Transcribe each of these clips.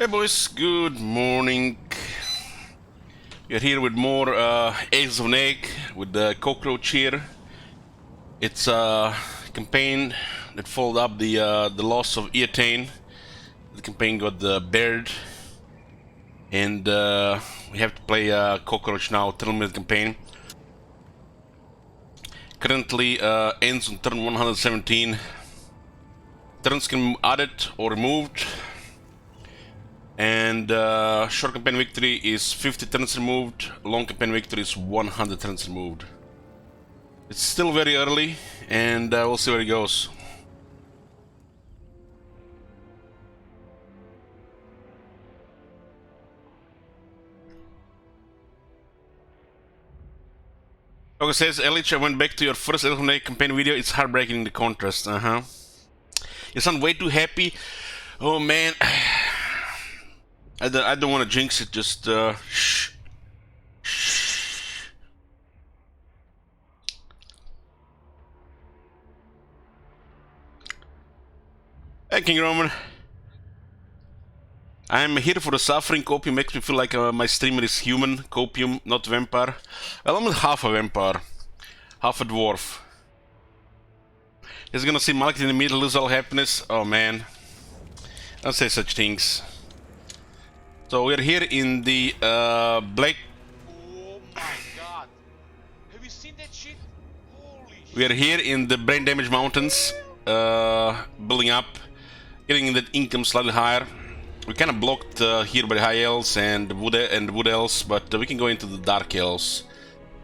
Hey boys, good morning. We are here with more Exiles of Nehek with the cockroach here. It's a campaign that followed up the loss of Eatane. The campaign got the bird, and we have to play cockroach now. 10-minute campaign. Currently ends on turn 117. Turns can be added or removed. And short campaign victory is 50 turns removed, long campaign victory is 100 turns removed. It's still very early, and we'll see where it goes. Okay, says Elich, I went back to your first Elite campaign video. It's heartbreaking, the contrast. You sound way too happy. Oh man. I don't want to jinx it, just shh. Shh. Hey King Roman. I'm here for the suffering. Copium makes me feel like my streamer is human. Copium, not vampire. Well, I'm half a vampire. Half a dwarf. He's gonna see Malak in the middle, lose all happiness. Oh man. Don't say such things. So we're here in the Black... Oh my god! Have you seen that shit? Holy shit! We are here in the Brain Damage Mountains, building up, getting that income slightly higher. We kind of blocked here by the High Elves and Wood Elves, but we can go into the Dark Elves.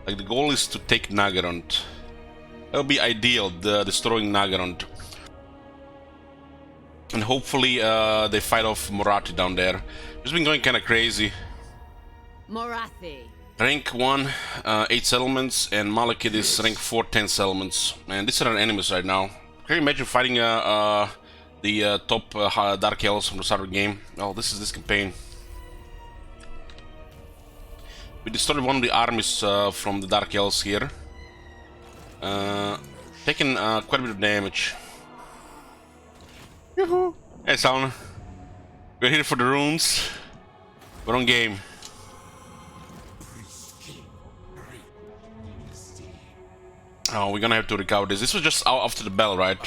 Like, the goal is to take Nagarond. That would be ideal, destroying Nagarond. And hopefully they fight off Morathi down there. It's been going kind of crazy. Morathi. Rank 1, 8 settlements, and Malekith is rank 4, 10 settlements. And these are our enemies right now. Can you imagine fighting the top Dark Elves from the start of the game? Oh, this is this campaign. We destroyed one of the armies from the Dark Elves here. Taking quite a bit of damage. Yoo-hoo! Hey, Sauna. We're here for the runes. We're on game. Oh, we're gonna have to recover this. This was just after the bell, right?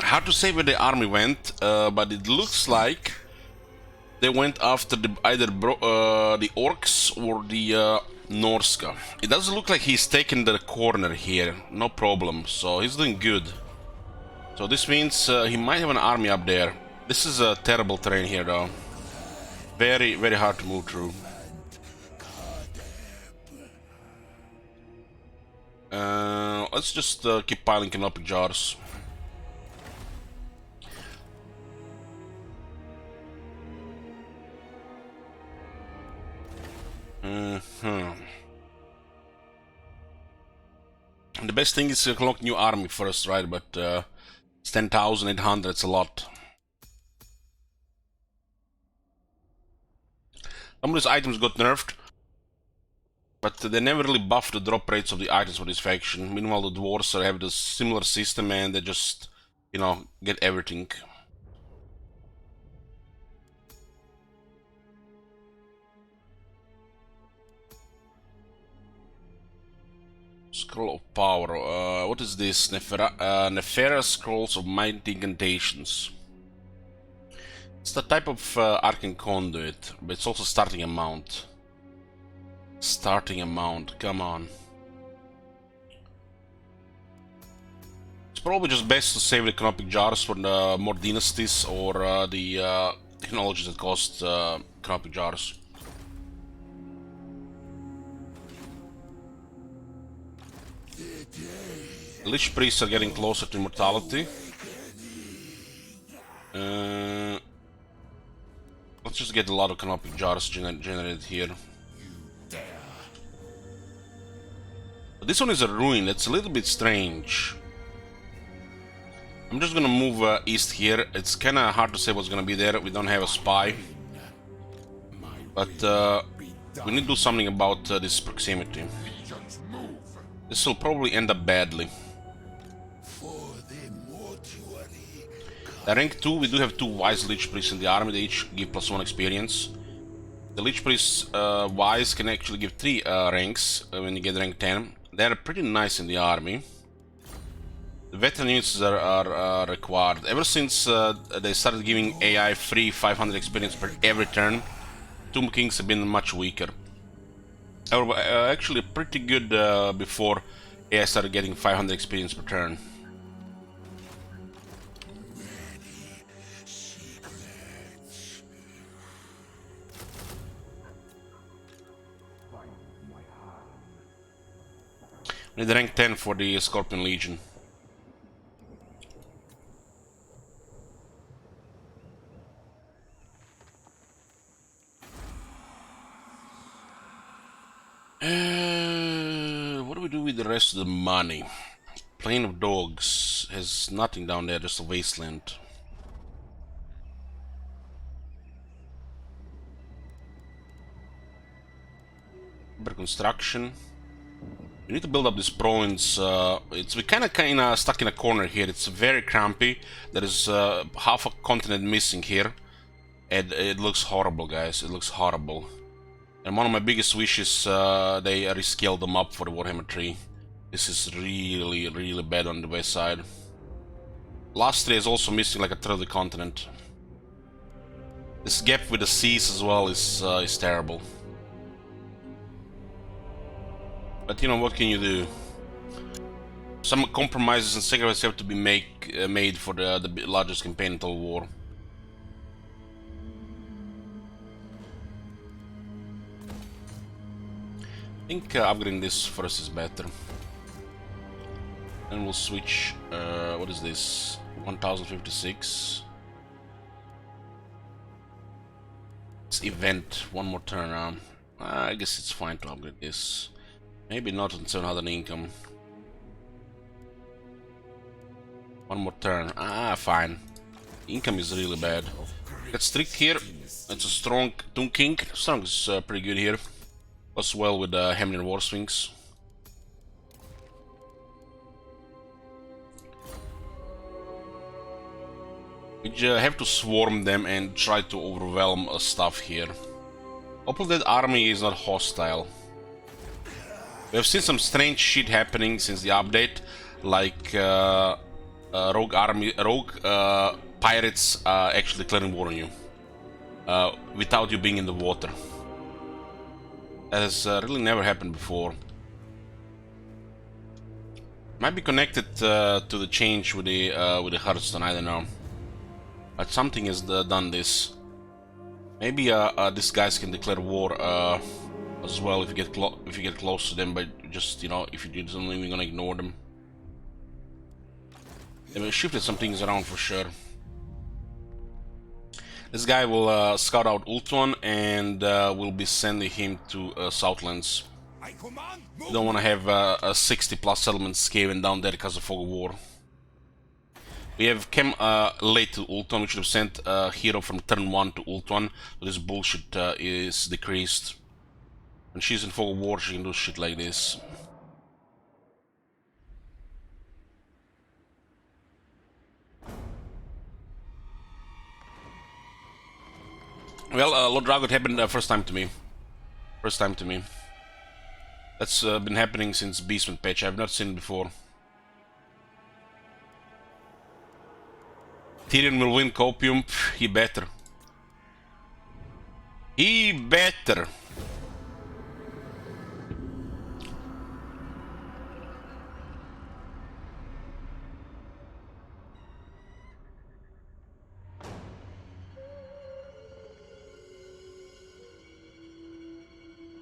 Hard to say where the army went, but it looks like they went after either the orcs or the Norska. It doesn't look like he's taken the corner here, no problem, so he's doing good. So this means he might have an army up there. This is a terrible terrain here though. Very, very hard to move through. Let's just keep piling canopy jars. The best thing is to unlock new army first, right? But it's 10,800, it's a lot. Some of these items got nerfed, but they never really buffed the drop rates of the items for this faction. Meanwhile, the dwarves have the similar system and they just, you know, get everything. Scroll of Power. What is this? Nefera Scrolls of Mighty Incantations. It's the type of Arcane Conduit, but it's also starting amount. Starting amount, come on. It's probably just best to save the Canopic Jars for the more dynasties or the technologies that cost Canopic Jars. Lich Priests are getting closer to immortality. Let's just get a lot of Canopic Jars generated here. But this one is a ruin, it's a little bit strange. I'm just gonna move east here. It's kinda hard to say what's gonna be there, we don't have a spy. But we need to do something about this proximity. This will probably end up badly. At rank 2, we do have 2 Wise Lich Priests in the army, they each give +1 experience. The Lich Priests Wise can actually give 3 ranks when you get rank 10. They're pretty nice in the army. The veteran units are required. Ever since they started giving AI free 500 experience per every turn, Tomb Kings have been much weaker. They were actually pretty good before AI started getting 500 experience per turn. We need rank 10 for the Scorpion Legion. What do we do with the rest of the money? Plain of Dogs has nothing down there, just a wasteland. Better construction. We need to build up this province. We're kind of stuck in a corner here. It's very crampy. There is half a continent missing here, and it looks horrible, guys. It looks horrible. And one of my biggest wishes, they rescaled them up for the Warhammer 3. This is really, really bad on the west side. Last 3 is also missing like a third of the continent. This gap with the seas as well is terrible. But you know, what can you do? Some compromises and sacrifices have to be made for the largest campaign until war. I think upgrading this first is better. And we'll switch, what is this? 1056. This event, one more turn. I guess it's fine to upgrade this. Maybe not on 700 income. One more turn. Fine. Income is really bad. Get strict here. It's a strong Tomb King. Strong is pretty good here. Goes well with Hamlin War Swings. We have to swarm them and try to overwhelm stuff here. Hopefully that army is not hostile. We have seen some strange shit happening since the update, like rogue pirates actually declaring war on you without you being in the water. That has really never happened before. Might be connected to the change with the Hearthstone, I don't know. But something has done this. Maybe these guys can declare war as well if you get close to them, but just, you know, if you do something, we're gonna ignore them. They've shifted some things around for sure. This guy will scout out Ultuan, and we'll be sending him to Southlands. We don't want to have a 60+ settlements caving down there because of Fog of War. We have come late to Ultuan. We should have sent a hero from turn 1 to Ultuan, so this bullshit is decreased. When she's in Fog of War, she can do shit like this. Well, Lord Dragot happened first time to me. First time to me. That's been happening since Beastman patch. I've not seen it before. Tyrion will win Copium. He better. He better.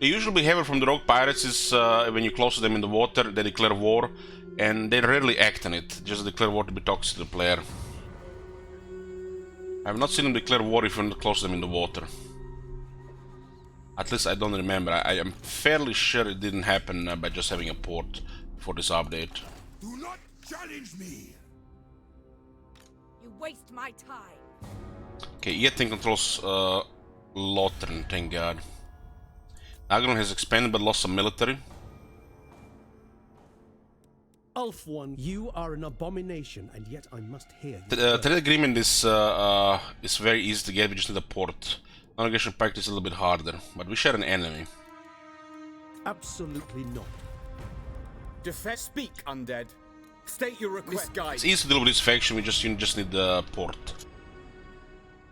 The usual behavior from the rogue pirates is when you close to them in the water, they declare war, and they rarely act on it, just declare war to be toxic to the player. I have not seen them declare war if you're not close to them in the water. At least I don't remember. I am fairly sure it didn't happen by just having a port for this update. Do not challenge me. You waste my time. Okay, Eating controls Lothran, thank god. Agron has expanded but lost some military. Ulf one, you are an abomination, and yet I must hear you. The trade agreement is very easy to get. We just need a port. Non-aggression pact is a little bit harder, but we share an enemy. Absolutely not. Speak, undead. State your request, guys. It's easy to deal with this faction. You just need the port.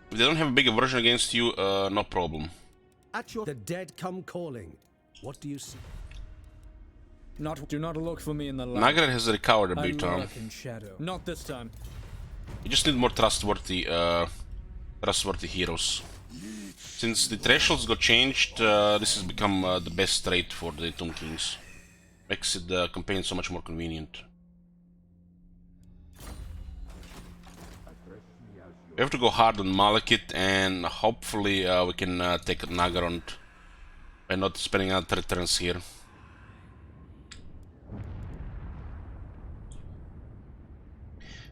If they don't have a big aversion against you, no problem. At your the dead come calling. What do you see? Do not look for me in the light. Nagaret has recovered a I bit, huh? lurk in shadow. Not this time. You just need more trustworthy heroes. Since the thresholds got changed, this has become the best trade for the Tomb Kings. Makes the campaign so much more convenient. We have to go hard on Malekith, and hopefully we can take Nagaron by not spending other turns here.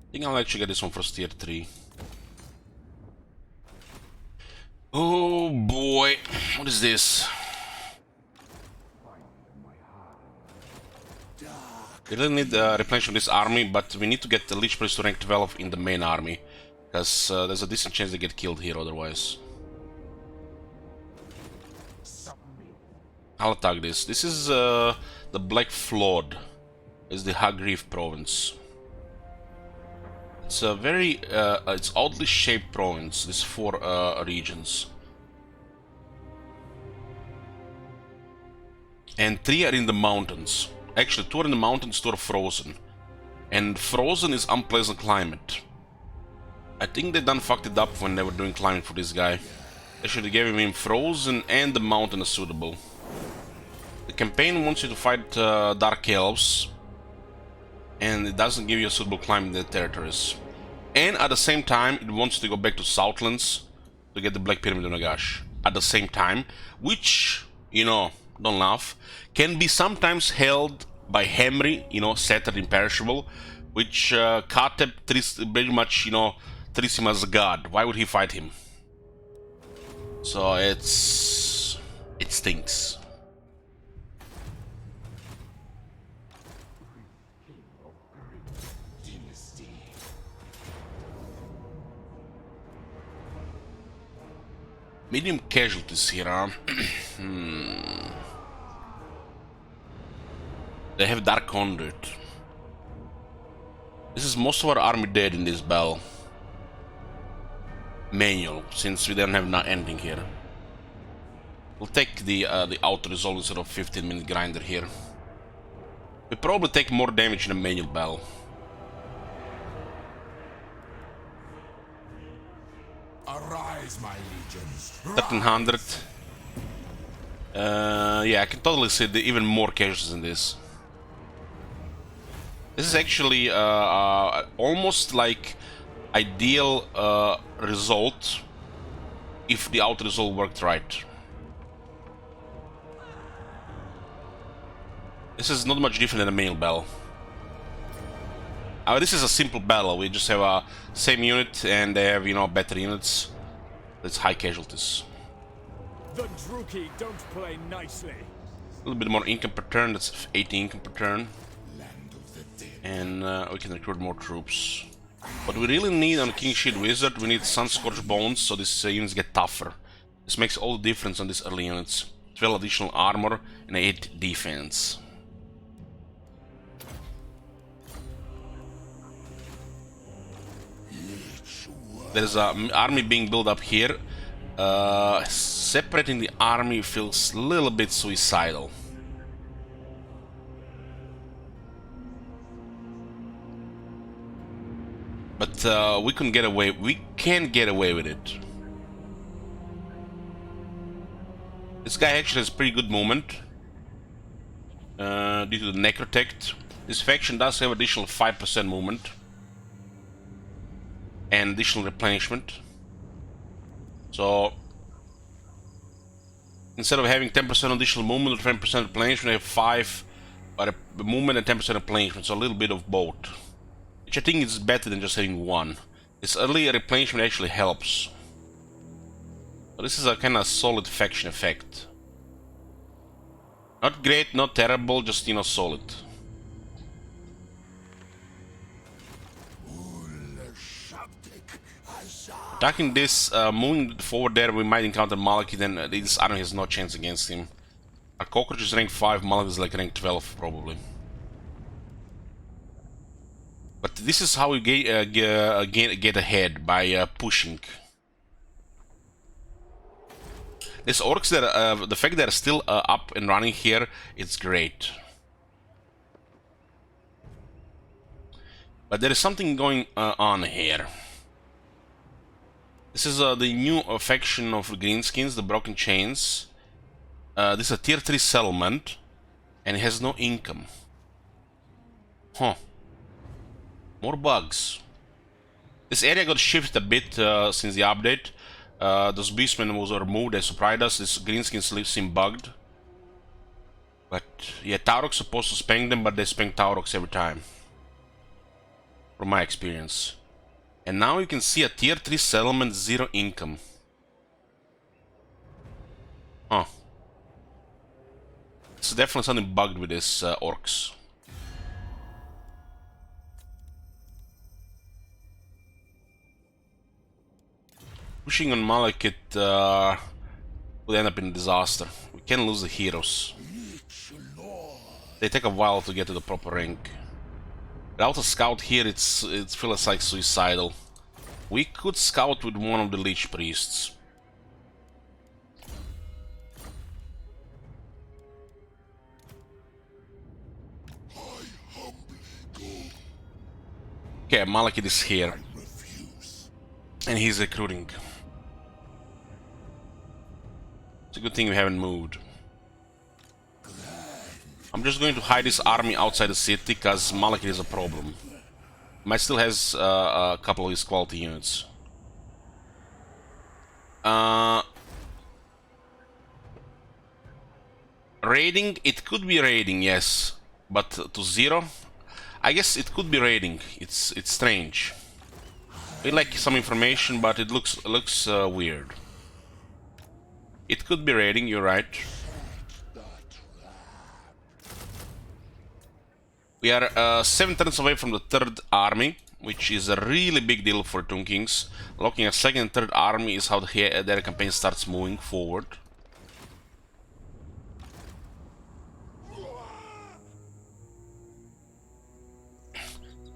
I think I'll actually get this one for tier 3. Oh boy, what is this? We really need replenishment of this army, but we need to get the Lich Priest to rank 12 in the main army. Because there's a decent chance they get killed here otherwise. I'll attack this. This is the Black Flood. It's the Hagrief province. It's a very it's oddly shaped province. These 4 regions, and 3 are in the mountains. Actually, 2 are in the mountains, 2 are frozen. And frozen is unpleasant climate. I think they done fucked it up when they were doing climate for this guy. They should have given him frozen and the mountain is suitable. The campaign wants you to fight Dark Elves, and it doesn't give you a suitable climate in the territories. And at the same time, it wants you to go back to Southlands to get the Black Pyramid of Nagash. At the same time, which, you know, don't laugh, can be sometimes held by Henry, you know, Shattered Imperishable, which Kateb pretty much, you know, treats him as a god. Why would he fight him? So it stinks. Medium casualties here, huh? They have Dark Conduit. This is most of our army dead in this battle. Manual, since we don't have no ending here. We'll take the auto resolve instead of 15-minute grinder here. We probably take more damage in a manual battle. Arise, my legions. 1300. Yeah, I can totally see even more casualties in this. This is actually almost like ideal result if the auto resolve worked right. This is not much different than a manual battle. This is a simple battle. We just have a same unit, and they have, you know, better units. It's high casualties. The Druki don't play nicely. A little bit more income per turn. That's 80 income per turn, and we can recruit more troops. What we really need on King Shield Wizard, we need Sunscorched Bones, so these units get tougher. This makes all the difference on these early units. 12 additional armor and 8 defense. There's an army being built up here. Separating the army feels a little bit suicidal. But we can get away. We can get away with it. This guy actually has pretty good movement due to the Necrotect. This faction does have additional 5% movement and additional replenishment. So instead of having 10% additional movement or 10% replenishment, we have 5 movement and 10% replenishment. So a little bit of both, which I think is better than just having 1. This early replenishment actually helps. So this is a kind of solid faction effect. Not great, not terrible, just, you know, solid. Attacking this, moving forward there, we might encounter Malaki, then this army has no chance against him. Our cockroach is rank 5, Malaki is like rank 12 probably. But this is how we get ahead, by pushing. These orcs, that the fact they're still up and running here, it's great. But there is something going on here. This is the new faction of Greenskins, the Broken Chains. This is a tier 3 settlement, and it has no income. Huh. More bugs. This area got shifted a bit since the update. Those beastmen was removed, they surprised us. This Greenskins seem bugged. But yeah, Taurok's supposed to spank them, but they spank Tauroks every time. From my experience. And now you can see a tier 3 settlement, 0 income. Huh. It's definitely something bugged with this orcs. Pushing on Malekith would end up in a disaster. We can lose the heroes. They take a while to get to the proper rank. Without a scout here, it feels like suicidal. We could scout with one of the Lich Priests. Okay, Malekith is here. And he's recruiting. It's a good thing we haven't moved. I'm just going to hide this army outside the city because Malekith is a problem. Might still has a couple of his quality units. Raiding, it could be raiding, yes, but to 0, I guess it could be raiding. It's strange. We like some information, but it looks weird. It could be raiding. You're right. We are 7 turns away from the 3rd army, which is a really big deal for Tomb Kings. Locking a 2nd and 3rd army is how their campaign starts moving forward.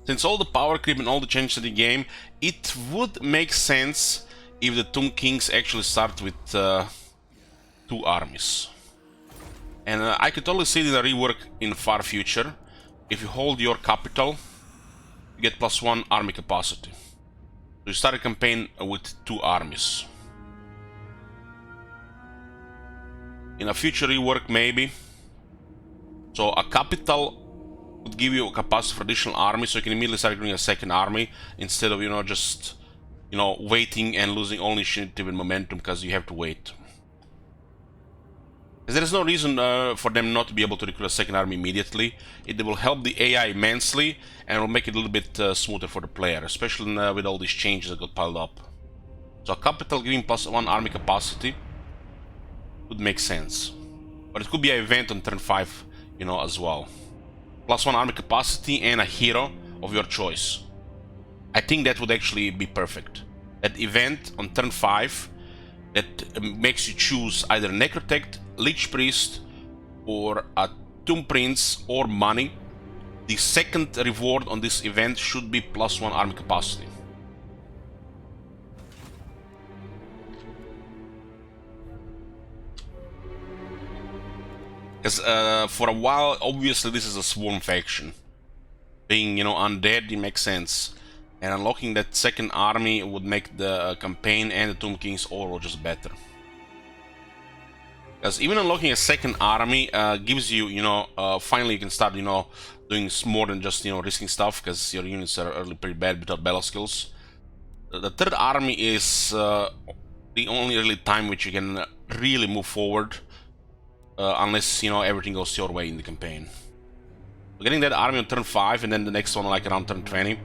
Since all the power creep and all the changes to the game, it would make sense if the Tomb Kings actually start with 2 armies. And I could totally see it in a rework in far future. If you hold your capital, you get +1 army capacity. So you start a campaign with 2 armies. In a future rework, maybe. So a capital would give you a capacity for additional army, so you can immediately start doing a 2nd army instead of, just, waiting and losing all initiative and momentum because you have to wait. There is no reason for them not to be able to recruit a 2nd army immediately. It will help the AI immensely and it will make it a little bit smoother for the player, especially with all these changes that got piled up. So a capital giving +1 army capacity would make sense. But it could be an event on turn 5, as well. +1 army capacity and a hero of your choice. I think that would actually be perfect. That event on turn 5 that makes you choose either Necrotect, Lich Priest, or a Tomb Prince, or money. The 2nd reward on this event should be +1 army capacity. Because for a while, obviously this is a swarm faction. Being, undead, it makes sense. And unlocking that 2nd army would make the campaign and the Tomb Kings overall just better. Because even unlocking a 2nd army gives you, finally you can start, doing more than just, risking stuff, because your units are early pretty bad without battle skills. The 3rd army is the only really time which you can really move forward, unless, everything goes your way in the campaign. Getting that army on turn 5 and then the next one like around turn 20,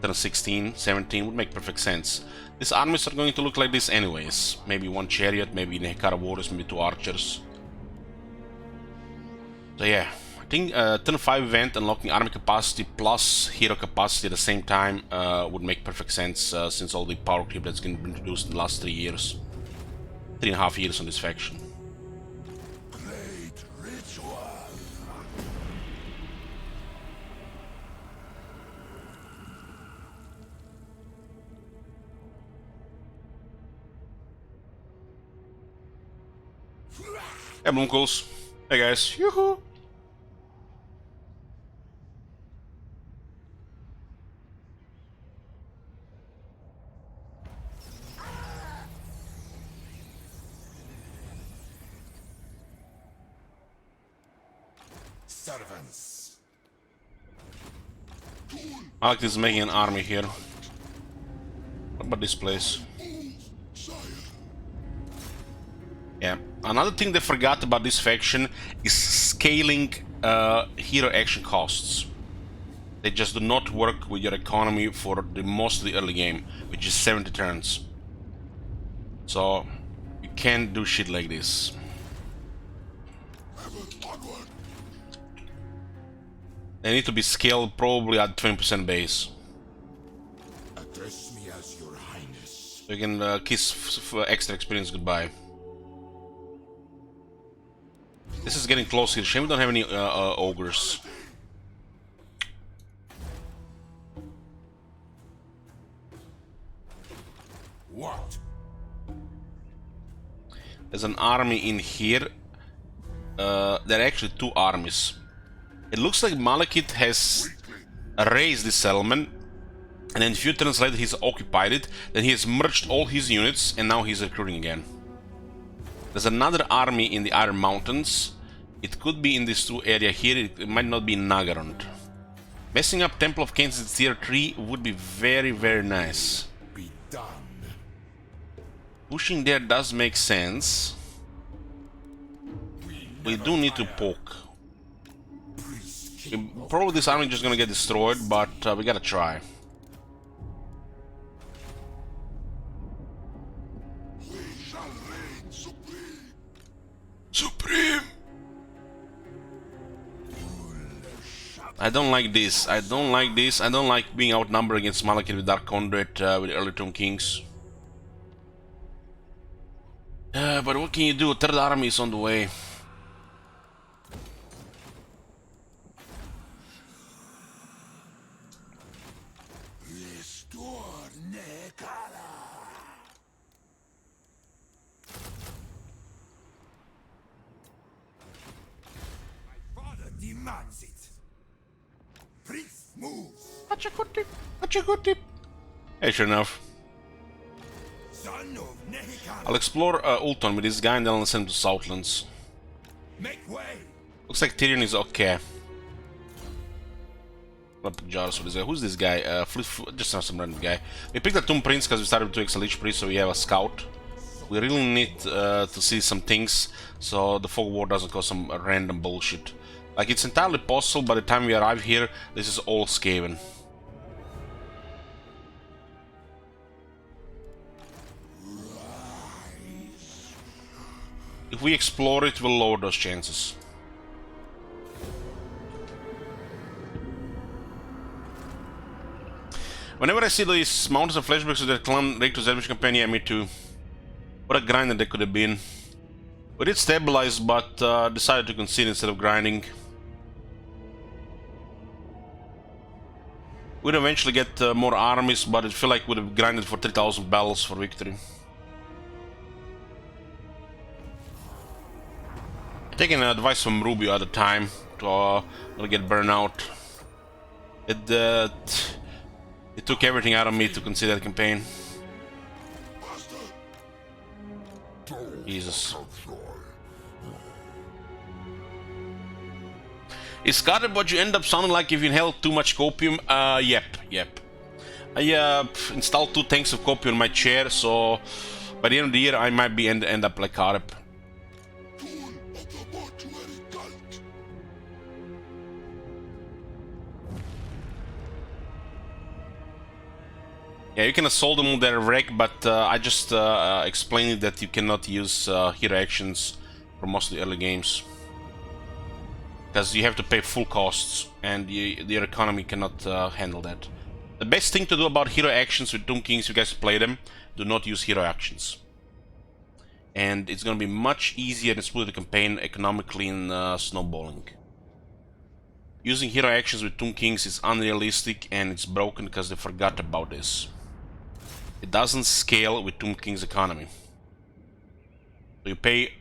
turn 16, 17 would make perfect sense. These armies are going to look like this anyways. Maybe 1 chariot, maybe Nehek warriors, maybe 2 archers. So yeah, I think turn 5 event unlocking army capacity plus hero capacity at the same time would make perfect sense since all the power creep that's been introduced in the last 3 years. 3.5 years on this faction. Great ritual. Hey, Bloomkels. Hey, guys. Yoo-hoo! Servants. Alex is making an army here. What about this place? Yeah. Another thing they forgot about this faction is scaling hero action costs. They just do not work with your economy for the most of the early game, which is 70 turns. So you can't do shit like this. They need to be scaled probably at 20% base. Address me as your highness. So you can kiss extra experience goodbye. This is getting close here. Shame we don't have any ogres. What? There's an army in here. There are actually 2 armies. It looks like Malekith has raised this settlement, and then a few turns later he's occupied it. Then he has merged all his units, and now he's recruiting again. There's another army in the Iron Mountains. It could be in this 2 area here. It might not be in Nagarond. Messing up Temple of Kansas tier 3 would be very, very nice. Be done. Pushing there does make sense. We do need to poke. Probably this army is just gonna get destroyed, but we gotta try. We shall reign supreme. Supreme! I don't like this. I don't like this. I don't like being outnumbered against Malekith with Dark Conduit with the early Tomb Kings. But what can you do? Third army is on the way. Restore Nehek. My father demands it. Prince moves. That's a good tip. That's a good tip. Hey, sure enough. Son of Nehek. I'll explore Ulton with this guy and then I'll send him to Southlands. Make way. Looks like Tyrion is okay. Up jars for this guy. Who's this guy? Just some random guy. We picked the Tomb Prince because we started with 2 Exile Lich Priest, so we have a scout. We really need to see some things, so the Fog War doesn't cause some random bullshit. Like, it's entirely possible by the time we arrive here, this is all Skaven. If we explore it, we'll lower those chances. Whenever I see these mountains of flashbacks of that clan Rake to Zelvish campaign, yeah, me too. What a grinder that could have been. We did stabilize, but decided to concede instead of grinding. We'd eventually get more armies, but I feel like we'd have grinded for 3,000 battles for victory. Taking advice from Rubio at the time to not get burned out. It took everything out of me to consider the campaign. Jesus. Is Scarlet what you end up sounding like if you inhale too much copium? Yep. I installed 2 tanks of copium in my chair, so by the end of the year I might be end up like Karep. Yeah, you can assault them with their wreck, but I just explained that you cannot use hero actions for most of the early games. because you have to pay full costs, and your economy cannot handle that. The best thing to do about hero actions with Tomb Kings, you guys play them, do not use hero actions. And it's gonna be much easier to split the campaign economically in snowballing. Using hero actions with Tomb Kings is unrealistic and it's broken because they forgot about this. It doesn't scale with Tomb King's economy. So you pay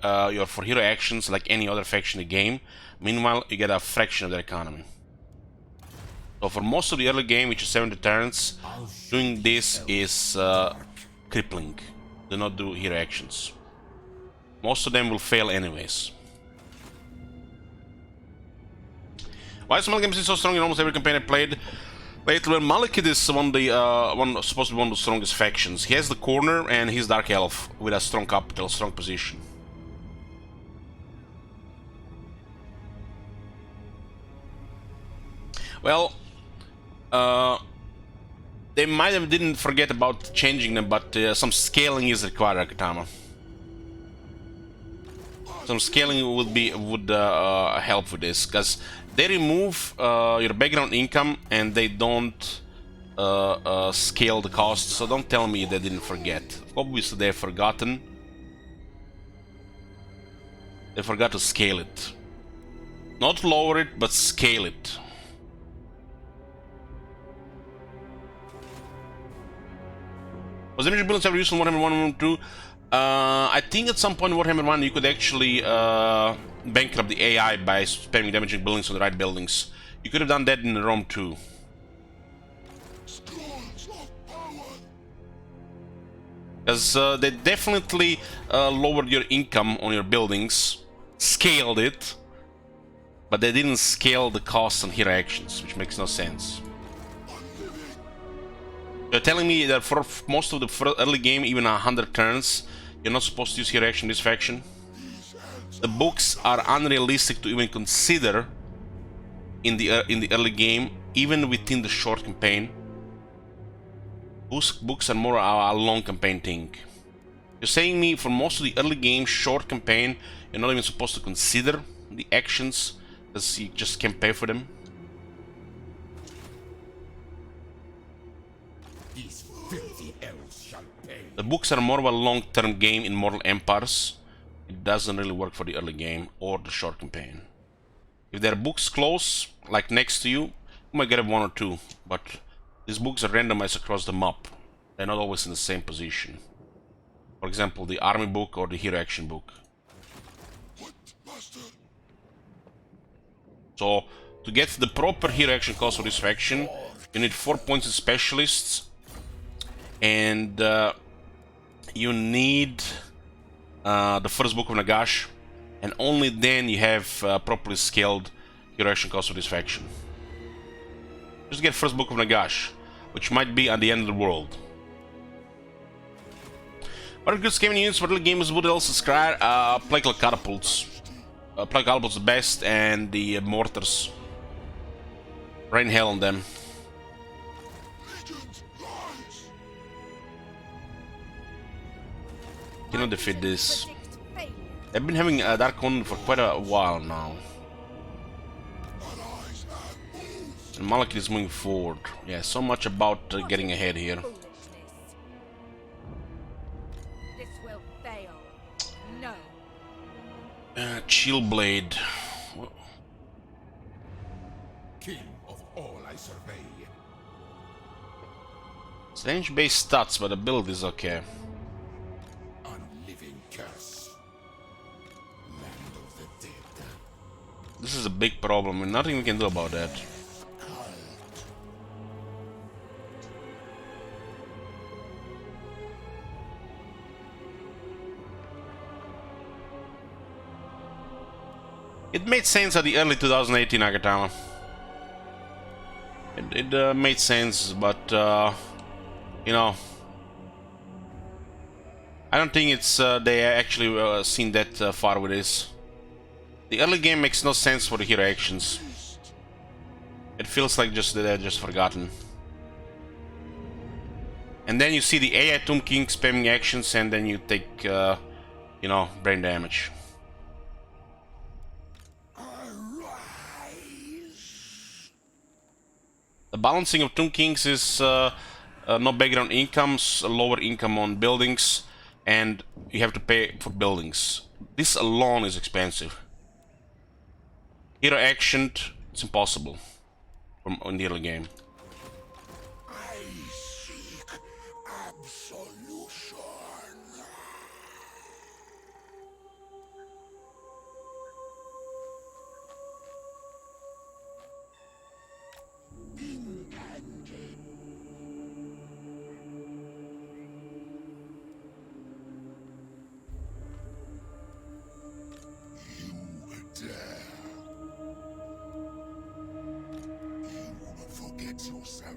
for hero actions like any other faction in the game. Meanwhile, you get a fraction of their economy. So for most of the early game, which is 70 turns, doing this is crippling. Do not do hero actions. Most of them will fail anyways. Why is Malekith so strong in almost every campaign I played? Lately, well, Malekith is supposed to be one of the strongest factions. He has the corner and he's Dark Elf with a strong capital, strong position. Well, they might have didn't forget about changing them, but some scaling is required, Akatama. Some scaling would help with this, because they remove your background income and they don't scale the cost. So don't tell me they didn't forget. Obviously they've forgotten. They forgot to scale it. Not lower it, but scale it. Was image buildings ever used in Warhammer 1 and 2? I think at some point in Warhammer 1 you could actually bankrupt the AI by spamming damaging buildings on the right buildings. You could have done that in Rome too. Because they definitely lowered your income on your buildings, scaled it, but they didn't scale the costs on hero actions, which makes no sense. You're telling me that for most of the early game, even 100 turns, you're not supposed to use hero action in this faction? The books are unrealistic to even consider in the early game, even within the short campaign. Books are more a long campaign thing. You're saying me for most of the early game, short campaign, you're not even supposed to consider the actions because you just can't pay for them? The books are more of a long-term game in Mortal Empires. It doesn't really work for the early game or the short campaign. If there are books close, like next to you, you might get one or two, but these books are randomized across the map. They're not always in the same position. For example, the army book or the hero action book. So, to get the proper hero action cost for this faction, you need 4 points in specialists, and you need the first book of Nagash, and only then you have properly scaled hero action cost for this faction. Just get first book of Nagash, which might be at the end of the world. What are good scamming units for little gamers would else subscribe? Plague catapults. Plague catapults the best, and the mortars. Rain hell on them. Cannot defeat this. I've been having Dark One for quite a while now. And Malekith is moving forward. Yeah, so much about getting ahead here. This will fail. No. Chill Blade. King of all I survey. Strange base stats, but the build is okay. Unliving curse. Land of the dead. This is a big problem, and nothing we can do about that. It made sense at the early 2018 Agatama. It made sense, but you know, I don't think it's they actually seen that far with this. The early game makes no sense for the hero actions. It feels like they're just forgotten. And then you see the AI Tomb King spamming actions, and then you take, you know, brain damage. The balancing of Tomb Kings is no background incomes, lower income on buildings, and you have to pay for buildings. This alone is expensive. Hero action, it's impossible from in the early game. I seek absolution. You dare. Forget yourself.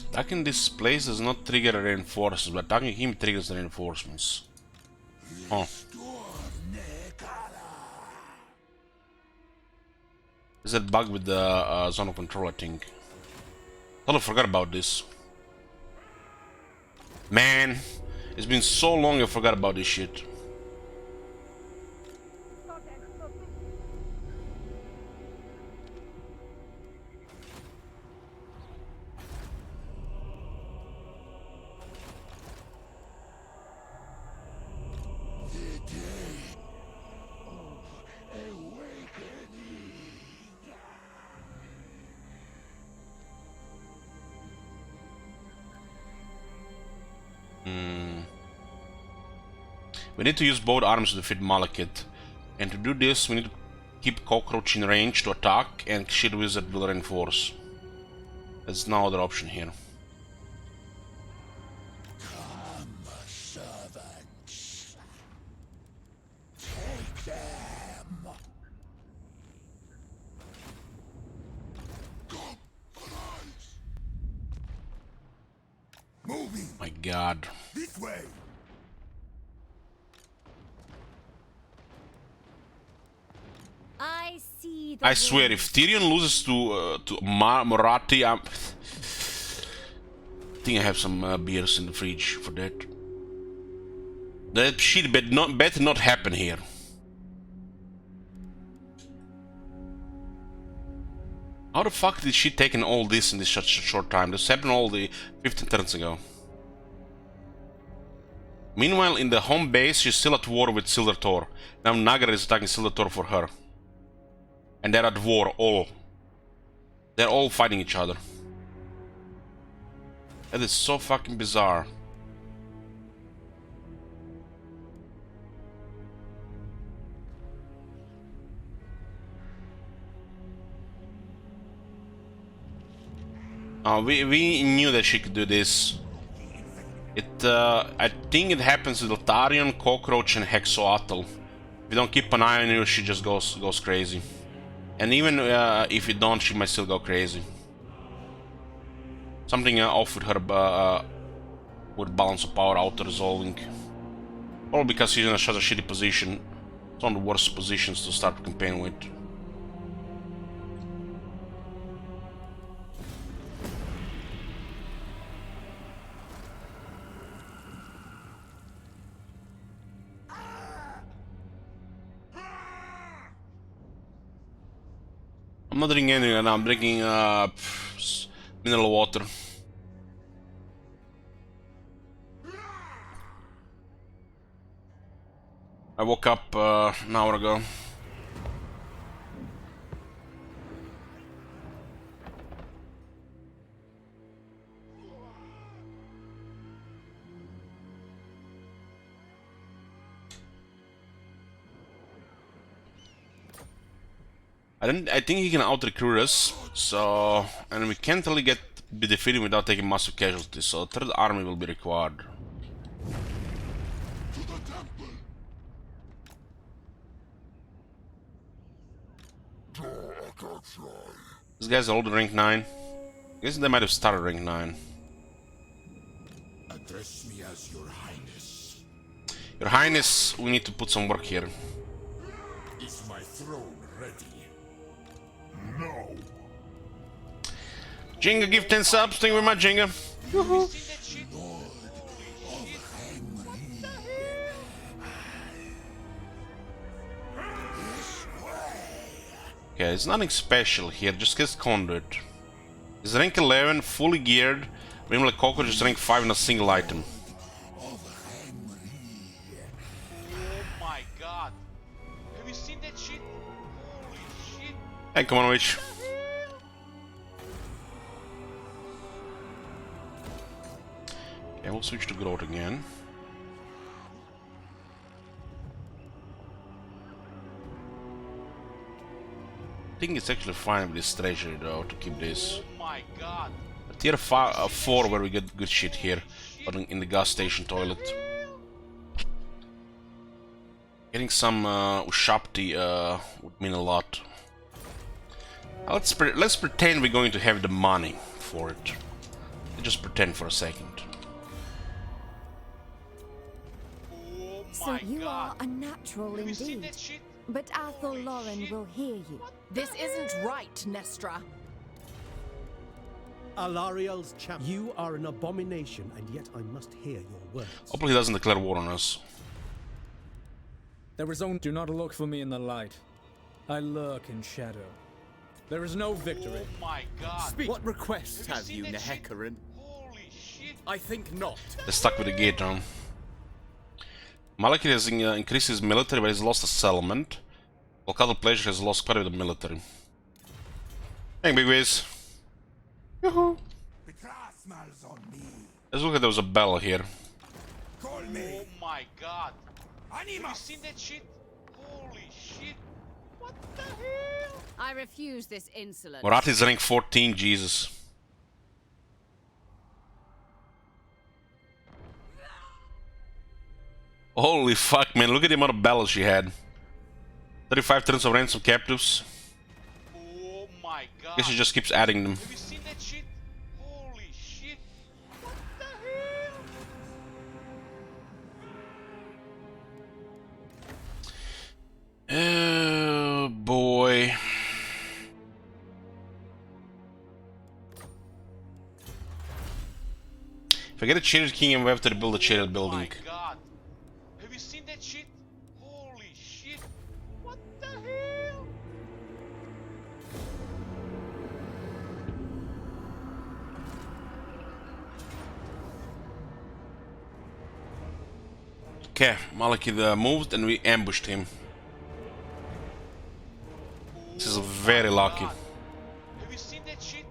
Attacking this place does not trigger reinforcements, but attacking him triggers reinforcements. Oh. Is that bug with the zone of control, I think. Totally forgot about this. Man, it's been so long I forgot about this shit. We need to use both arms to defeat Malekith. And to do this, we need to keep Cockroach in range to attack, and Shield Wizard will reinforce. There's no other option here. Come, servants. Take them. Come, arise. Moving My god. this way. I see the I swear, if Tyrion loses to Marathi, I think I have some beers in the fridge for that. That shit better not happen here. How the fuck did she take in all this in this such a short time? This happened all the 15 turns ago. Meanwhile, in the home base, she's still at war with Silver Thor. Now Nagar is attacking Silver Thor for her. And they're at war, all. They're all fighting each other. That is so fucking bizarre. We knew that she could do this. I think it happens with Altarion, Cockroach, and Hexoatl. If you don't keep an eye on her, she just goes crazy. And even if you don't, she might still go crazy. Something off with her with balance of power auto-resolving. All because she's in such a shitty position. It's one of the worst positions to start a campaign with. I'm not drinking any right now, I'm drinking mineral water. I woke up an hour ago. I think he can out-recruit us, so... And we can't really be defeated without taking massive casualties, so a third army will be required. These guys are all rank 9. I guess they might have started rank 9. Address me as Your Highness. Your Highness, we need to put some work here. Is my throne ready? No. Jinga, give 10 subs. Thank you very much, Jinga. Have you seen that shit? Okay, it's nothing special here, just get conduit. He's rank 11, fully geared. Rimley Cockroach is rank 5 in a single item. Oh my god. Have you seen that shit? Holy shit. Hey, come on, Witch. Okay, we'll switch to growth again. I think it's actually fine with this treasury though to keep this. Oh my god. A tier 4 where we get good shit here, but in the gas station toilet. Getting some Ushapti would mean a lot. Let's pretend we're going to have the money for it. Just pretend for a second. Oh So my you god. are a natural Have you seen indeed. that shit? But Athel Holy Lauren shit. will hear you. This isn't right, Nestra. Alariel's champ. You are an abomination, and yet I must hear your words. Hopefully he doesn't declare war on us. There is only. Do not look for me in the light. I lurk in shadow. There is no victory. Oh my god. Speak. What requests Have have you you, seen that shit? Nehek? Holy shit. I think not. They're stuck with the gate now. Malekith has increased his military, but he's lost a settlement. While Cattle Pleasure has lost quite a bit of military. Hey, Big Wiz. Yoo-hoo. Smells on me. Let's look at there was a bell here. Call me. Oh my god. Have you Anima. seen that shit? Holy shit. What the hell? I refuse this insolence. Morati's rank 14, Jesus. Holy fuck, man, look at the amount of battles she had. 35 turns of ransom captives. Oh my god. Guess she just keeps adding them. Have you seen that shit? Holy shit. What the hell? Oh boy. If I get a Chariot Kingdom, we have to rebuild a Chariot Oh building. my god. Have you seen that shit? Holy shit. What the hell? Okay, Malekith moved and we ambushed him. This is very lucky. God. Have you seen that shit?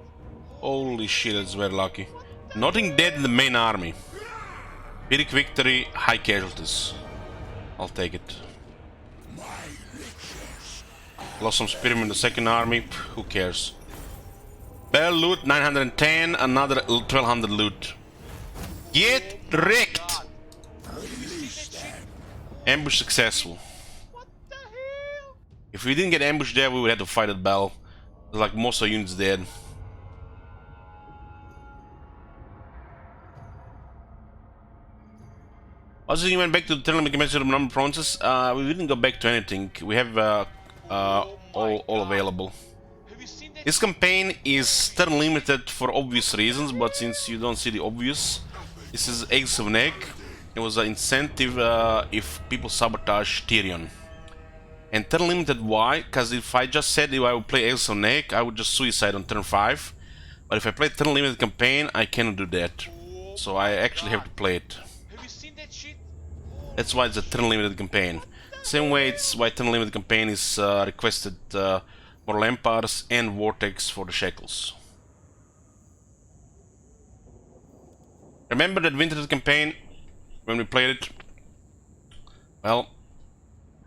Holy shit, that's very lucky. Nothing dead in the main army. Pyrrhic victory, high casualties. I'll take it. Lost some spearmen in the second army, who cares? Bell loot 910, another 1200 loot. Get wrecked! God. Have you seen that shit? Ambush successful. What the hell? If we didn't get ambushed there, we would have to fight at Bell. Like most of our units dead. Also, you went back to the tournament commenced with number of provinces. We didn't go back to anything. We have all available. Have you seen that This campaign is turn limited for obvious reasons, but since you don't see the obvious, this is Exiles of Nehek. It was an incentive if people sabotage Tyrion. And turn limited why? Because if I just said if I would play Exiles of Nehek, I would just suicide on turn 5. But if I play turn limited campaign, I cannot do that. So I actually have to play it. Have you seen that shit? That's why it's a turn limited campaign. Same way it's why turn limited campaign is requested for Lampards and Vortex for the Shackles. Remember that winter campaign when we played it? Well,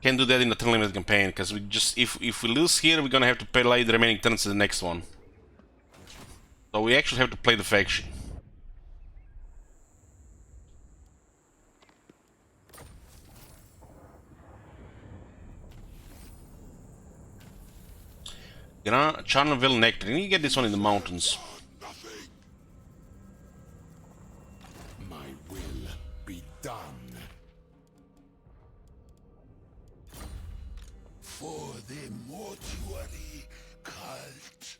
can't do that in the turn limited campaign because we just if we lose here, we're gonna have to play the remaining turns in the next one. So we actually have to play the faction. Charneville Nectar. You need to get this one in the mountains. My will be done. For the mortuary cult.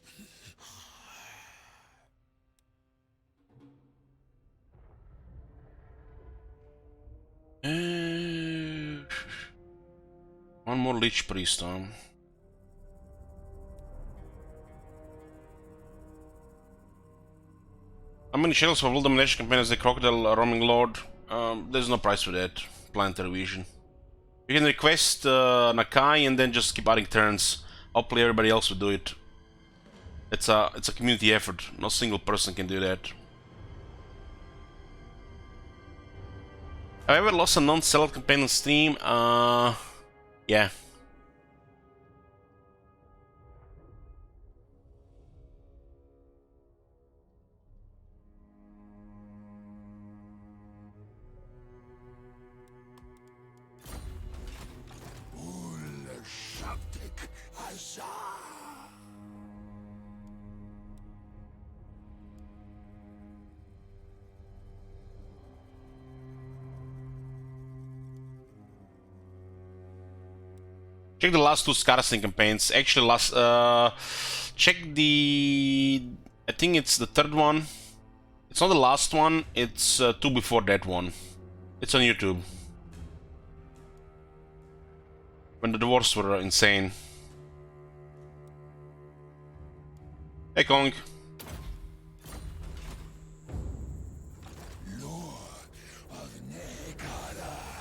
One more Lich Priest, How many channels for world domination campaign as the crocodile roaming lord? There's no price for that. Planetary vision. You can request Nakai and then just keep adding turns. Hopefully everybody else will do it. It's a community effort. No single person can do that. Have I ever lost a non-select campaign on Steam? Yeah. Check the last two Scarcity campaigns. Actually, check the... I think it's the third one. It's not the last one, it's two before that one. It's on YouTube. When the dwarves were insane. Hey Kong.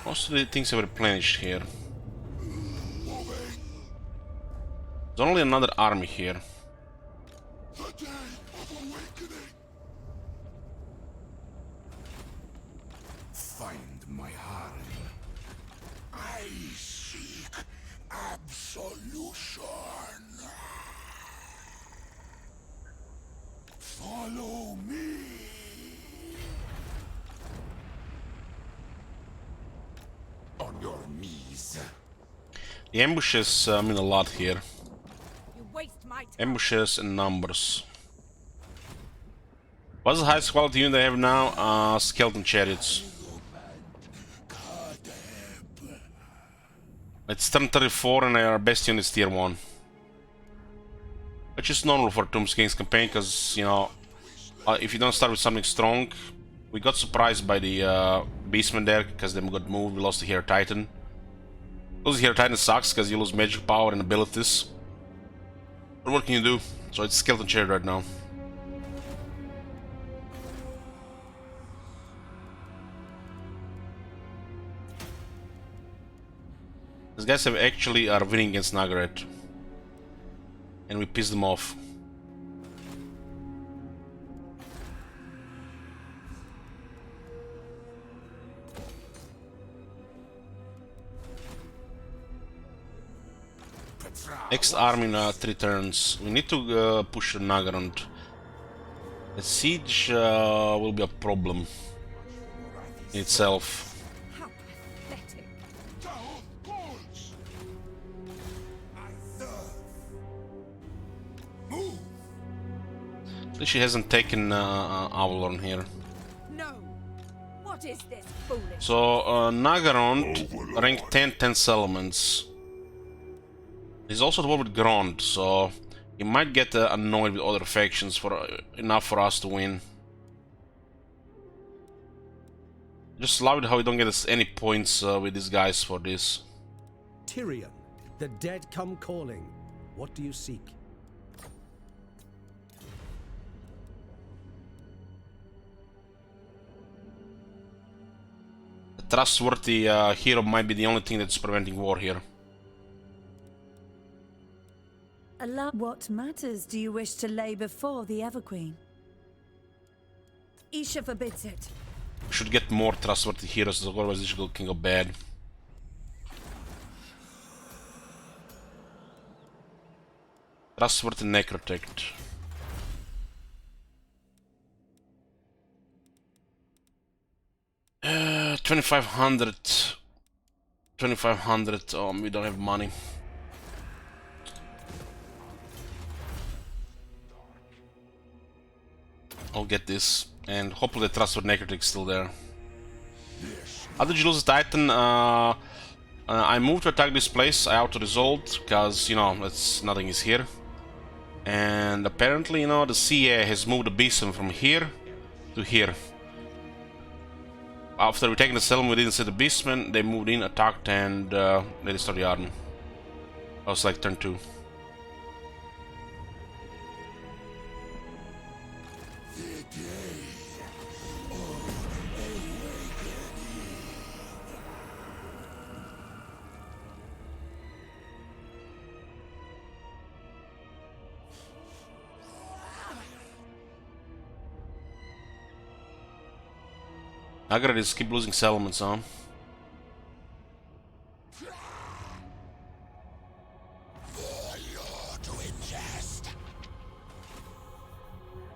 Most of the things are replenished here. There's only another army here. Find my harem. I seek absolution. Follow me. On your knees. The ambushes mean a lot here. You waste my time. Ambushes and numbers. What's the highest quality unit I have now? Skeleton chariots. It's turn 34 and our best unit is tier 1. Which is normal for Tombs King's campaign, because, you know, if you don't start with something strong. We got surprised by the Beastmen there, because they got moved, we lost the Hero Titan. Losing Hero Titan sucks, because you lose magic power and abilities. But what can you do? So it's Skeleton Chariot right now. These guys have actually are winning against Nagaret. And we pissed them off. Next army in 3 turns. We need to push Nagaland. The siege will be a problem in itself. How pathetic. At least she hasn't taken Avalon here. No. What is this foolish? So Nagarond, rank 10 settlements. He's also the one with Grond, so he might get annoyed with other factions for enough for us to win. Just love it how we don't get us any points with these guys for this. Tyrion, the dead come calling. What do you seek? A trustworthy hero might be the only thing that's preventing war here. What matters do you wish to lay before the Everqueen? Isha forbids it. We should get more trustworthy heroes, otherwise this can go bad. Trustworthy Necrotect. Uh, 2500. 2500. Oh, we don't have money. I'll get this, and hopefully the trustworthy Necrotic is still there. How did you lose the Titan? I moved to attack this place. I auto-resolved because, you know, nothing is here. And apparently, you know, the CA has moved the Beastmen from here to here. After we taken the settlement, we didn't see the Beastmen. They moved in, attacked, and they destroyed the army. That was like turn 2. Agra is keep losing settlements, huh?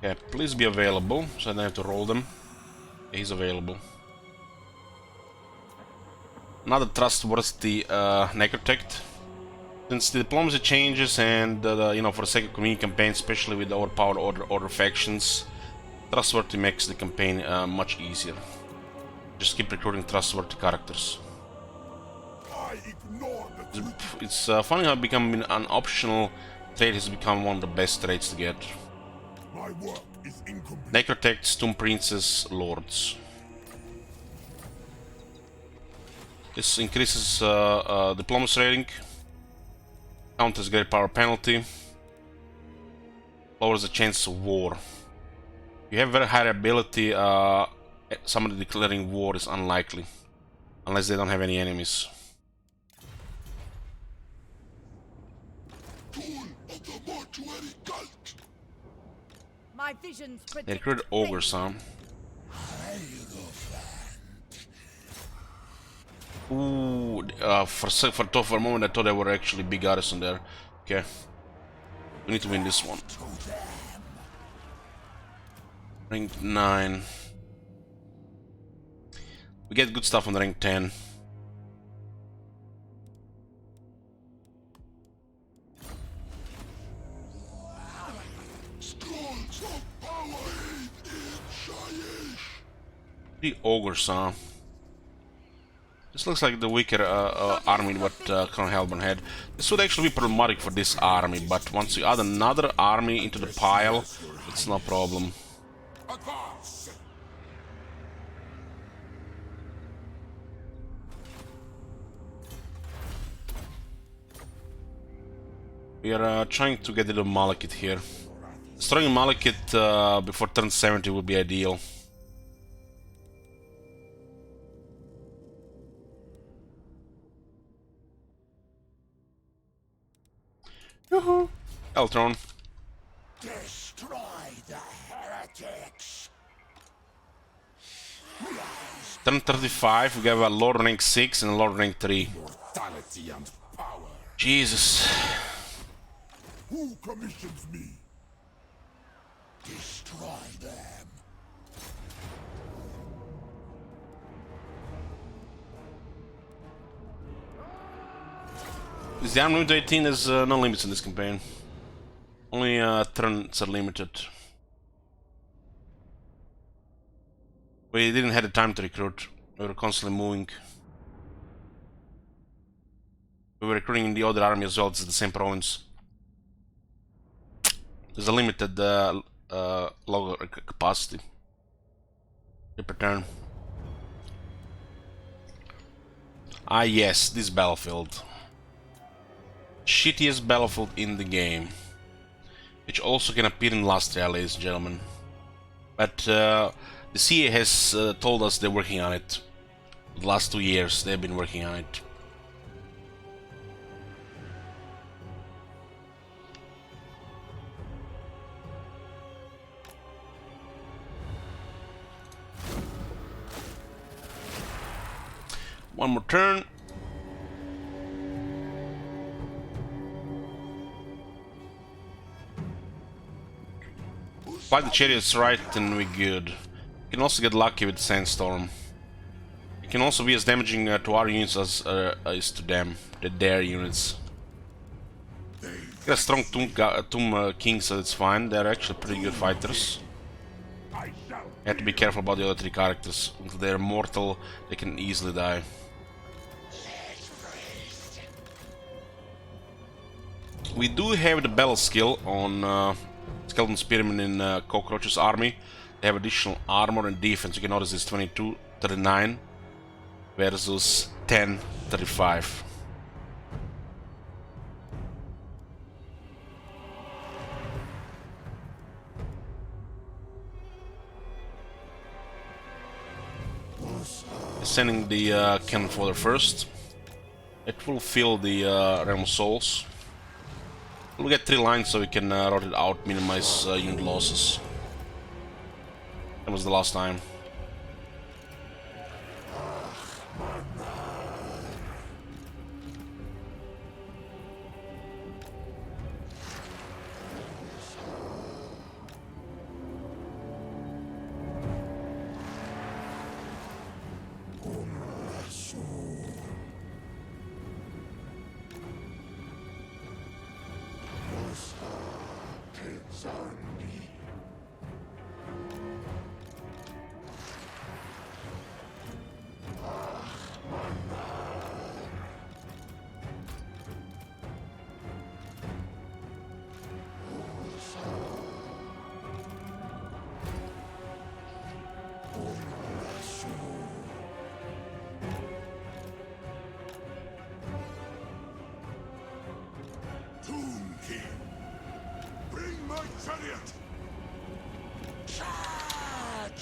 Yeah, please be available, so I don't have to roll them. Yeah, he's available. Another trustworthy necrotect. Since the diplomacy changes and, you know, for the sake of community campaign, especially with the overpowered order factions, trustworthy makes the campaign much easier. Just keep recruiting trustworthy characters. It's funny how becoming an optional trait has become one of the best traits to get. My work is incomplete. Necrotects, Tomb Princes, Lords. This increases diplomacy rating, counters great power penalty, lowers the chances of war. If you have very high ability, somebody declaring war is unlikely, unless they don't have any enemies. My visions They predict recruited ogres, huh? Ooh, for a moment I thought there were actually big garrison there. Okay, we need to win this one. Rank 9. We get good stuff on the rank 10. The ogres, huh? This looks like the weaker army what Colonel Helborn had. This would actually be problematic for this army, but once you add another army into the pile, it's no problem. We are trying to get rid of Malekith here. Destroying Malekith before turn 70 would be ideal. Yoo-hoo! Eltron. Destroy the heretics. Turn 35, we have a Lord rank 6 and a Lord rank 3. Mortality and power. Jesus. Who commissions me? Destroy them. The army limit 18 is no limits in this campaign. Only turns are limited. We didn't have the time to recruit. We were constantly moving. We were recruiting in the other army as well. It's the same province. There's a limited log capacity per turn. Ah yes, this battlefield. Shittiest battlefield in the game. Which also can appear in Lastria, ladies and gentlemen. But the CA has told us they're working on it. The last 2 years they've been working on it. One more turn. Fly the chariots right and we're good. You can also get lucky with Sandstorm. It can also be as damaging to our units as is to them, their units. Got a strong Tomb King, so it's fine. They're actually pretty good fighters. You have to be careful about the other 3 characters. If they're mortal, they can easily die. We do have the battle skill on Skeleton Spearmen in Cockroach's army. They have additional armor and defense. You can notice it's 22-39 versus 10-35. Sending the cannon fodder first. It will fill the Realm of Souls. We'll get 3 lines so we can rotate out, minimize unit losses. That was the last time.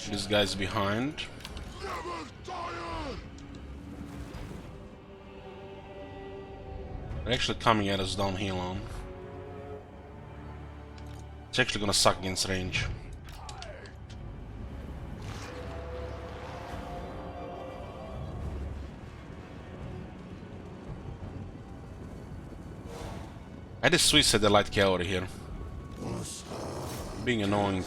This guy's behind. They're actually coming at us downhill on. It's actually gonna suck against range. I just suicide the light cavalry here. Being annoying.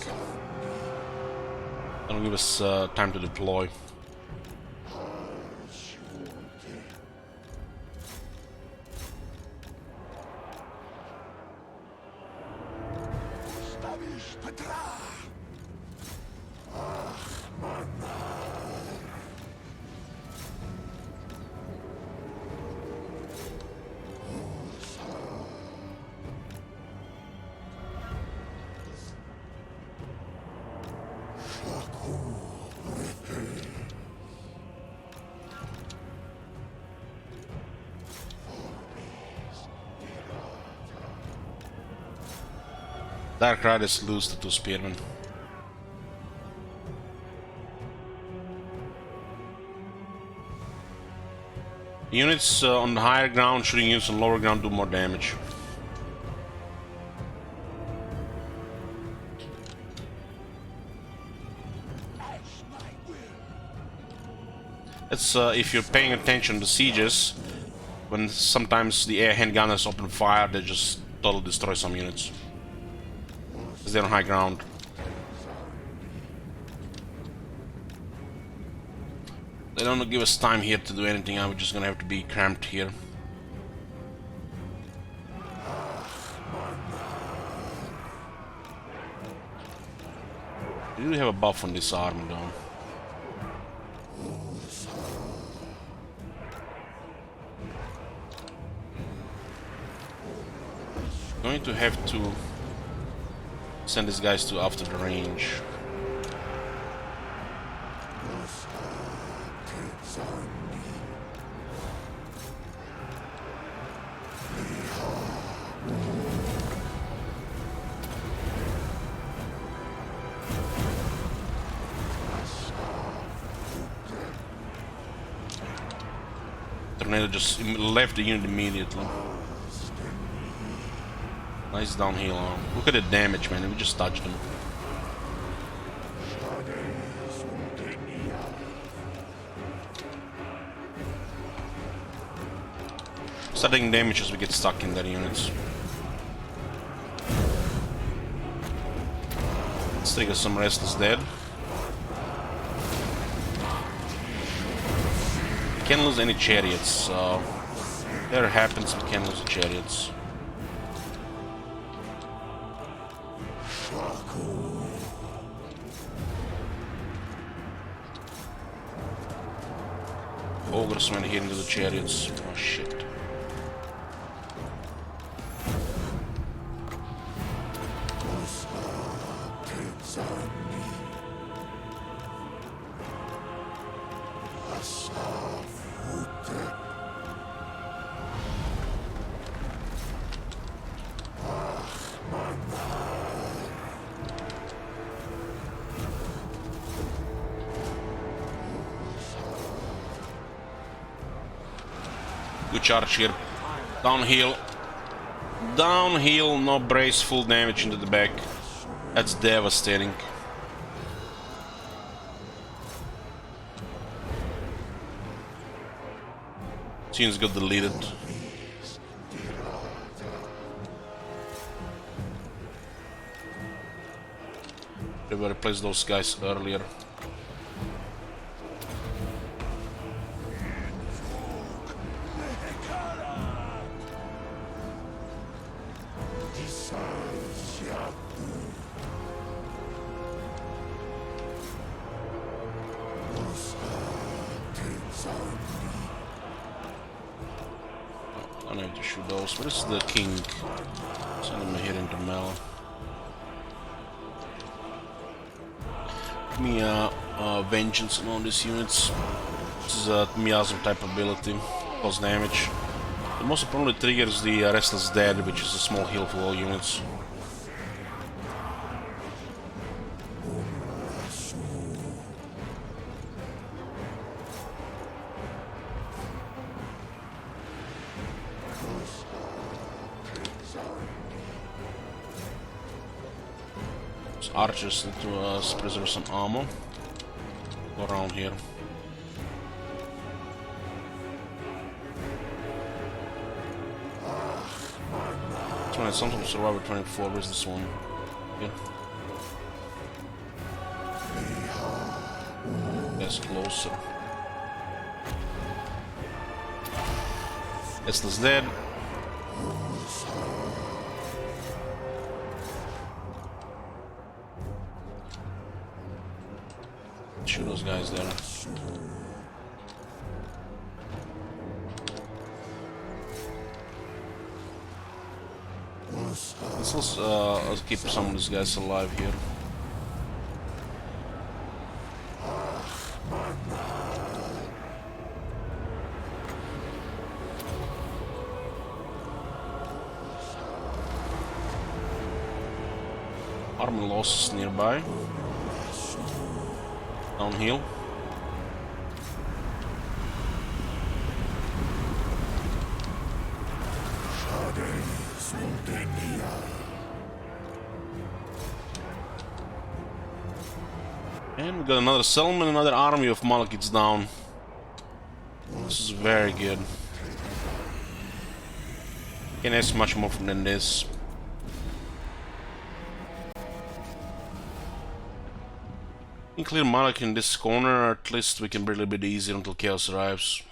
Don't give us time to deploy. Dark Riders lose the 2 spearmen. Units on the higher ground shooting units on lower ground do more damage. It's if you're paying attention to sieges, when sometimes the air handgunners open fire, they just totally destroy some units. Because they're on high ground. They don't give us time here to do anything. I'm just gonna have to be cramped here. We do have a buff on this army though. Going to have to send these guys to after the range. Tornado just left the unit immediately. Nice downhill on. Look at the damage, man. We just touched them. Start taking damage as we get stuck in their units. Let's take us some Restless Dead. We can't lose any chariots, so there happens we can't lose the chariots. Ogres went here into the chariots. Oh shit. Good charge here. Downhill. Downhill, no brace, full damage into the back. That's devastating. Tunes got deleted. They were replaced those guys earlier. I don't have to shoot those. What is the king? Send him here into Mel. Give me vengeance on all these units. This is a miasm type ability. Cause damage. The most importantly triggers the Restless Dead, which is a small heal for all units. So archers need to preserve some ammo. Go around here. Something Survivor 24. Where's this one? Here. That's closer. Tesla's dead. Shoot those guys there. Let's keep some of these guys alive here. Army losses nearby. Downhill. And we got another settlement, another army of Malachites down. This is very good. Can't ask much more than this. We can clear Malach in this corner, at least we can be a little bit easier until Chaos arrives.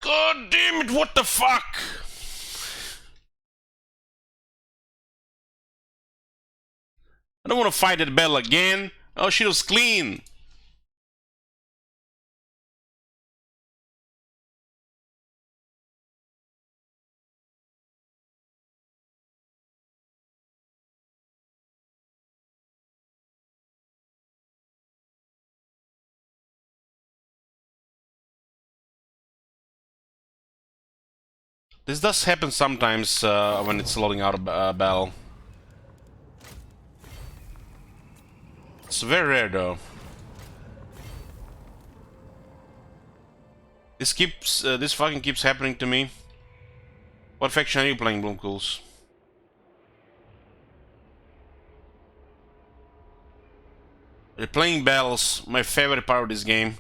God damn it, what the fuck? I don't want to fight that battle again. Oh, she was clean. This does happen sometimes when it's loading out a battle. It's very rare though. This fucking keeps happening to me. What faction are you playing, Bloomcools? Replaying battles, my favorite part of this game.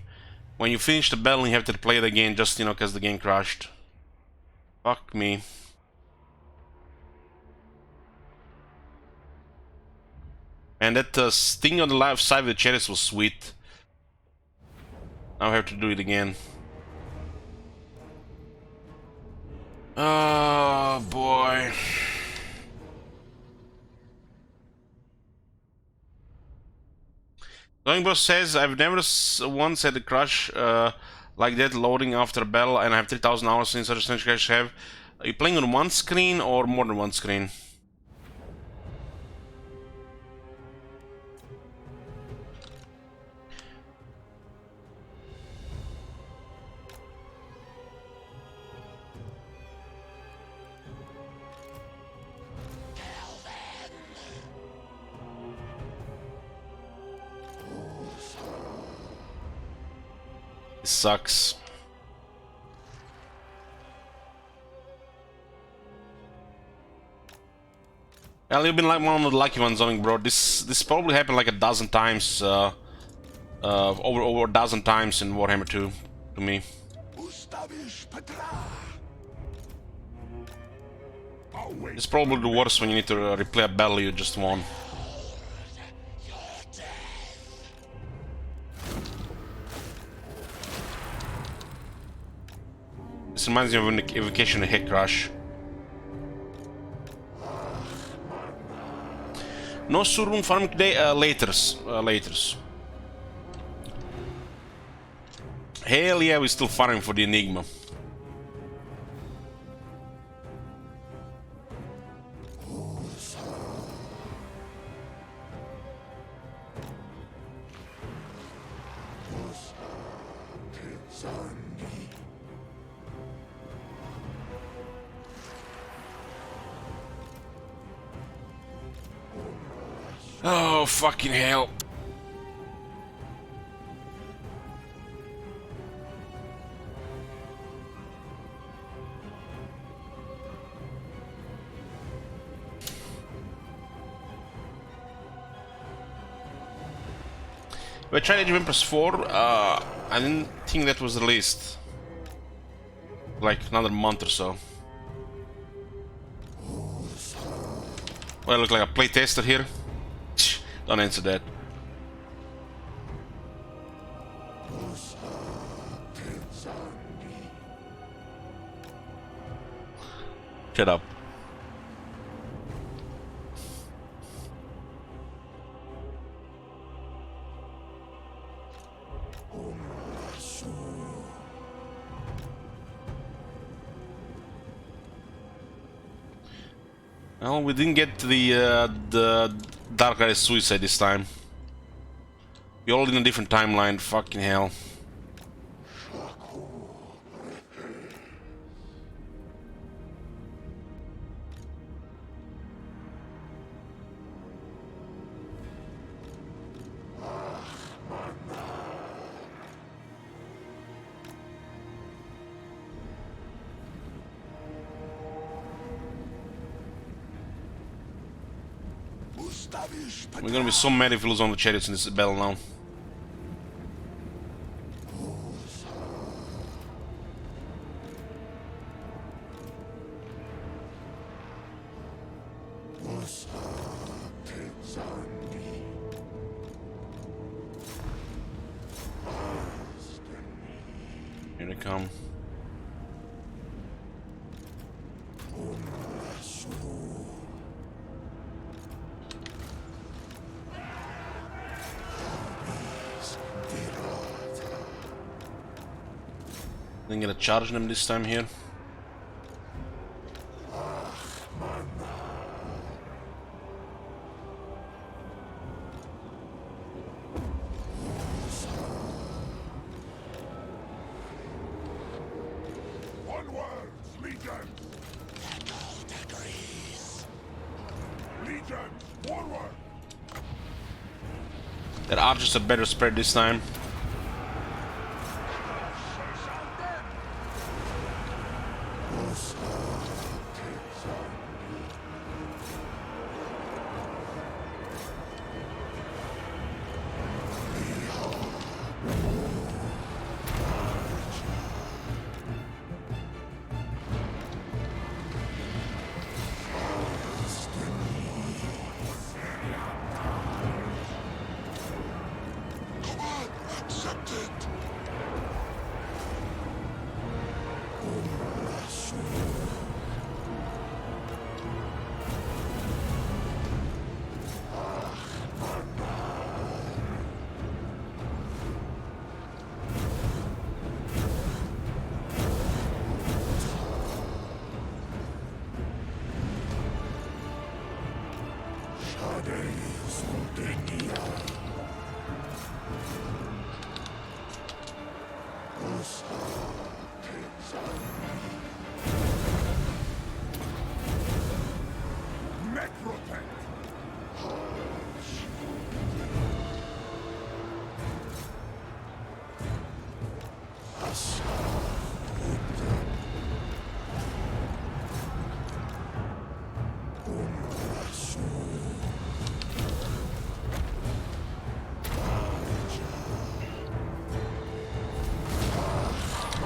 When you finish the battle, you have to play it again just, you know, because the game crashed. Fuck me. And that sting on the left side of the chest was sweet. Now I have to do it again. Oh boy. Going Bros says, I've never once had a crash like that loading after a battle, and I have 3,000 hours since such a crash have. Are you playing on one screen or more than one screen? It sucks. Well, you've been like one of the lucky ones, bro. This probably happened like a dozen times, over a dozen times in Warhammer 2 to me. It's probably the worst when you need to replay a battle you just won. This reminds me of an evocation Nehek crash. No Surun farming today, laters. Hell yeah, we're still farming for the Enigma. Oh, fucking hell. We tried Age of Empires 4, I didn't think that was released. Like another month or so. Well, I look like a playtester here. Don't answer that. Shut up. Well, we didn't get the Dark Rise Suicide this time. We're all in a different timeline, fucking hell. We're gonna be so mad if we lose on the chariots in this battle now. Here they come. Didn't get a charge on them this time here. That archers are better spread this time.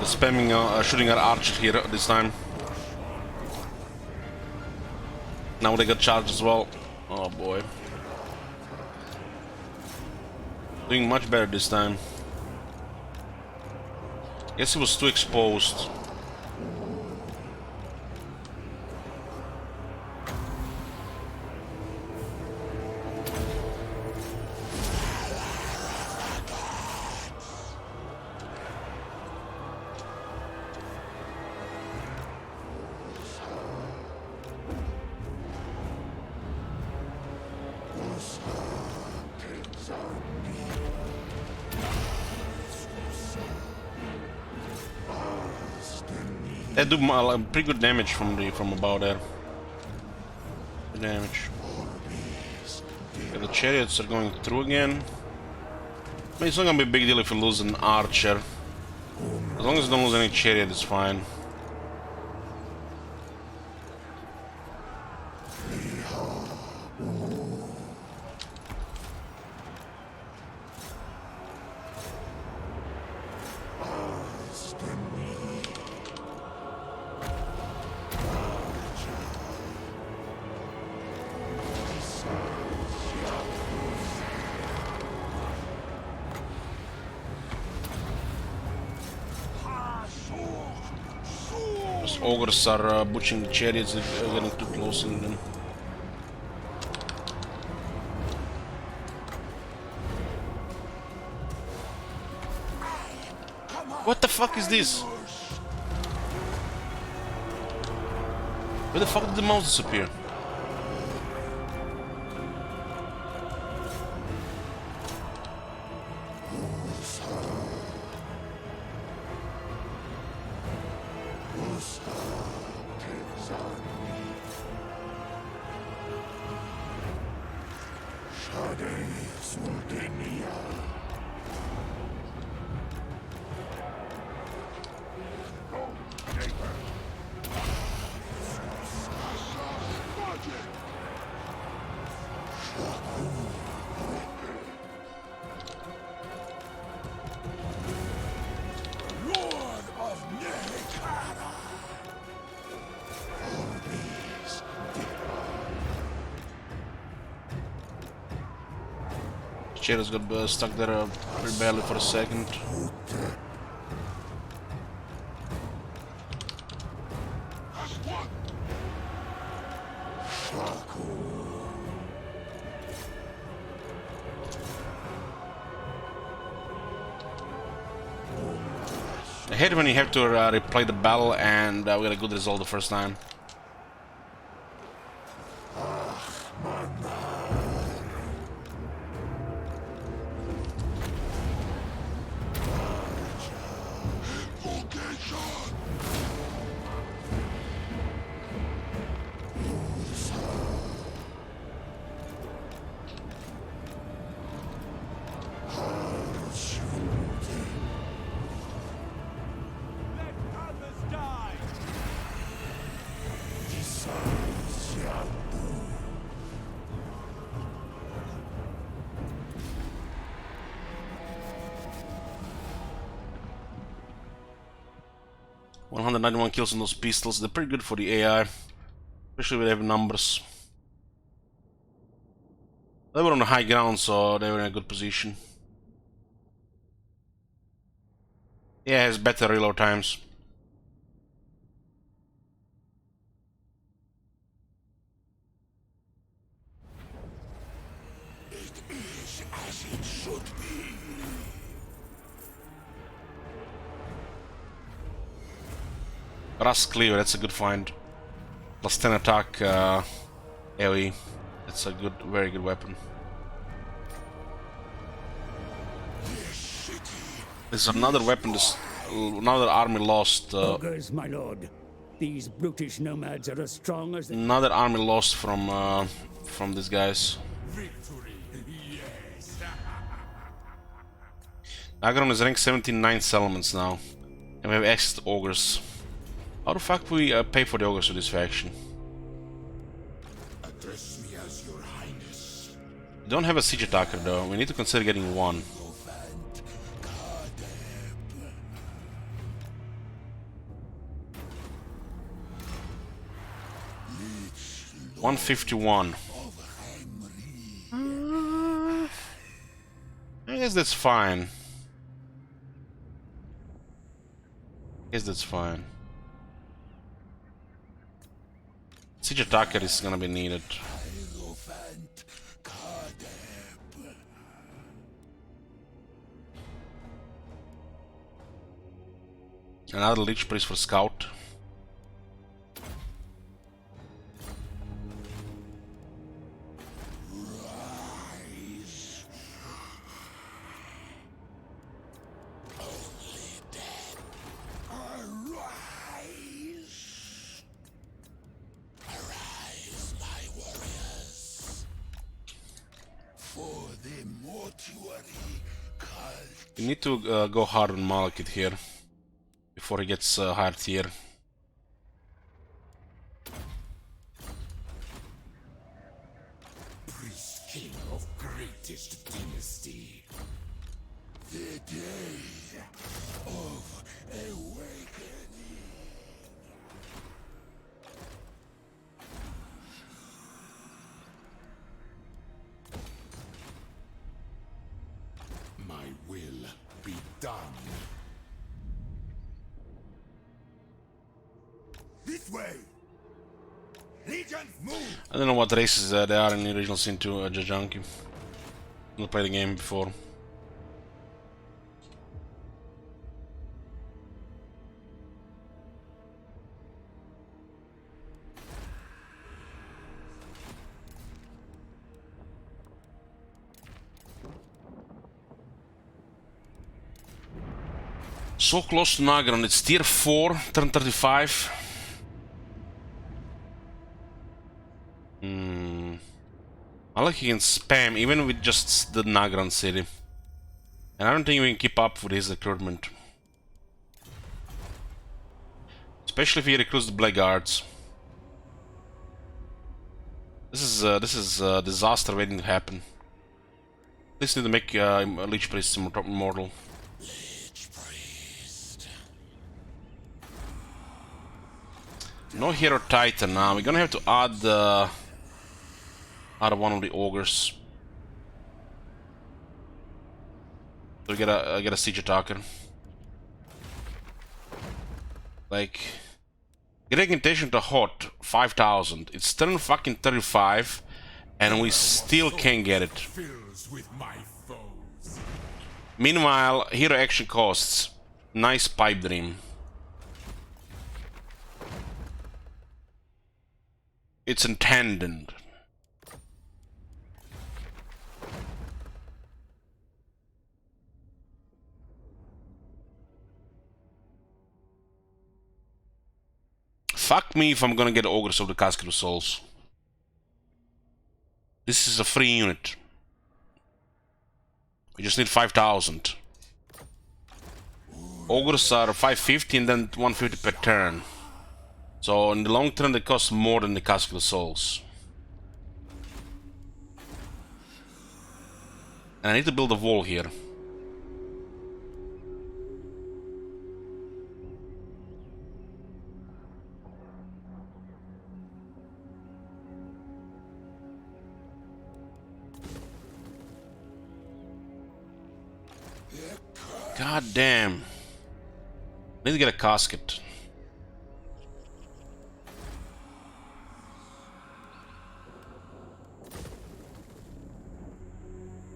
Spamming, shooting at archer here this time. Now they got charged as well. Oh boy. Doing much better this time. Guess he was too exposed. They do pretty good damage from about there. Good damage. Okay, the chariots are going through again. I mean, it's not gonna be a big deal if we lose an archer. As long as we don't lose any chariot, it's fine. Those ogres are butchering the chariots if they're getting too close to them. What the fuck is this? Where the fuck did the mouse disappear? Chariots got stuck there pretty badly for a second. I hate when you have to replay the battle and we got a good result the first time. .191 kills on those pistols. They're pretty good for the AI, especially when they have numbers. They were on the high ground, so they were in a good position. Yeah, it has better reload times. Rust Cleaver, that's a good find. Plus 10 attack, AoE. That's a good, very good weapon. There's another weapon, another army lost. Ogres, my lord. These brutish nomads are as strong as... Another army lost from these guys. Agron is rank 79 settlements now. And we have access to ogres. How the fuck we pay for the ogres with this faction? Address me as your highness. We don't have a siege attacker though. We need to consider getting one. 151. I guess that's fine. Siege attacker is gonna be needed. Another Lich Priest for scout. You need to go hard on Malekith here before he gets higher tier. Priest king of greatest dynasty. The day of awakening. My will be done. This way! Legions move! I don't know what races they are in the original Sin 2 Jajunki. Not played the game before. So close to Nagron, it's tier 4, turn 35. I like he can spam even with just the Nagran city. And I don't think we can keep up with his recruitment. Especially if he recruits the Blackguards. This is a disaster waiting to happen. This need to make Lich Priest immortal. No Hero Titan now. We're gonna have to add one of the ogres. So we get a siege attacker. Like, get augmentation to hot 5,000. It's turn fucking 35, and we still can't get it. Fills with my foes. Meanwhile, hero action costs. Nice pipe dream. It's intended. Fuck me if I'm gonna get Ogres of the Casket of Souls. This is a free unit. We just need 5,000. Ogres are 550 and then 150 per turn. So in the long term they cost more than the Casket of Souls. And I need to build a wall here. God damn. I need to get a casket.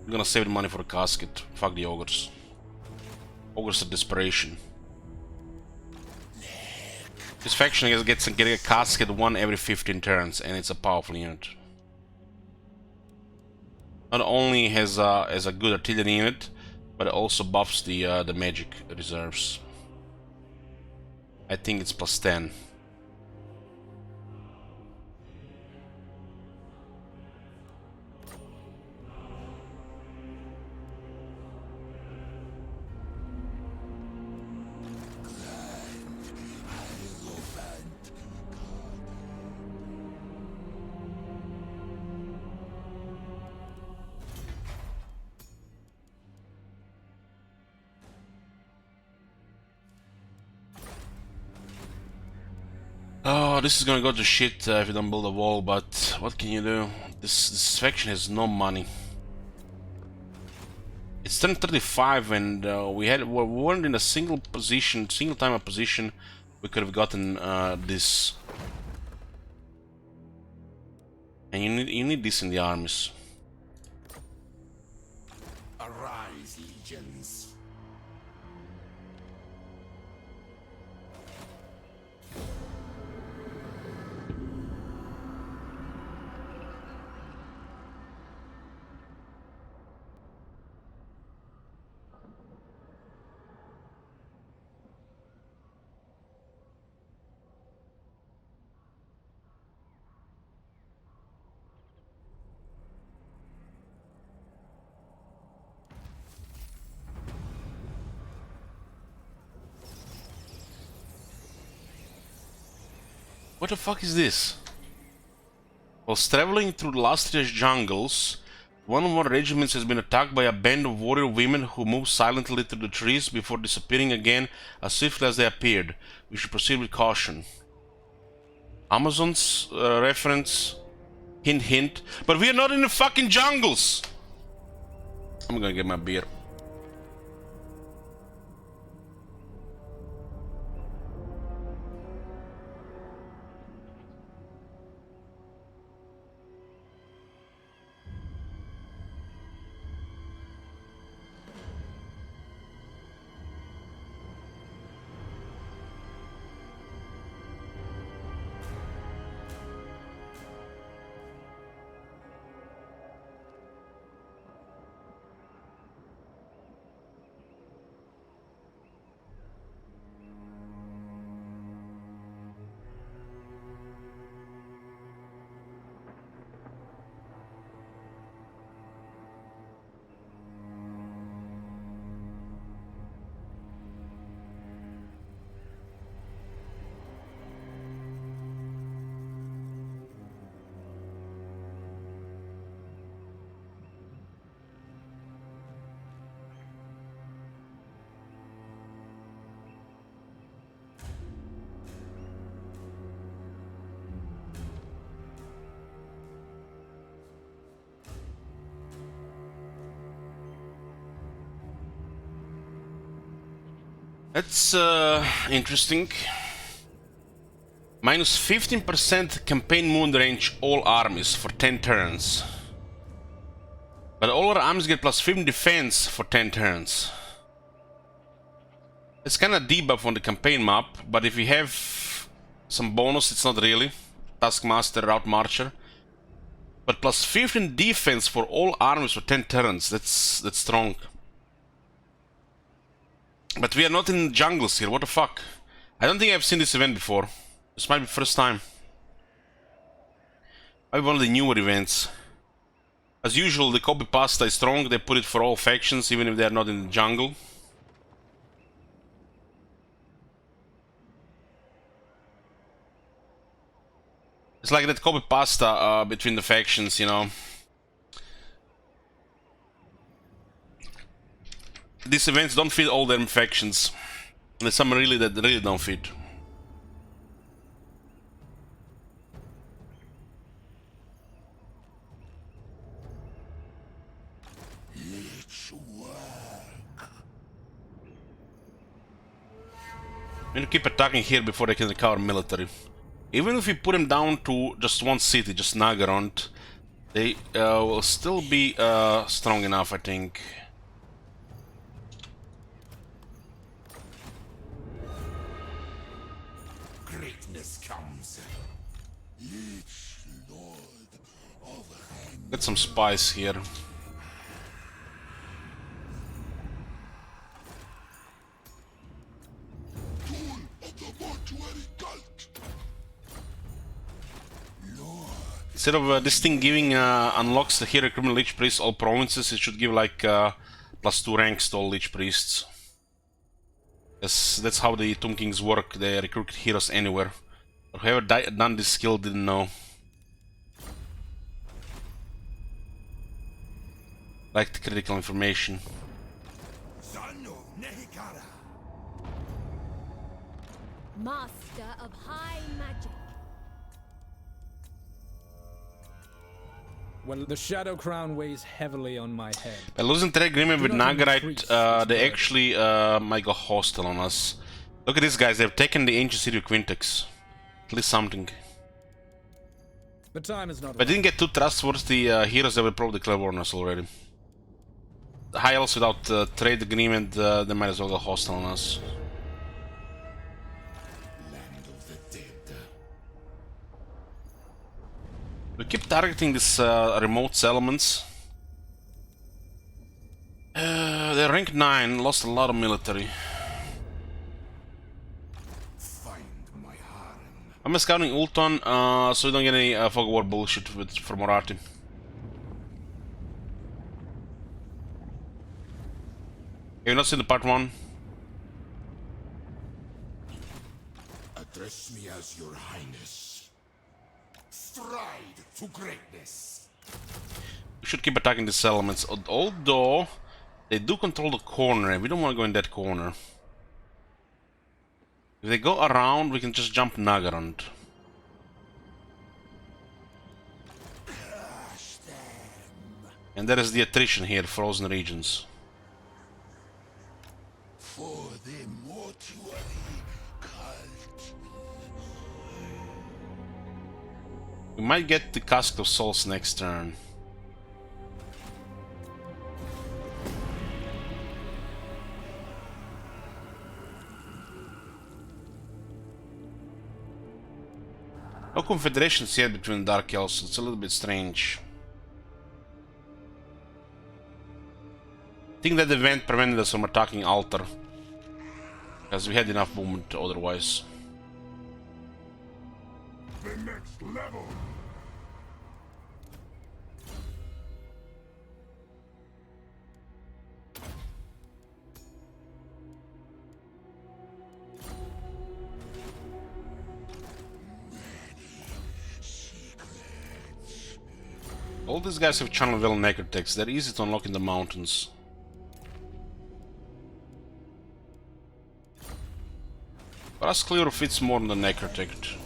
I'm gonna save the money for the casket. Fuck the ogres. Ogres are desperation. This faction gets getting a casket one every 15 turns, and it's a powerful unit. Not only has a good artillery unit, but it also buffs the magic reserves. I think it's plus 10. Oh, this is gonna go to shit if you don't build a wall, but what can you do? This faction has no money. It's turn 35 and we weren't in a single time of position we could have gotten this. And you need this in the armies. Arise, legions. What the fuck is this? Whilst traveling through the lustrous jungles, one of our regiments has been attacked by a band of warrior women who move silently through the trees before disappearing again as swiftly as they appeared. We should proceed with caution. Amazon's reference. Hint, hint. But we are not in the fucking jungles! I'm gonna get my beer. That's interesting. Minus 15% campaign moon range all armies for 10 turns. But all our armies get plus 15 defense for 10 turns. It's kinda debuff on the campaign map, but if you have some bonus, it's not really. Taskmaster, Route Marcher. But plus 15 defense for all armies for 10 turns, that's strong. But we are not in jungles here, what the fuck? I don't think I've seen this event before. This might be first time. Maybe one of the newer events. As usual, the copy pasta is strong, they put it for all factions, even if they are not in the jungle. It's like that copy pasta between the factions, you know. These events don't fit all their factions. There's some really that really don't fit. We need to keep attacking here before they can recover military. Even if we put them down to just one city, just Nagarond, they will still be strong enough, I think. Greatness comes. Each lord of Get some spies here. Instead of this thing giving unlocks the hero criminal lich priest all provinces, it should give like +2 ranks to all lich priests. Yes, that's how the Tomb Kings work. They recruit heroes anywhere. But whoever done this skill didn't know. Like the critical information. son of Nehek. Master of high magic. Well, the Shadow Crown weighs heavily on my head. By losing trade agreement with Do not Nagarite, increase they its actually might go hostile on us. Look at these guys, they've taken the ancient city of Quintex. At least something. The time is not. If I didn't get too trustworthy heroes, they will probably declare war on us already. The high elves without trade agreement, they might as well go hostile on us. Land of the dead. We keep targeting these remote settlements. They're rank 9, lost a lot of military. Find my harem. I'm scouting Ulton, so we don't get any fog war bullshit for Morati. Have you not seen the part 1? A Address me as your highness. Stride to greatness. We should keep attacking these settlements, although they do control the corner, and we don't want to go in that corner. If they go around, we can just jump Nagarand. And there is the attrition here, frozen regions. For the mortuary cult. We might get the Cask of Souls next turn. No confederations yet between Dark Elves, it's a little bit strange. I think that event prevented us from attacking Altar, because we had enough movement otherwise. The next level. All these guys have channel well necrotics, they're easy to unlock in the mountains. For us, Clear fits more than the necrotic.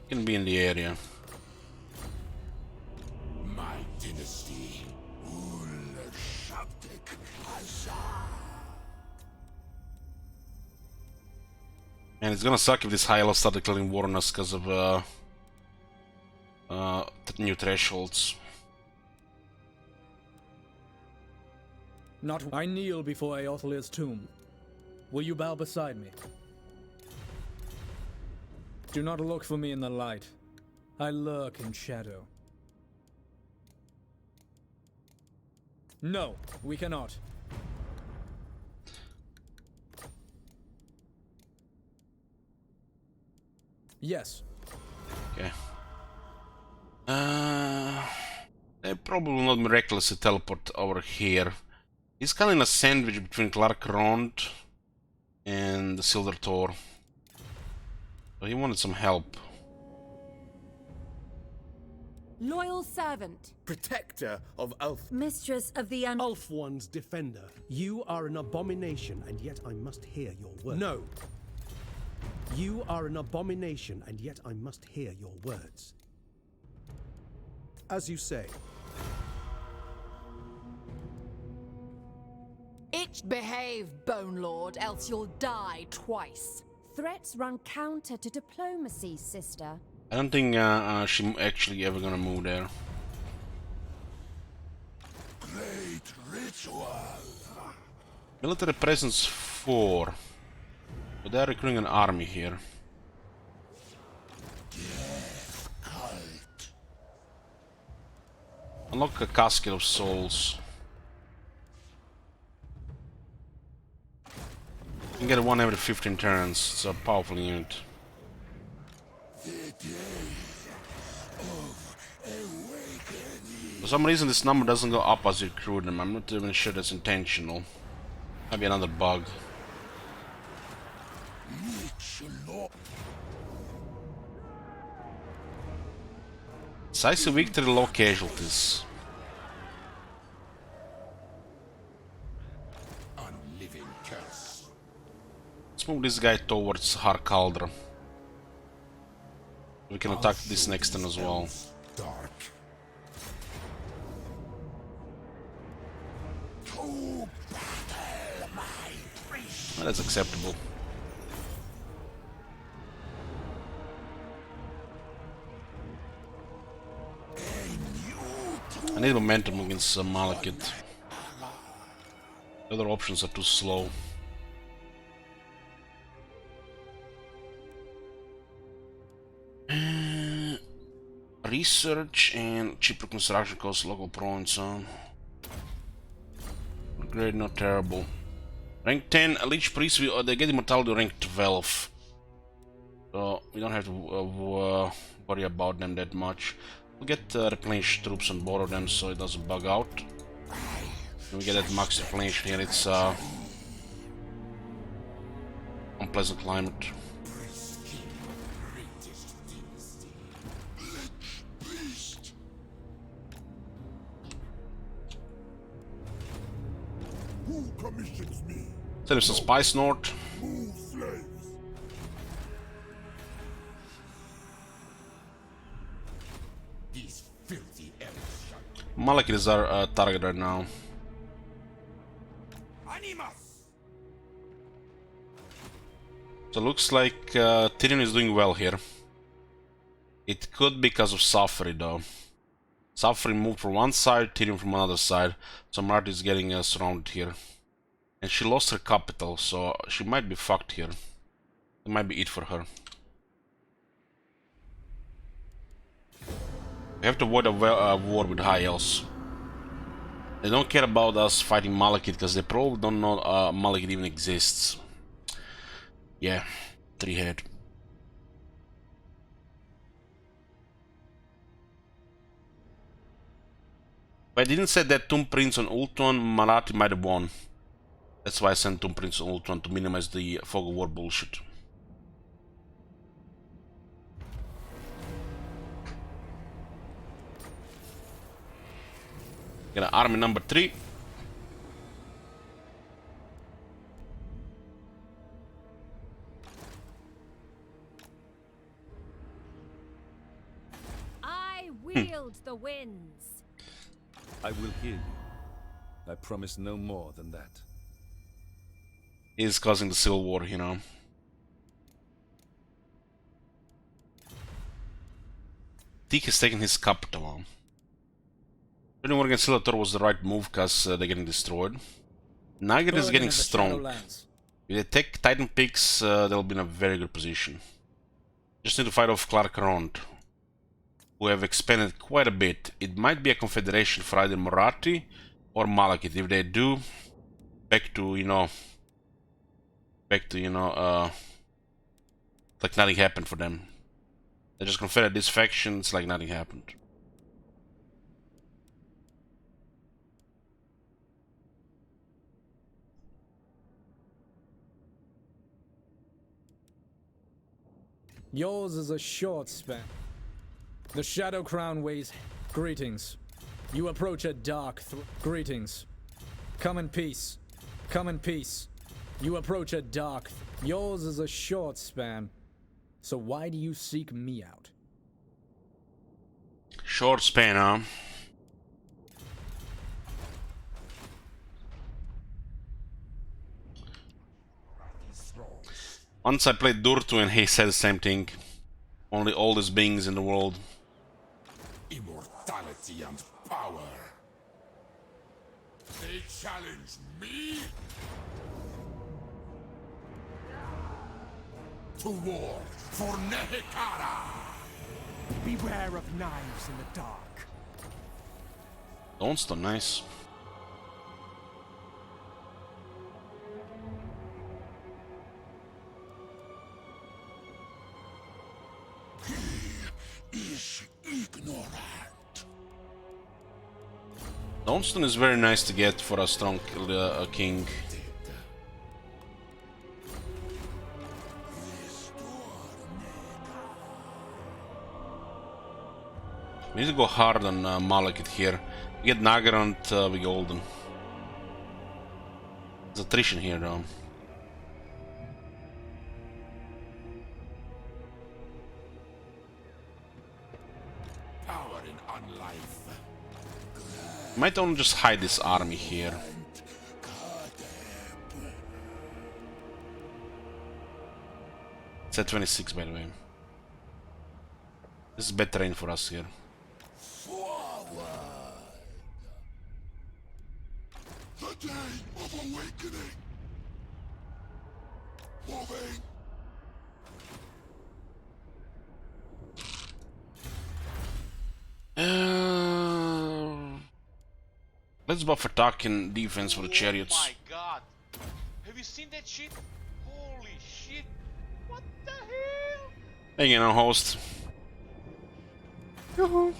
Can be in the area. My dynasty. Ul-Shabtik Azar. And it's gonna suck if this high elf started declaring war on us because of new thresholds. Not. I kneel before Eothelir's tomb. Will you bow beside me? Do not look for me in the light. I lurk in shadow. No, we cannot. Yes. Okay. They probably will not miraculously teleport over here. He's kind of in a sandwich between Clark Rond and the Silver Tor. So he wanted some help. Loyal servant. Protector of Elf. Mistress of the Ulf One's defender. You are an abomination, and yet I must hear your words. No. You are an abomination, and yet I must hear your words. As you say. Behave, Bone Lord, else you'll die twice. Threats run counter to diplomacy, sister. I don't think she's actually ever gonna move there. Great ritual. Military presence 4. But they're recruiting an army here. Death cult. Unlock a Casket of Souls. You can get one every 15 turns. It's a powerful unit. The day of awakening. For some reason this number doesn't go up as you recruit them. I'm not even sure that's intentional. Maybe another bug. Decisive victory, low casualties. Unliving curse. Let's move this guy towards Harkaldra. We can attack this next turn as well. Dark. To battle, my priest. Well, that's acceptable. I need momentum against Malekith. The other options are too slow. Research and cheaper construction costs local points, huh? Not great, not terrible. Rank 10, Lich Priest, they get immortality rank 12. So we don't have to worry about them that much. We'll get replenished troops on board of them so it doesn't bug out. When we get that max replenished here, it's unpleasant climate. commissions me. Send him some spice north. Move, slaves. These filthy elves shall Malekith is our target right now. Animus! So looks like Tyrion is doing well here. It could be because of Safari though. Safari moved from one side, Tyrion from another side, so Marty is getting surrounded here. And she lost her capital, so she might be fucked here. It might be it for her. We have to avoid a war with High Elves. They don't care about us fighting Malekith because they probably don't know Malekith even exists. Yeah, 3-head. If I didn't say that Tomb Prince on Ultron, Marathi might have won. That's why I sent Tomb Prince on Ultron, to minimize the fog of war bullshit. Get an army number 3. I wield the winds. I will hear you. I promise no more than that. He's causing the civil war, you know. Teak has taken his capital. Turning war against Silator was the right move because they're getting destroyed. Niger is getting strong. If they take Titan Peaks, they'll be in a very good position. Just need to fight off Clark around, who have expanded quite a bit. It might be a confederation for either Marathi or Malekith. If they do, back to like nothing happened for them. They just confederate these factions like nothing happened. Yours is a short span. The Shadow Crown weighs. Greetings. You approach a dark greetings. Come in peace. Come in peace. You approach a dark. Yours is a short span. So why do you seek me out? Short span, huh? Once I played Durtu and he said the same thing. Only oldest beings in the world. Immortality and power. They challenge me to war for Nehekara. Beware of knives in the dark. Dawnstone, nice. Is ignorant. Dawnstone is very nice to get for a strong king. We need to go hard on Malekith here. We get Nagarant, we Golden. There's attrition here though. Power in unlife. Might only just hide this army here. It's at 26 by the way. This is bad terrain for us here. The day of awakening. Moving. Let's buff attack and defense for the Oh chariots. my god. Have you seen that shit? Holy shit. What the hell? Hang in, host. Yoo-hoo.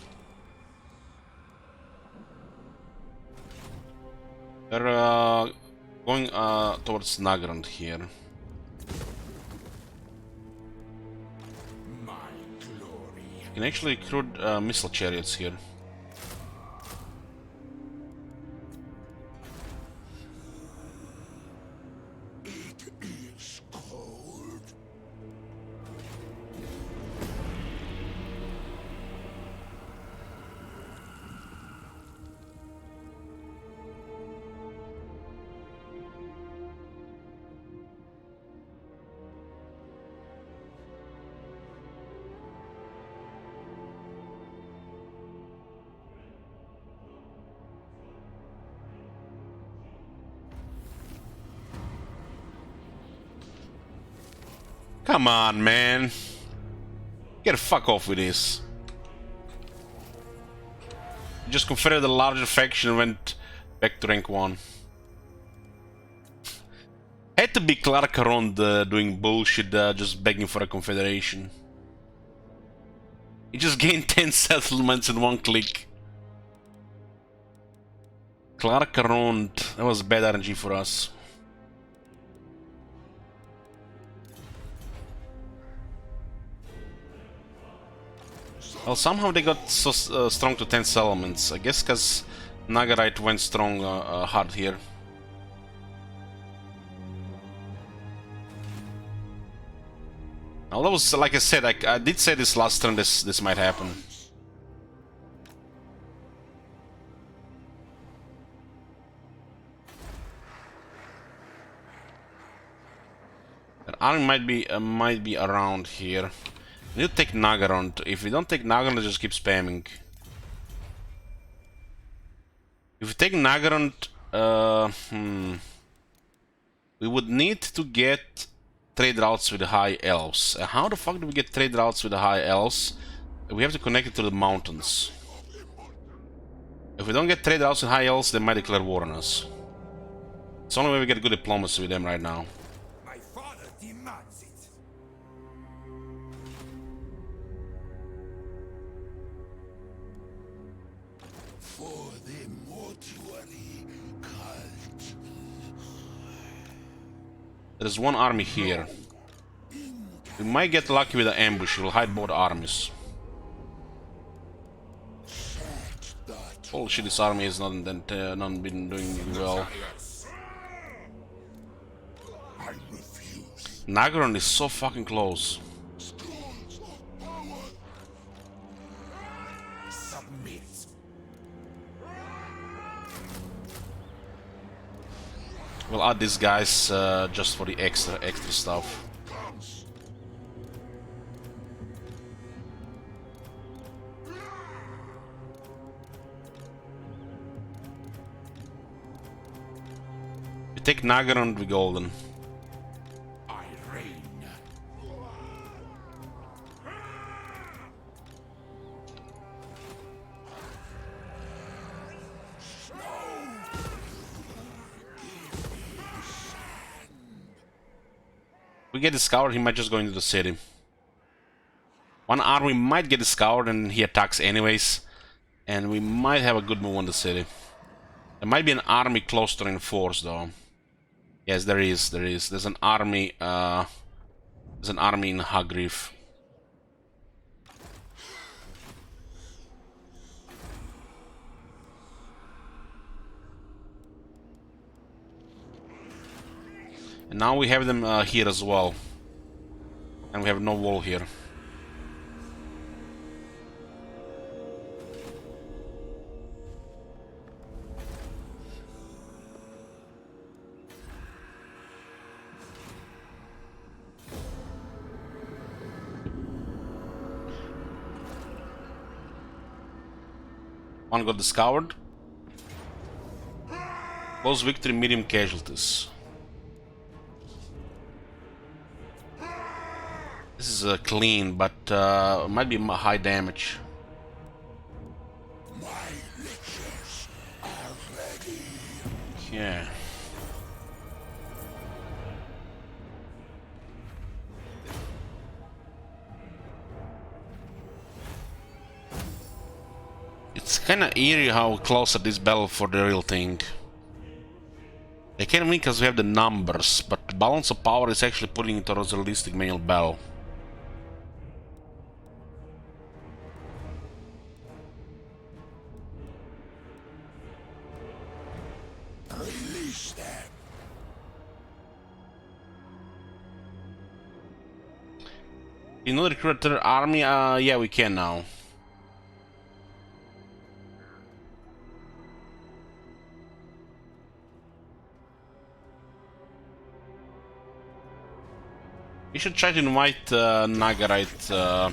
They're going towards Nagrand here. My glory. You can actually recruit missile chariots here. Come on, man. Get the fuck off with this. Just confederate the larger faction and went back to rank 1. Had to be Clark around doing bullshit, just begging for a confederation. He just gained 10 settlements in one click. Clark around, that was bad RNG for us. Well, somehow they got so strong to 10 settlements. I guess because Nagarite went strong hard here. Now that was, like I said, I did say this last turn this might happen. That army might be around here. We need to take Nagaron. If we don't take Nagaron, just keep spamming. If we take Nagaron, we would need to get trade routes with the High Elves. How the fuck do we get trade routes with the High Elves? We have to connect it to the mountains. If we don't get trade routes with High Elves, they might declare war on us. It's the only way we get good diplomacy with them right now. My father demands it. For the mortuary cult. There's one army here. We might get lucky with an ambush. We'll hide both armies. Holy shit, this army has not been doing well. Nagaron is so fucking close. Submit. We'll add these guys just for the extra stuff. We take Nagaron, we golden. I reign. We get discovered, he might just go into the city. One army might get discovered and he attacks anyways. And we might have a good move on the city. There might be an army close to reinforce though. Yes, there is. There's an army in Hagriff. And now we have them here as well. And we have no wall here. One got discovered. Close victory, medium casualties. This is clean, but might be high damage. My lectures are ready. Yeah. It's kinda eerie how close at this battle for the real thing. They can win because we have the numbers, but the balance of power is actually putting it towards a realistic manual battle. Release them. You know, recruit their army? Yeah, we can now. We should try to invite Nagarite to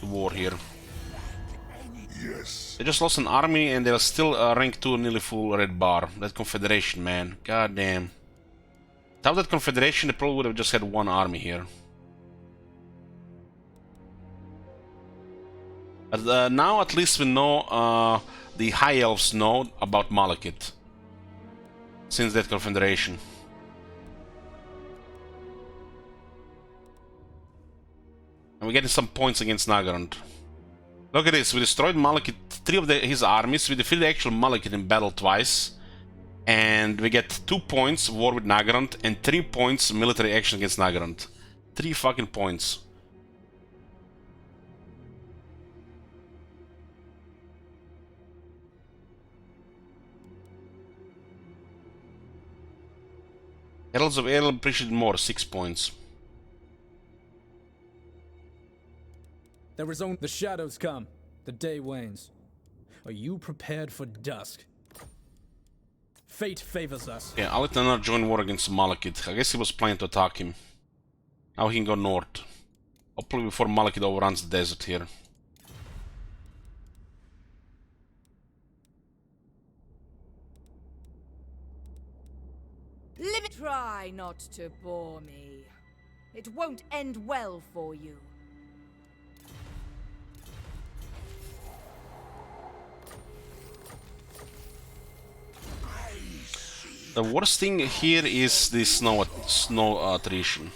war here. Yes. They just lost an army and they're still rank 2 nearly full red bar. That confederation, man. God damn. Without that confederation, they probably would have just had one army here. But now at least we know, the High Elves know about Malekith. Since that confederation. And we're getting some points against Nagarand. Look at this, we destroyed Malekith, 3 of his armies, we defeated the actual Malekith in battle twice. And we get 2 points war with Nagarand and 3 points military action against Nagarand. 3 fucking points. Heralds of Errol appreciated more, 6 points. There is only the shadows come. The day wanes. Are you prepared for dusk? Fate favors us. Yeah, I'll let Nanar join war against Malekith. I guess he was planning to attack him. Now he can go north. Hopefully before Malekith overruns the desert here. Try not to bore me. It won't end well for you. The worst thing here is the snow attrition.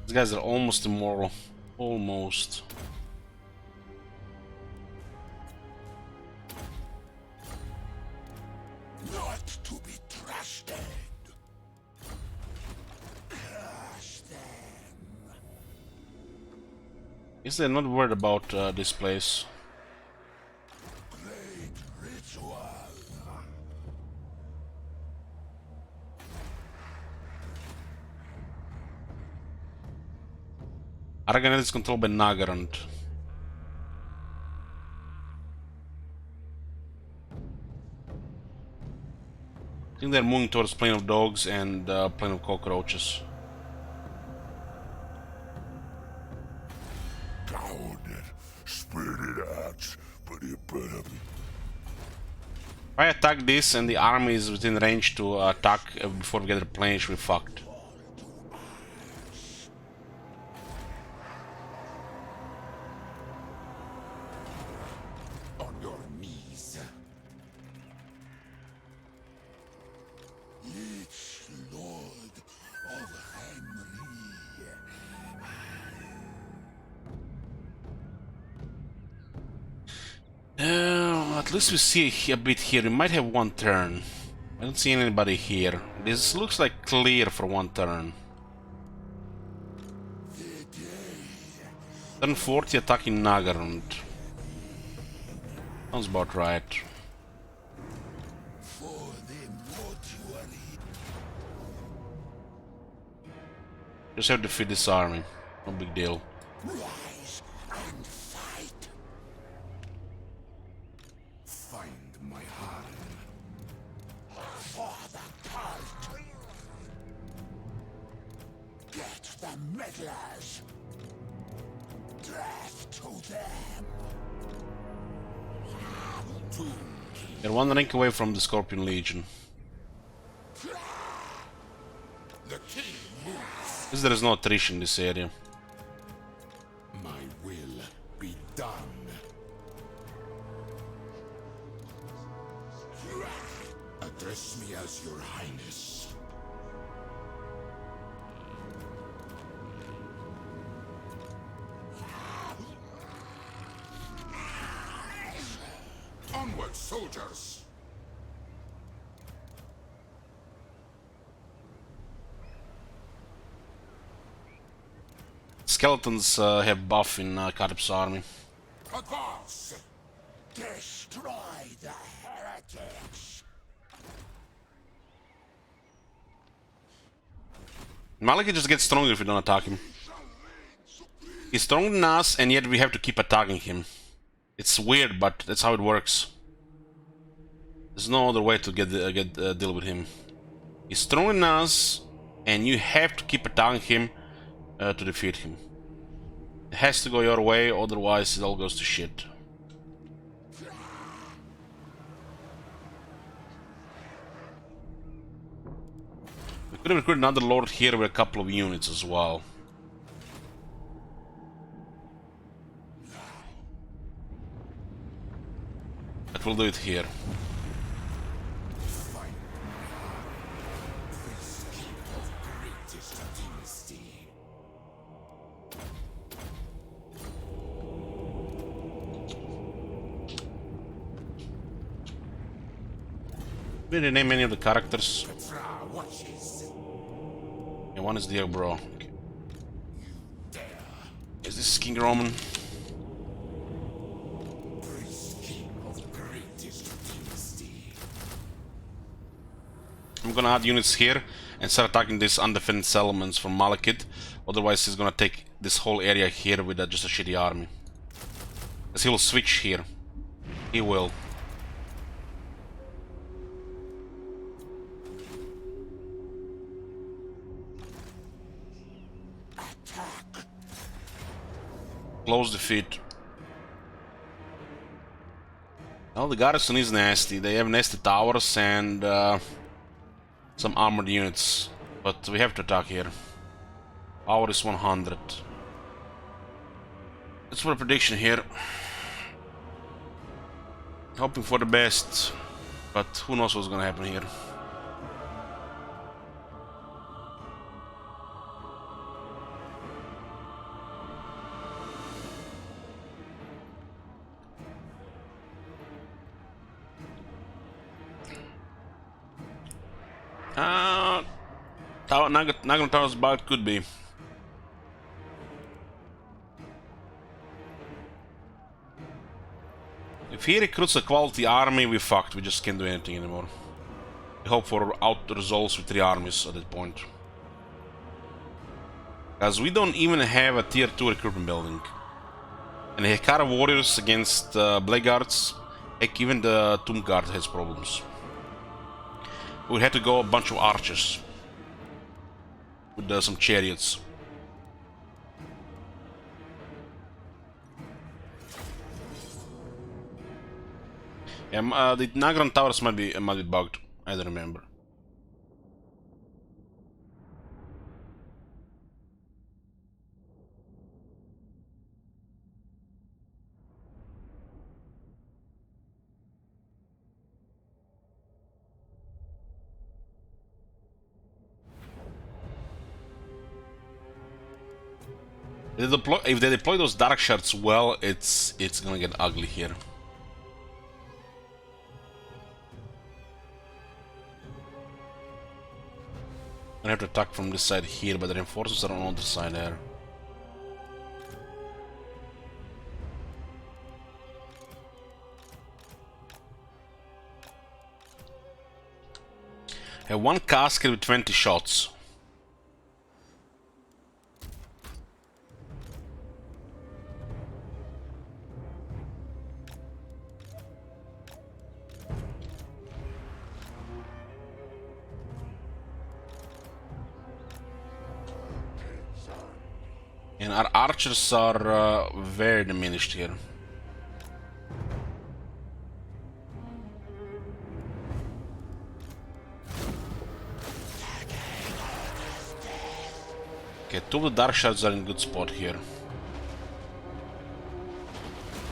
These guys are almost immoral. Almost. Not to be trusted. Crush them. Guess they're not worried about this place. Great ritual. Araganet is controlled by Nagarand. I think they're moving towards Plain of Dogs and Plain of Cockroaches. Coward, spirited axe, but it better be. If I attack this and the army is within range to attack before we get replenished, we're fucked. On your knees. Each lord of Henry. At least we see a bit here. We might have one turn. I don't see anybody here. This looks like clear for one turn. Turn 40 attacking Nagarand. Sounds about right. For the mortuary. Just have to defeat this army. No big deal. Rise and fight. Find my harem. For the cult. Get the meddlers. Death to them. They're one rank away from the Scorpion Legion. The king moves. Because there is no attrition in this area. My will be done. Address me as your highness. Onward, soldiers! Skeletons have buff in Karp's army. Advance! Destroy the heretics! Malekith just gets stronger if we don't attack him. He's stronger than us, and yet we have to keep attacking him. It's weird, but that's how it works. There's no other way to deal with him. He's stronger than us, and you have to keep attacking him to defeat him. It has to go your way, otherwise it all goes to shit. We could have recruited another lord here with a couple of units as well. But we'll do it here. We didn't name any of the characters. Yeah, one is there, bro. Okay. Is this King Roman? I'm gonna add units here and start attacking these undefended settlements from Malekith. Otherwise, he's gonna take this whole area here with just a shitty army. Because he will switch here. He will. Close defeat. Well, the garrison is nasty. They have nasty towers and some armored units. But we have to attack here. Power is 100. Let's put a prediction here. Hoping for the best. But who knows what's gonna happen here. Nagan Tower's bad could be. If he recruits a quality army, we fucked. We just can't do anything anymore. We hope for out results with 3 armies at that point. Because we don't even have a tier 2 recruitment building. And the Hekara warriors against Blackguards, heck, even the Tomb Guard has problems. We had to go a bunch of archers. With some chariots. Yeah, the Nagran towers might be bugged. I don't remember. If they deploy those dark shards well, it's gonna get ugly here. I have to attack from this side here, but the reinforcements are on the other side there. I have 1 casket with 20 shots. And our archers are very diminished here. Okay, 2 of the dark shards are in good spot here.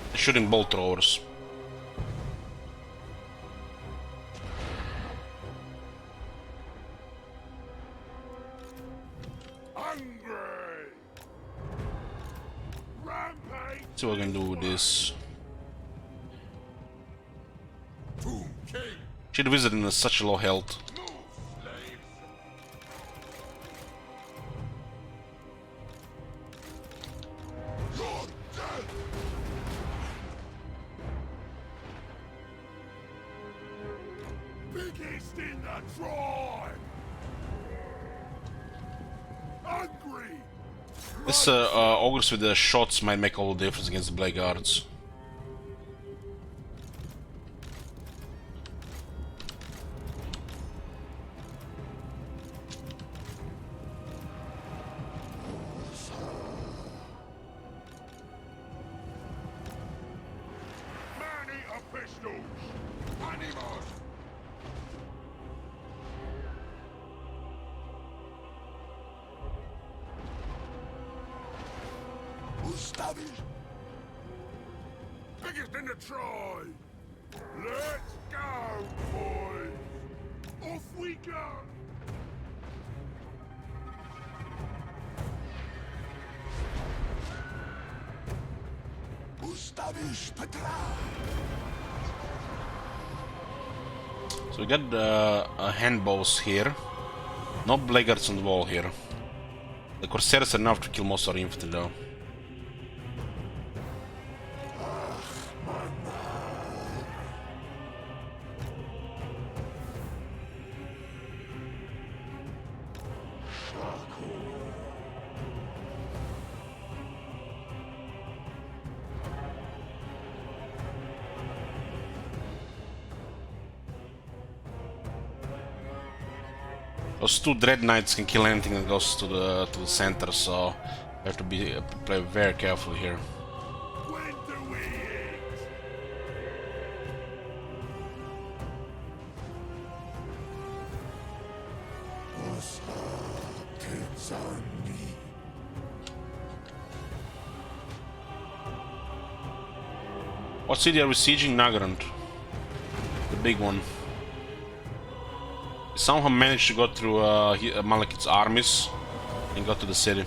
They're shooting bolt throwers. So what we're gonna do with this. She'd visit in such low health. Biggest in the tribe. Hungry. This augurs with the shots might make all the difference against the Blackguards. pistols! Animals! Ustawisz? Biggest in the try! Let's go, boys! Off we go! Ustawisz Petra! So we got hand bows here. No blackguards on the wall here. The Corsairs are enough to kill most of our infantry though. Those two Dread Knights can kill anything that goes to the center, so we have to play very carefully here. When do we eat? What city are we sieging? Nagrand. The big one. We somehow managed to go through Malekith's armies and got to the city.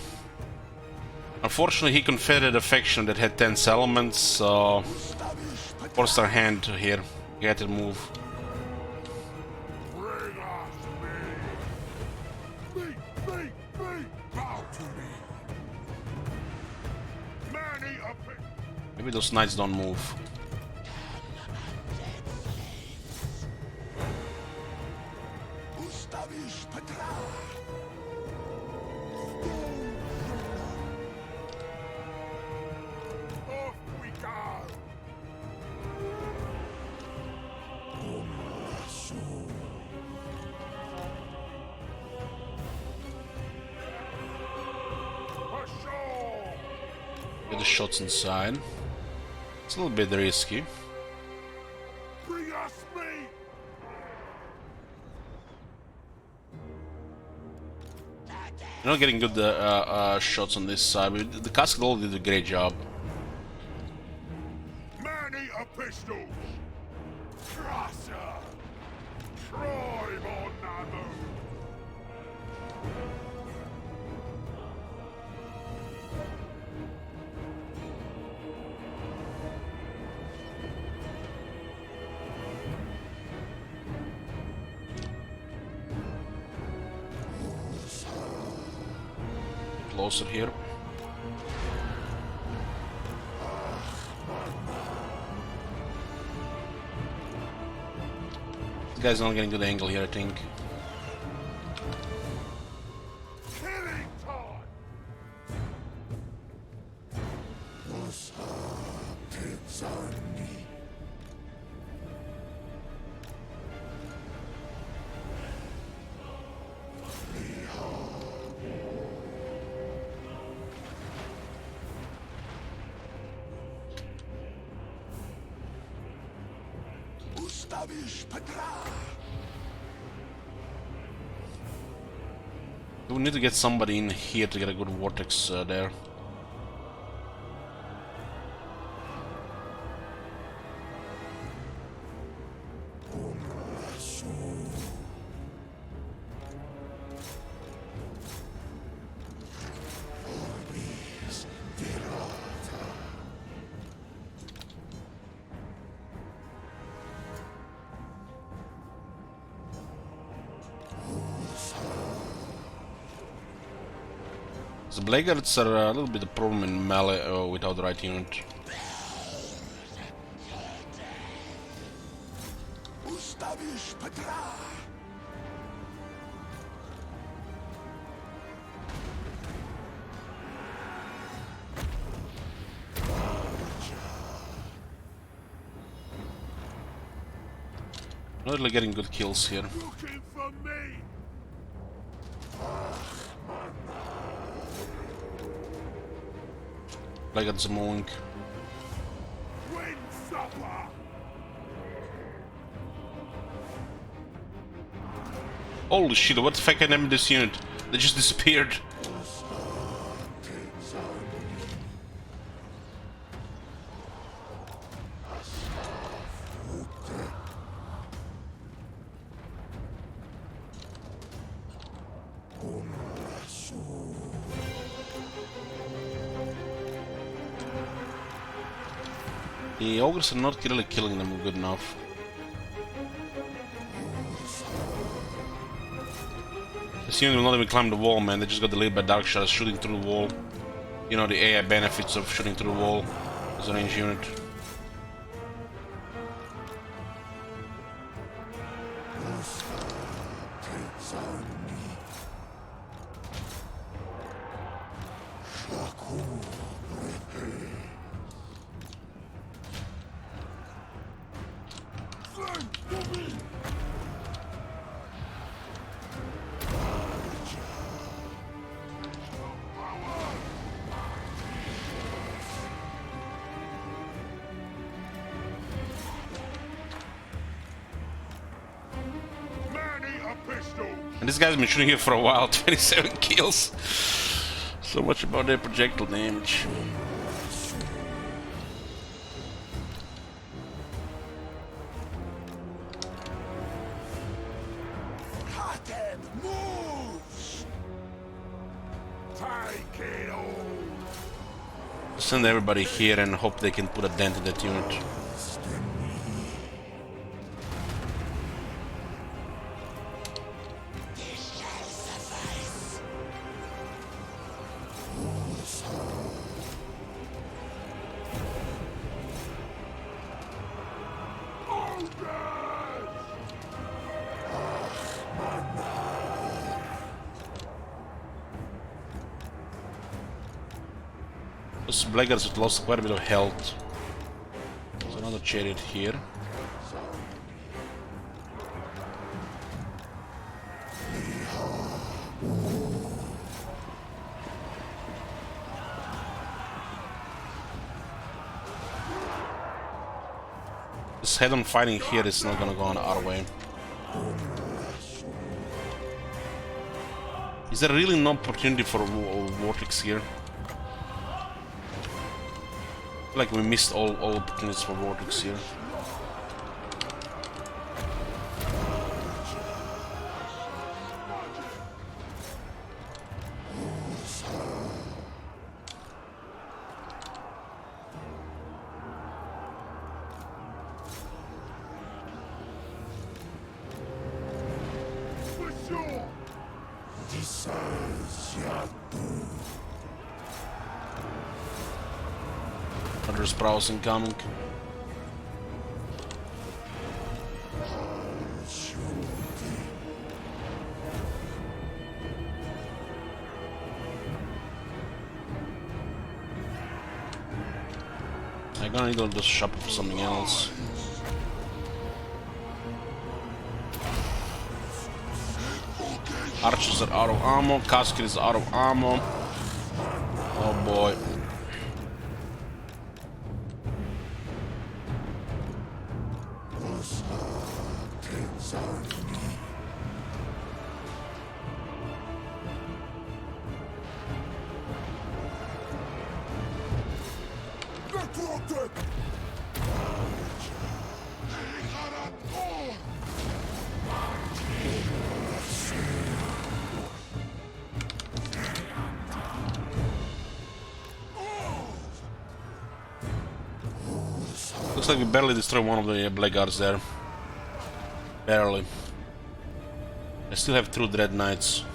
Unfortunately, he confederate a faction that had 10 settlements, so forced our hand here. We had to move. Bring us me! Me! Bow to me! Many a bit! Maybe those knights don't move. Ustawisz Petra! Off we go! Ashore! Get the shots inside. It's a little bit risky. Bring us meat! You're not getting good shots on this side, but the Cascadol did a great job. Many a pistols! Crusher! Tribe on Namu! Closer here. This guy's not getting good angle here, I think. Killing time! Ustawisz Petra! We need to get somebody in here to get a good vortex there. The blackguards are a little bit a problem in melee without the right unit. Ustawisz Petra! Not really getting good kills here. Looking for me! Blackguards are moving. Wind supper! Holy shit, what the fuck happened to this unit? They just disappeared. The ogres are not really killing them good enough. This unit will not even climb the wall, man. They just got delayed by dark shadows shooting through the wall. You know, the AI benefits of shooting through the wall as a range unit. And this guy's been shooting here for a while, 27 kills. So much about their projectile damage. Send everybody here and hope they can put a dent in that unit. Those blackguards have lost quite a bit of health. There's another chariot here. This head-on fighting here is not gonna go on our way. Is there really no opportunity for Vortex here? I feel like we missed all opportunities for Vortex here. Another Sprouse incoming. I'm gonna need to just shop for something else. Archers are out of ammo, Casket is out of ammo. Oh boy. Looks like we barely destroyed one of the blackguards there. Barely. I still have 2 Dread Knights.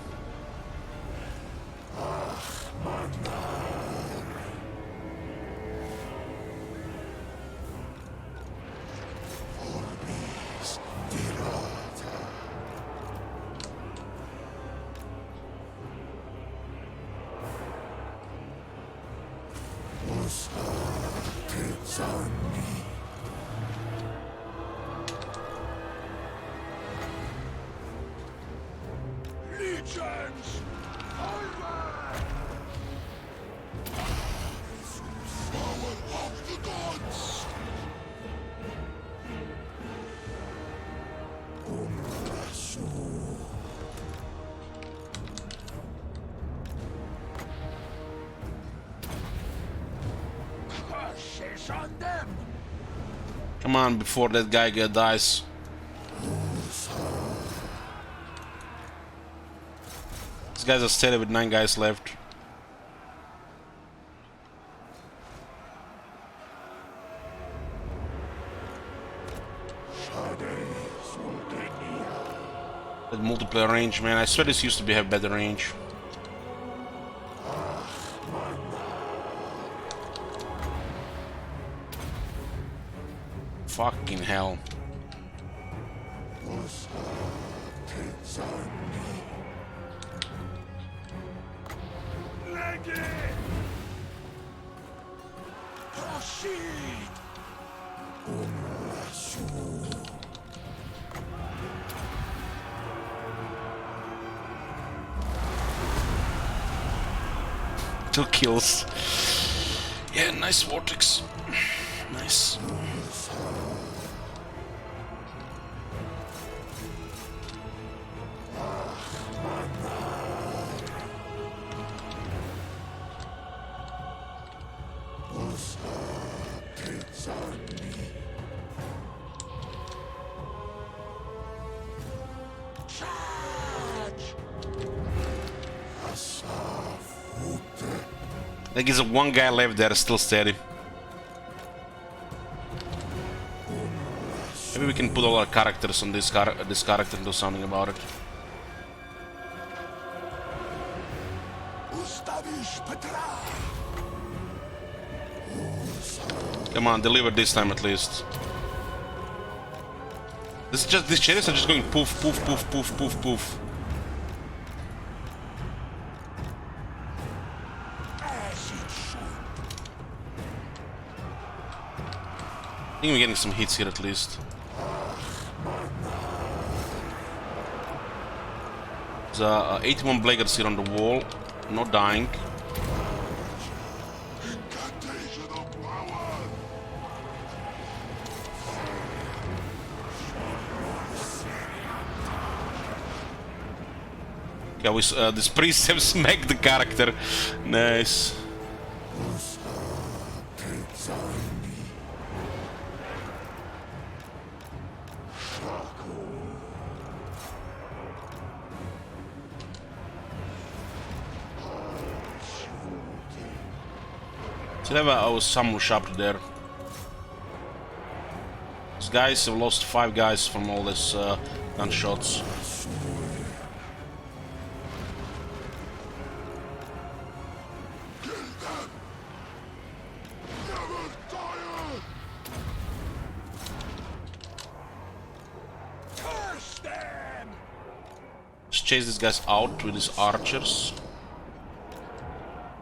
Come on, before that guy dies. These guys are steady with 9 guys left. That multiplayer range, man. I swear this used to have better range. Fucking hell. Two kills. Yeah, nice vortex. Nice. I think there's one guy left there still steady. Maybe we can put all our characters on this character and do something about it. Come on, deliver this time at least. These chariots are just going poof, poof, poof, poof, poof, poof. I think we're getting some hits here at least. There's 81 Blackguards here on the wall, not dying. Yeah, this priest have smacked the character. Nice. Should have our summon shop there. These guys have lost 5 guys from all this gunshots. Let's chase these guys out with his archers.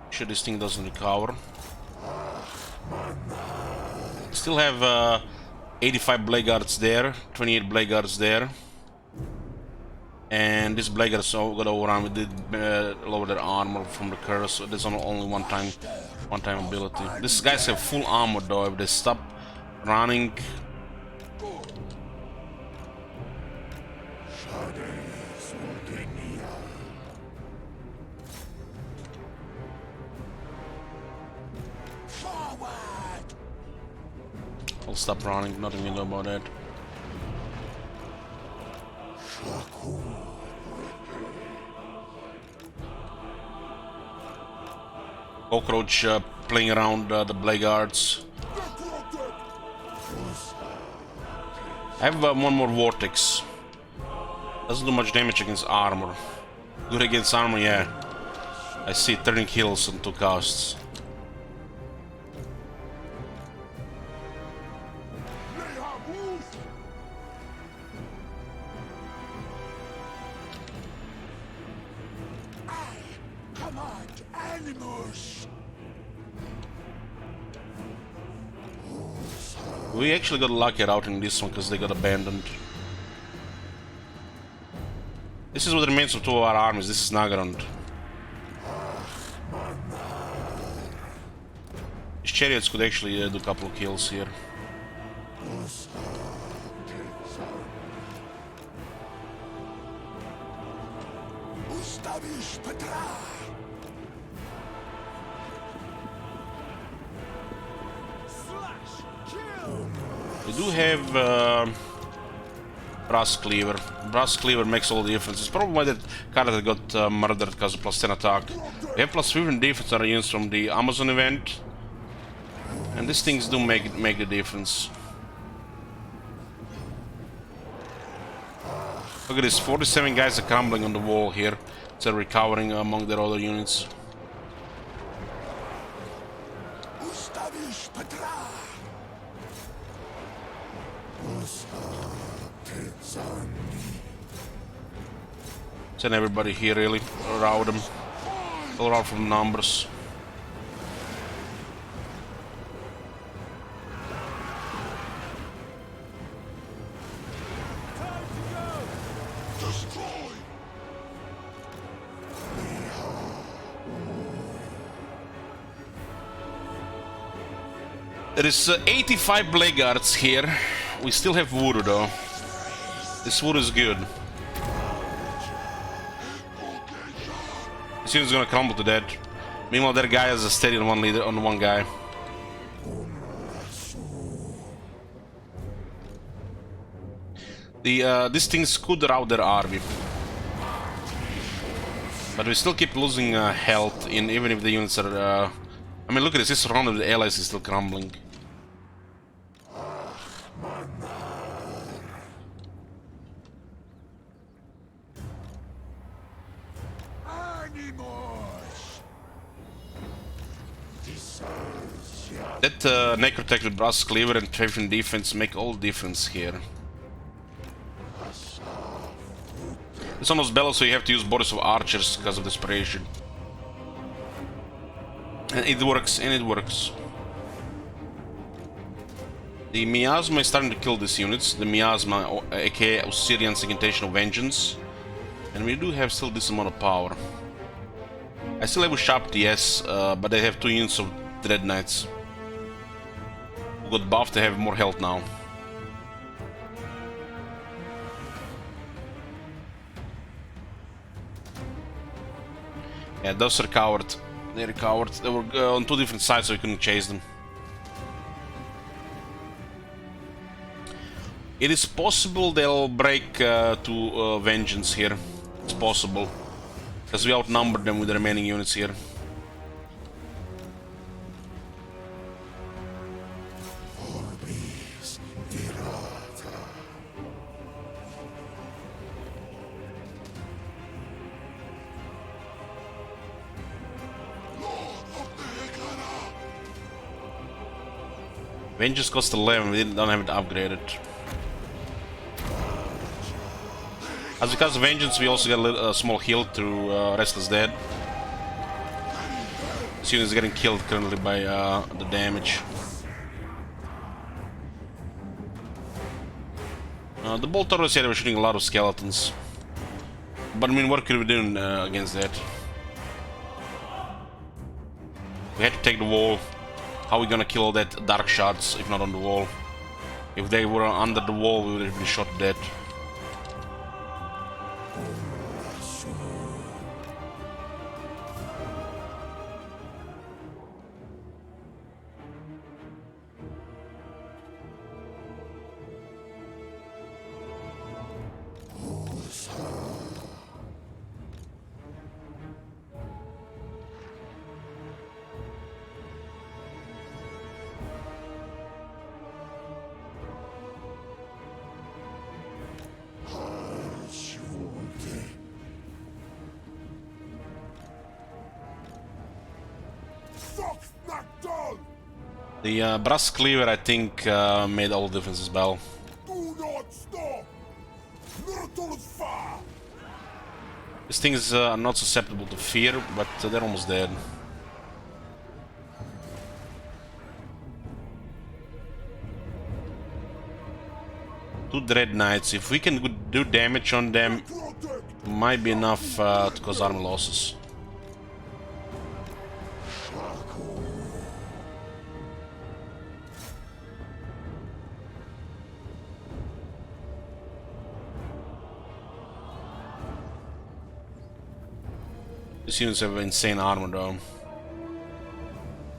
Make sure this thing doesn't recover. Still have 85 Blackguards there, 28 Blackguards there. And this Blackguards got overrun with lower their armor from the curse, so there's only one time ability. These guys have full armor though. If they stop running, I'll stop running, nothing we can do about that. Cockroach playing around the Blackguards. I have one more vortex. Doesn't do much damage against armor. Good against armor, yeah. I see 13 kills on 2 casts. We actually got lucky routing this one because they got abandoned. This is what remains of 2 of our armies. This is Nagarand. These chariots could actually do a couple of kills here. We do have Brass Cleaver. Brass Cleaver makes all the difference. It's probably why that character got murdered because of plus 10 attack. We have plus 15 defense on our units from the Amazon event. And these things do make the difference. Look at this, 47 guys are crumbling on the wall here. They're recovering among their other units. Send everybody here, really. Rout them. All out from numbers. There is 85 Blackguards here. We still have Voodoo though. This Voodoo is good. This unit's gonna crumble to death. Meanwhile, that guy has a steady on one leader on one guy. These things could rout their army, but we still keep losing health in even if the units are. I mean, look at this. This round of the allies is still crumbling. That Necrotech with Brass Cleaver and Trifling Defense make all the difference here. It's almost better, so you have to use bodies of archers because of desperation. And it works, and it works. The Miasma is starting to kill these units. The Miasma, aka Osirian Segmentation of Vengeance. And we do have still this amount of power. I still have a Sharp DS, but I have 2 units of Dread Knights. Who got buffed to have more health now. Yeah, those are covered. They recovered. They were on 2 different sides, so we couldn't chase them. It is possible they'll break to Vengeance here. It's possible. Because we outnumbered them with the remaining units here. Vengeance cost 11, we don't have it upgraded. As because of Vengeance, we also get a small heal through Restless Dead. This unit is getting killed currently by the damage. The Bolt Tauros said they were shooting a lot of skeletons. But I mean, what could we do against that? We had to take the wall. How are we gonna kill all that dark shots if not on the wall? If they were under the wall, we would have been shot dead. The Brass Cleaver, I think, made all the difference as well. Do not stop! Myrtle's fire! These things are not susceptible to fear, but they're almost dead. Two Dread Knights. If we can do damage on them, it might be enough to cause army losses. These units have insane armor though.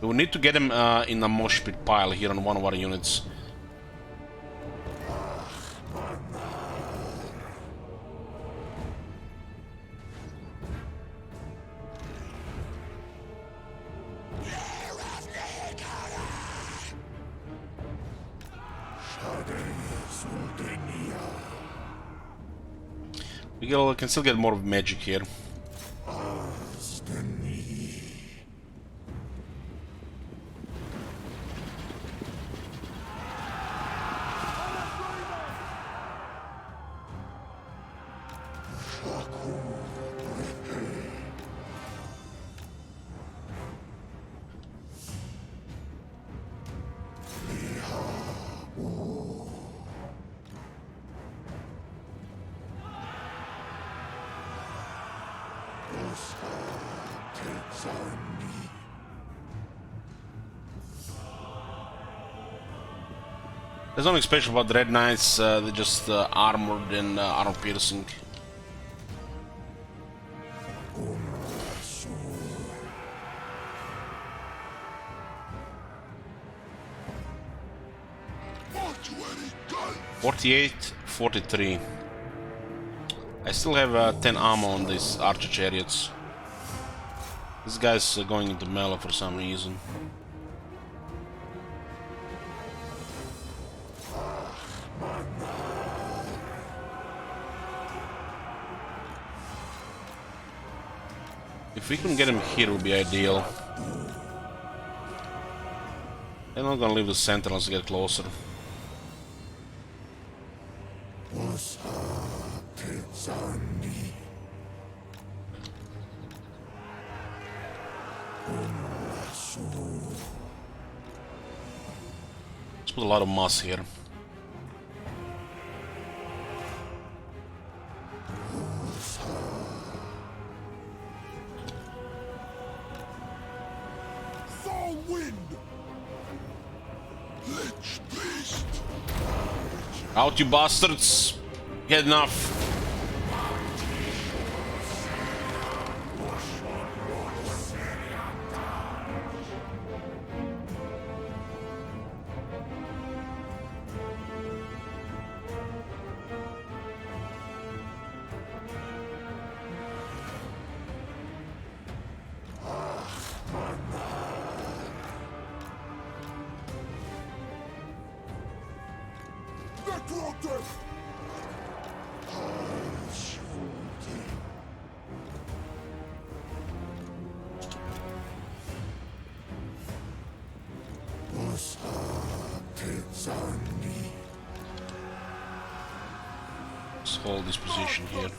We will need to get them in a mosh pit pile here on one of our units. Can still get more of magic here. There's nothing special about the Red Knights, they're just armored and armor piercing. $48-43. I still have 10 ammo on these archer chariots. This guy's going into melee for some reason. If we can get him here, it would be ideal. I'm not gonna leave the sentinels to get closer. Let's put a lot of moss here. Out, you bastards! Get enough! Let's hold this position here.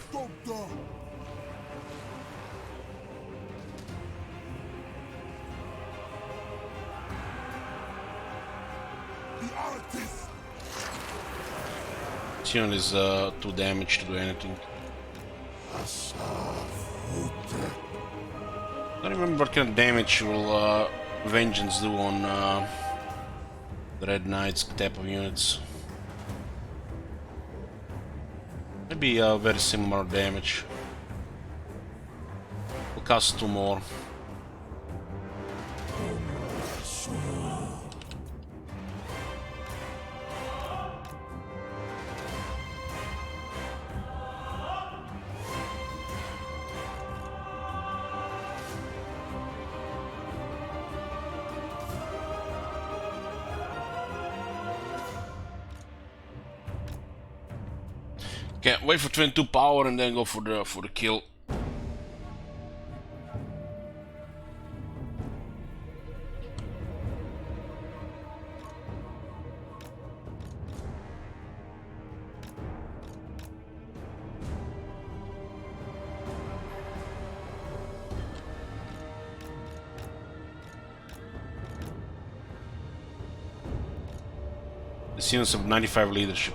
This unit is too damaged to do anything. I don't remember what kind of damage will Vengeance do on the Red Knights type of units. Maybe very similar damage. We'll cast 2 more. Okay, wait for 22 power and then go for the kill. The units of 95 leadership.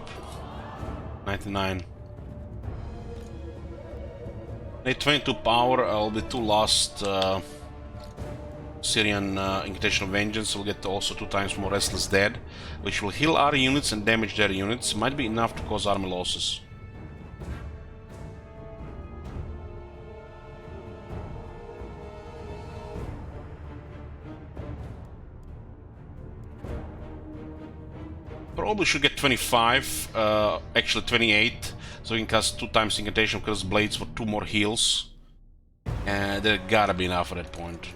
99. Need 22 power, I'll be 2 lost Syrian Incantation of Vengeance. We'll get also 2 times more Restless Dead, which will heal our units and damage their units. Might be enough to cause army losses. Probably should get 25, actually 28. So we can cast 2 times Incantation of Cursed Blades for 2 more heals. And there gotta be enough at that point.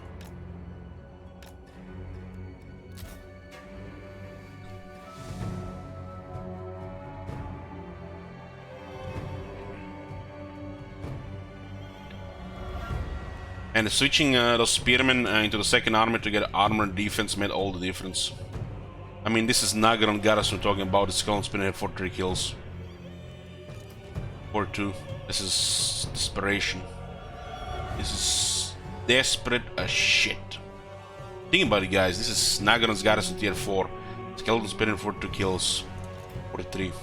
And switching those spearmen into the second army to get armor and defense made all the difference. I mean, this is Nagaron Garrison we're talking about. It's Skull and Spinner for 3 kills. Or 2. This is desperation. This is desperate as shit. Think about it, guys. This is Nagaron's Garrison tier 4. Skeleton Spinner for 2 kills. Or 3.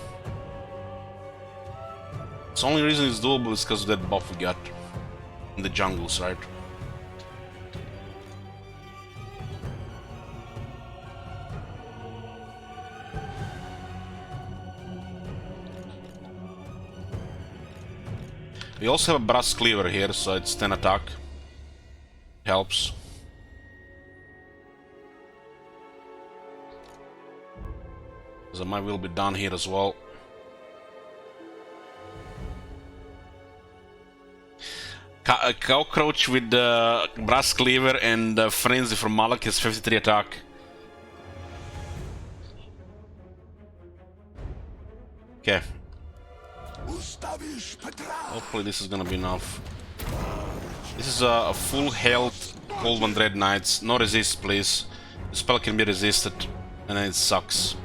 The only reason it's doable is because of that buff we got in the jungles, right? We also have a brass cleaver here, so it's 10 attack. Helps. So my will be done here as well. A cockroach with the brass cleaver and frenzy from Malak is 53 attack. Okay. Hopefully this is gonna be enough. This is a full health Cold One Dread Knights. No resist, please. The spell can be resisted, and then it sucks.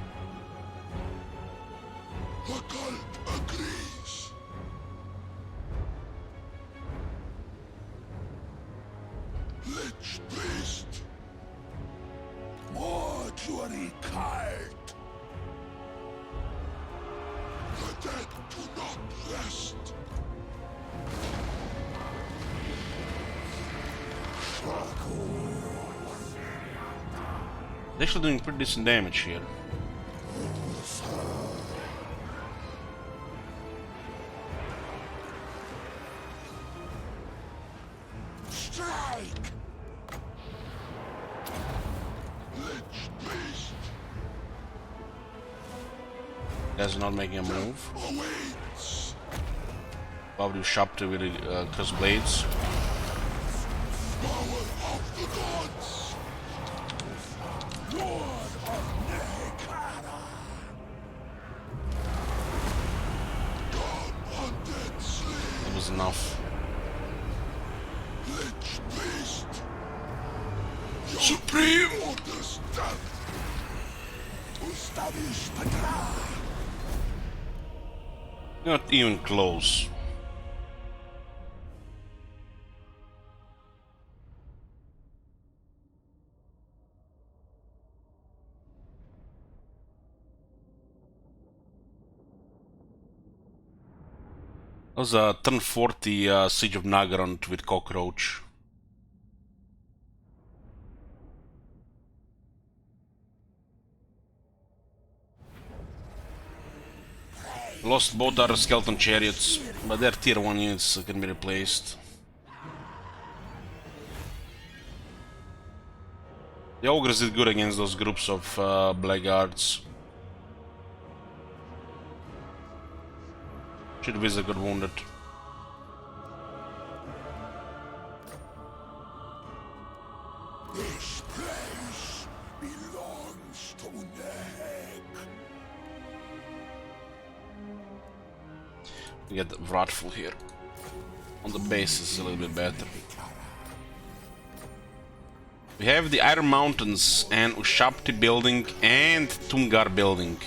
Mortuary cult. The dead do not rest. They're actually doing pretty decent damage here. Strike! Lich beast Guys are not making a move. awaits. Probably shopped with the cross blades. Power of the gods. Lord of Nehek. God undead slave. That was enough. Lich beast. Supreme! Orders death. Ustavish Petra. Not even close. That was a turn 40 Siege of Nagaron with Cockroach. Lost both our skeleton chariots, but they're tier 1 units, so can be replaced. The ogres did good against those groups of blackguards. Should visit got wounded. This place belongs to Nehek. We get Wrathful here. On the base is a little bit better. We have the Iron Mountains and Ushapti building and Tungar building.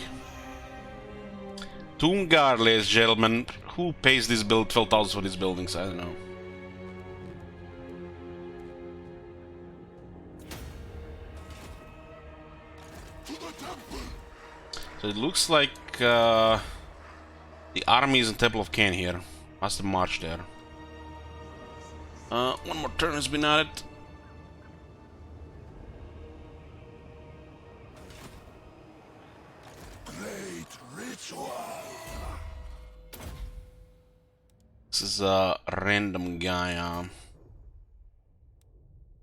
Tungar, ladies and gentlemen. Who pays this build 12,000 for these buildings? I don't know. So it looks like the army is in Temple of Cain here. Must have marched there. One more turn has been added. Great ritual. This is a random guy.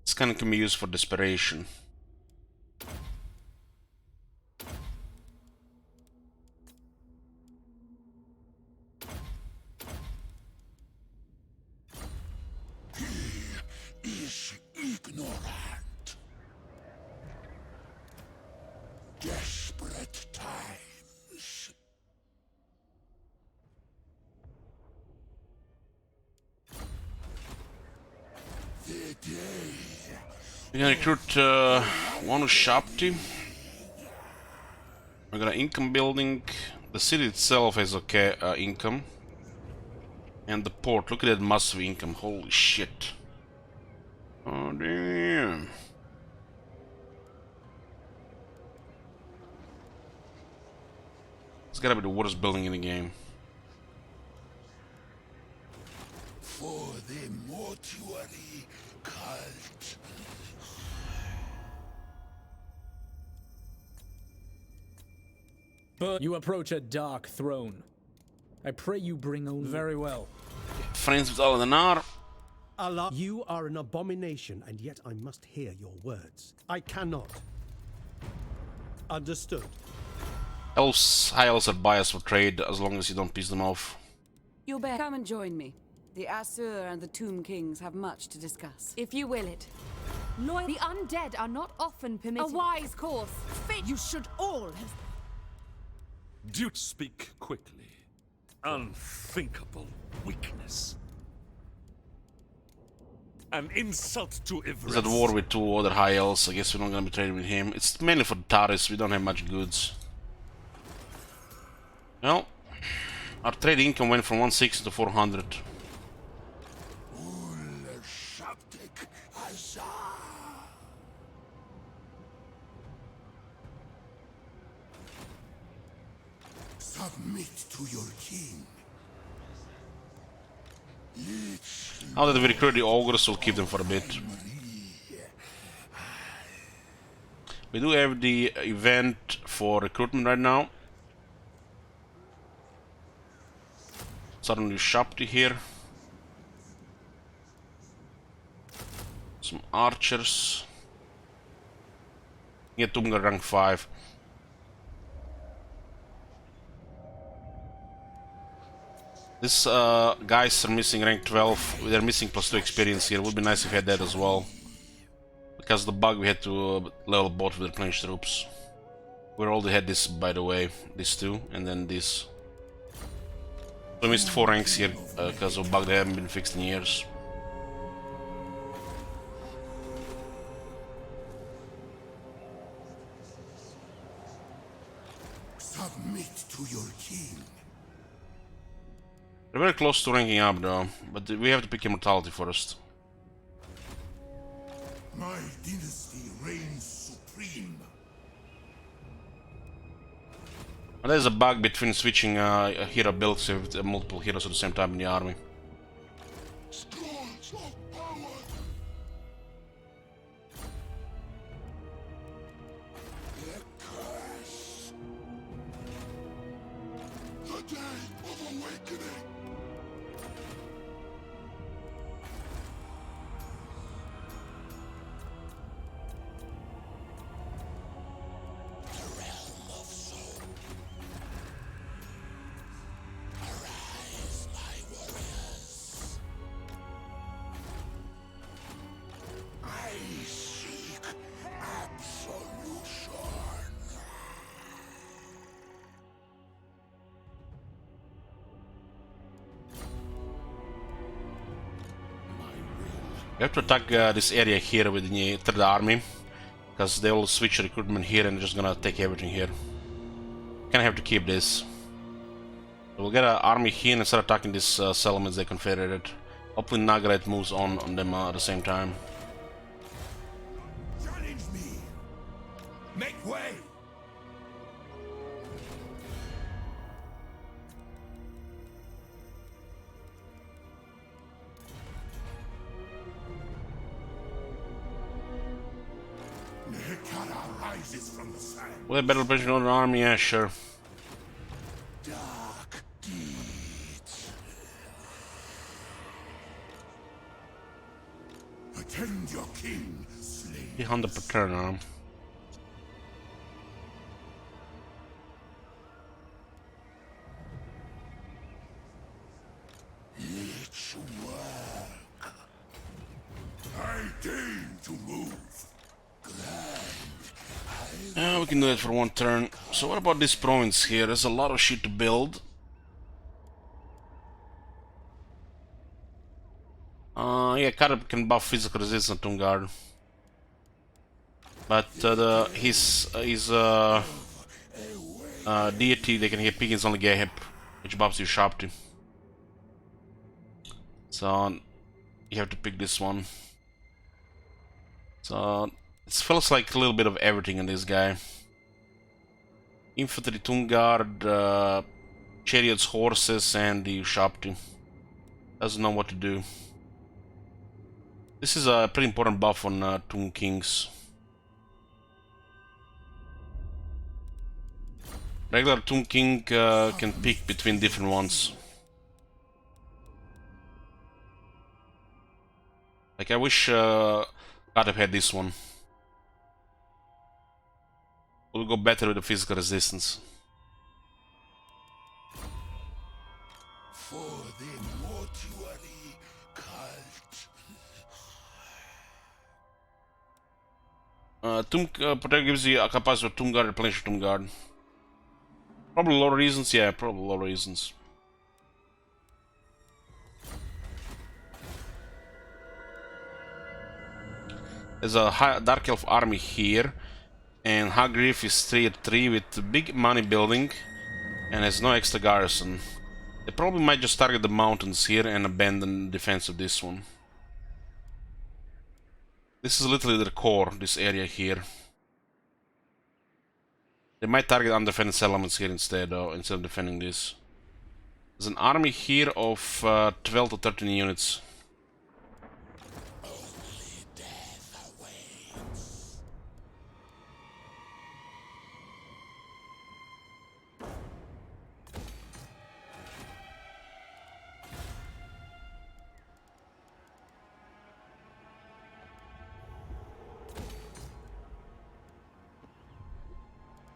This kind of can be used for desperation. Is ignorant. Desperate times. The We can recruit one Shapti. We got an income building. The city itself has okay income. And the port, look at that massive income, holy shit. Oh damn. It's gotta be the worst building in the game. For the mortuary cult. But you approach a dark throne. I pray you bring only... Very well. Friends with Alanar. Allah, you are an abomination, and yet I must hear your words. I cannot. Understood. Elves, high elves are biased for trade as long as you don't piss them off. You better come and join me. The Asur and the Tomb Kings have much to discuss. If you will it. The undead are not often permitted. A wise course. You should all have... Do speak quickly. Unthinkable weakness. An insult to Ivris. He's at war with two other high elves. I guess we're not gonna be trading with him. It's mainly for the Taris. We don't have much goods. Well, our trade income went from 160 to 400. Submit to your king. Now that we recruit the ogres, we'll keep them for a bit. We do have the event for recruitment right now. Suddenly Shapti here. Some archers. Get Tumgar rank 5. These guys are missing rank 12. They're missing +2 experience here. Would be nice if we had that as well. Because the bug we had to level both with replenished troops. We already had this, by the way. These two, and then this. So we missed 4 ranks here because of a bug that haven't been fixed in years. Submit to your king. We're very close to ranking up though, but we have to pick immortality first. My dynasty reigns supreme. And there's a bug between switching hero builds with multiple heroes at the same time in the army. Scourge of power. The curse. The day of awakening. We have to attack this area here with the third army, because they will switch recruitment here and they're just gonna take everything here. Kinda have to keep this. So we'll get an army here and start attacking these settlements they confederated. Hopefully Nagaret moves on them at the same time. Challenge me. Make way. Nehek rises from the sand. Will a battle pressure on an army? Yeah, sure. Dark deeds. Attend your king, slave. 300 per turn arm. Let's work. I deign to move. Yeah, we can do that for 1 turn. So what about this province here? There's a lot of shit to build. Yeah, Karab can buff physical resistance to Tungard. But his deity, they can hear pickings only Gahep, which buffs you sharply. So you have to pick this one. So it feels like a little bit of everything in this guy. Infantry, Tomb Guard, chariots, horses, and the Ushabti. Doesn't know what to do. This is a pretty important buff on Tomb Kings. Regular Tomb King can pick between different ones. Like I wish Katep had this one. Will go better with the physical resistance. For the mortuary cult. Tomb Protect gives you a capacity of Tomb Guard, replenish Tomb Guard. Probably low reasons, yeah, probably low reasons. There's a Dark Elf army here, and Hagriff is 3-3 with big money building and has no extra garrison. They probably might just target the mountains here and abandon defense of this one. This is literally the core, this area here. They might target undefended settlements here instead, though, instead of defending this. There's an army here of 12 to 13 units.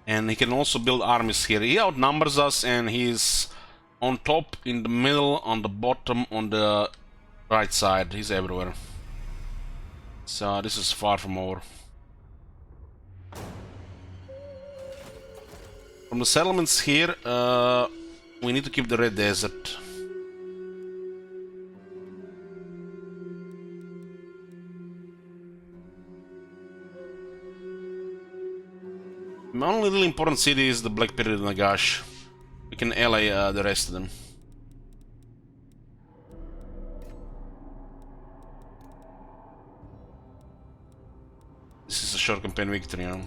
And he can also build armies here. He outnumbers us, and he's on top, in the middle, on the bottom, on the right side. He's everywhere. So this is far from over. From the settlements here, we need to keep the Red Desert. My only really important city is the Black Period Nagash. We can ally the rest of them. This is a short campaign victory, you know.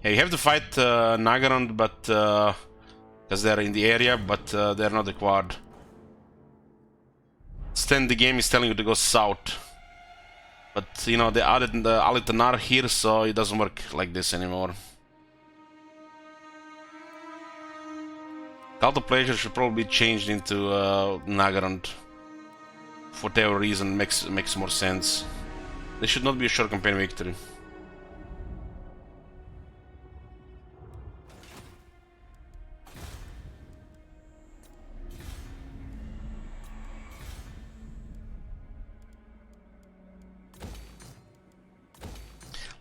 Yeah, you have to fight Nagarand, but because they're in the area, but they're not required. Instead, the game is telling you to go south. But, you know, they added the Alitanar here, so it doesn't work like this anymore. Cult of Pleasure should probably be changed into Nagarand. For whatever reason, makes more sense. This should not be a short campaign victory.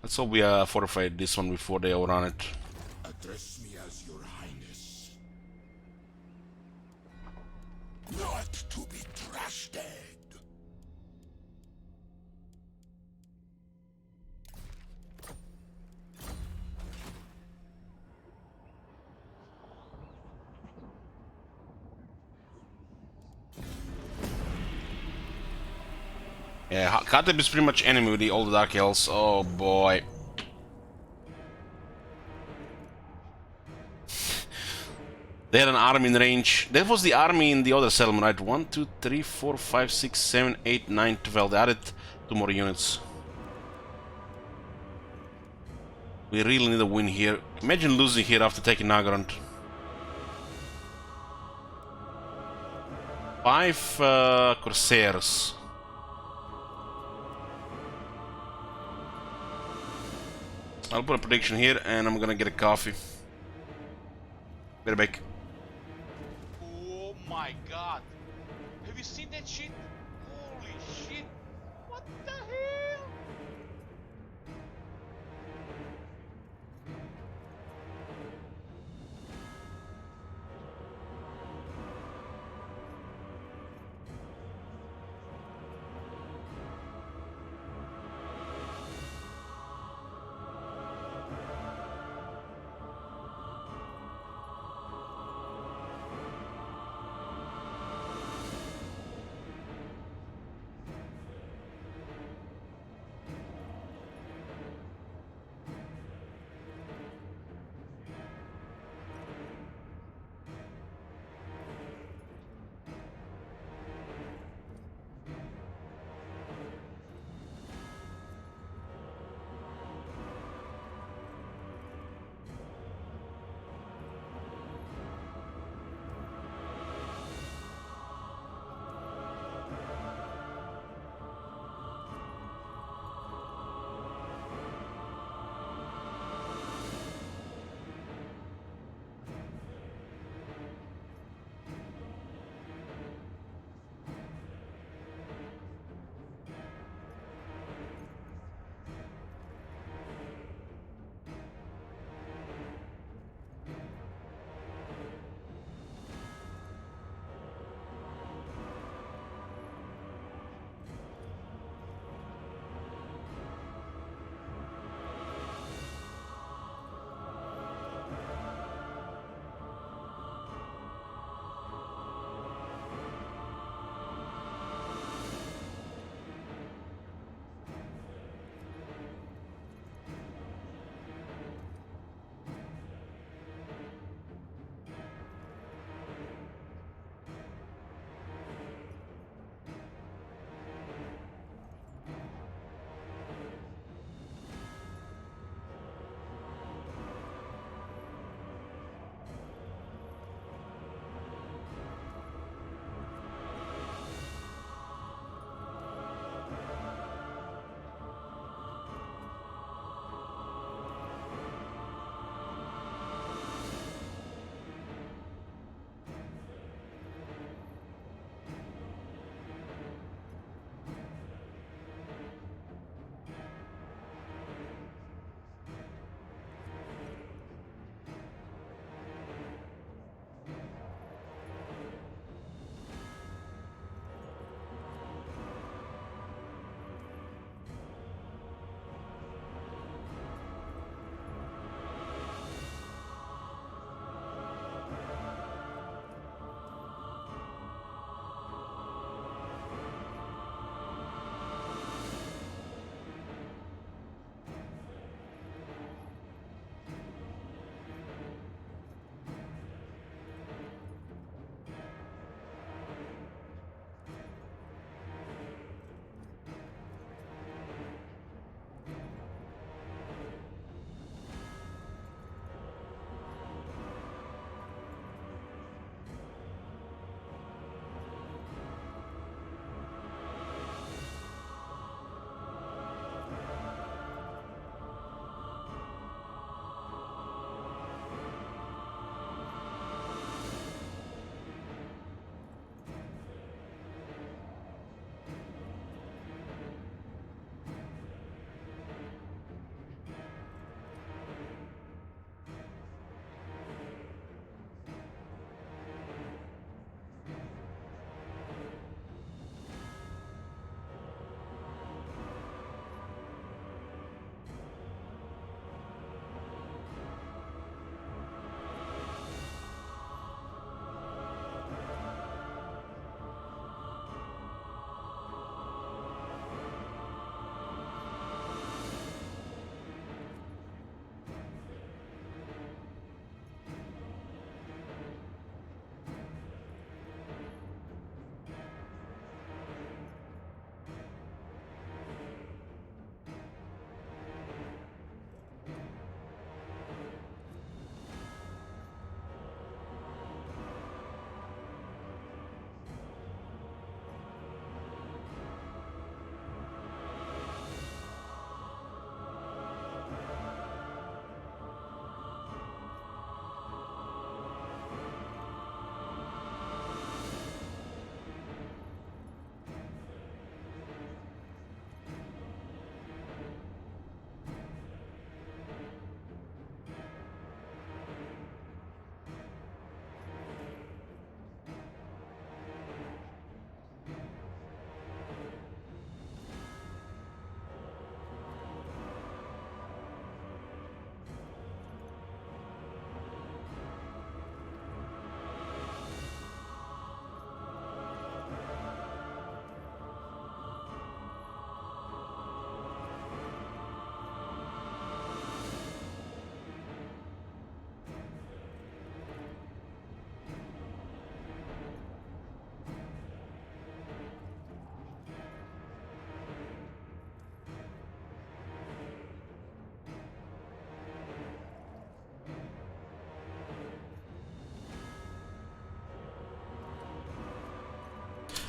Let's hope we fortified this one before they overrun it. Address me as your highness. Not to be trashed. Yeah, Kateb is pretty much enemy with all the Dark Elves. Oh boy. They had an army in range. That was the army in the other settlement, right? 1, 2, 3, 4, 5, 6, 7, 8, 9, 12. They added 2 more units. We really need a win here. Imagine losing here after taking Nagarand. 5 Corsairs. I'll put a prediction here, and I'm gonna get a coffee. Be right back. Oh my god! Have you seen that shit? Holy shit! What the hell?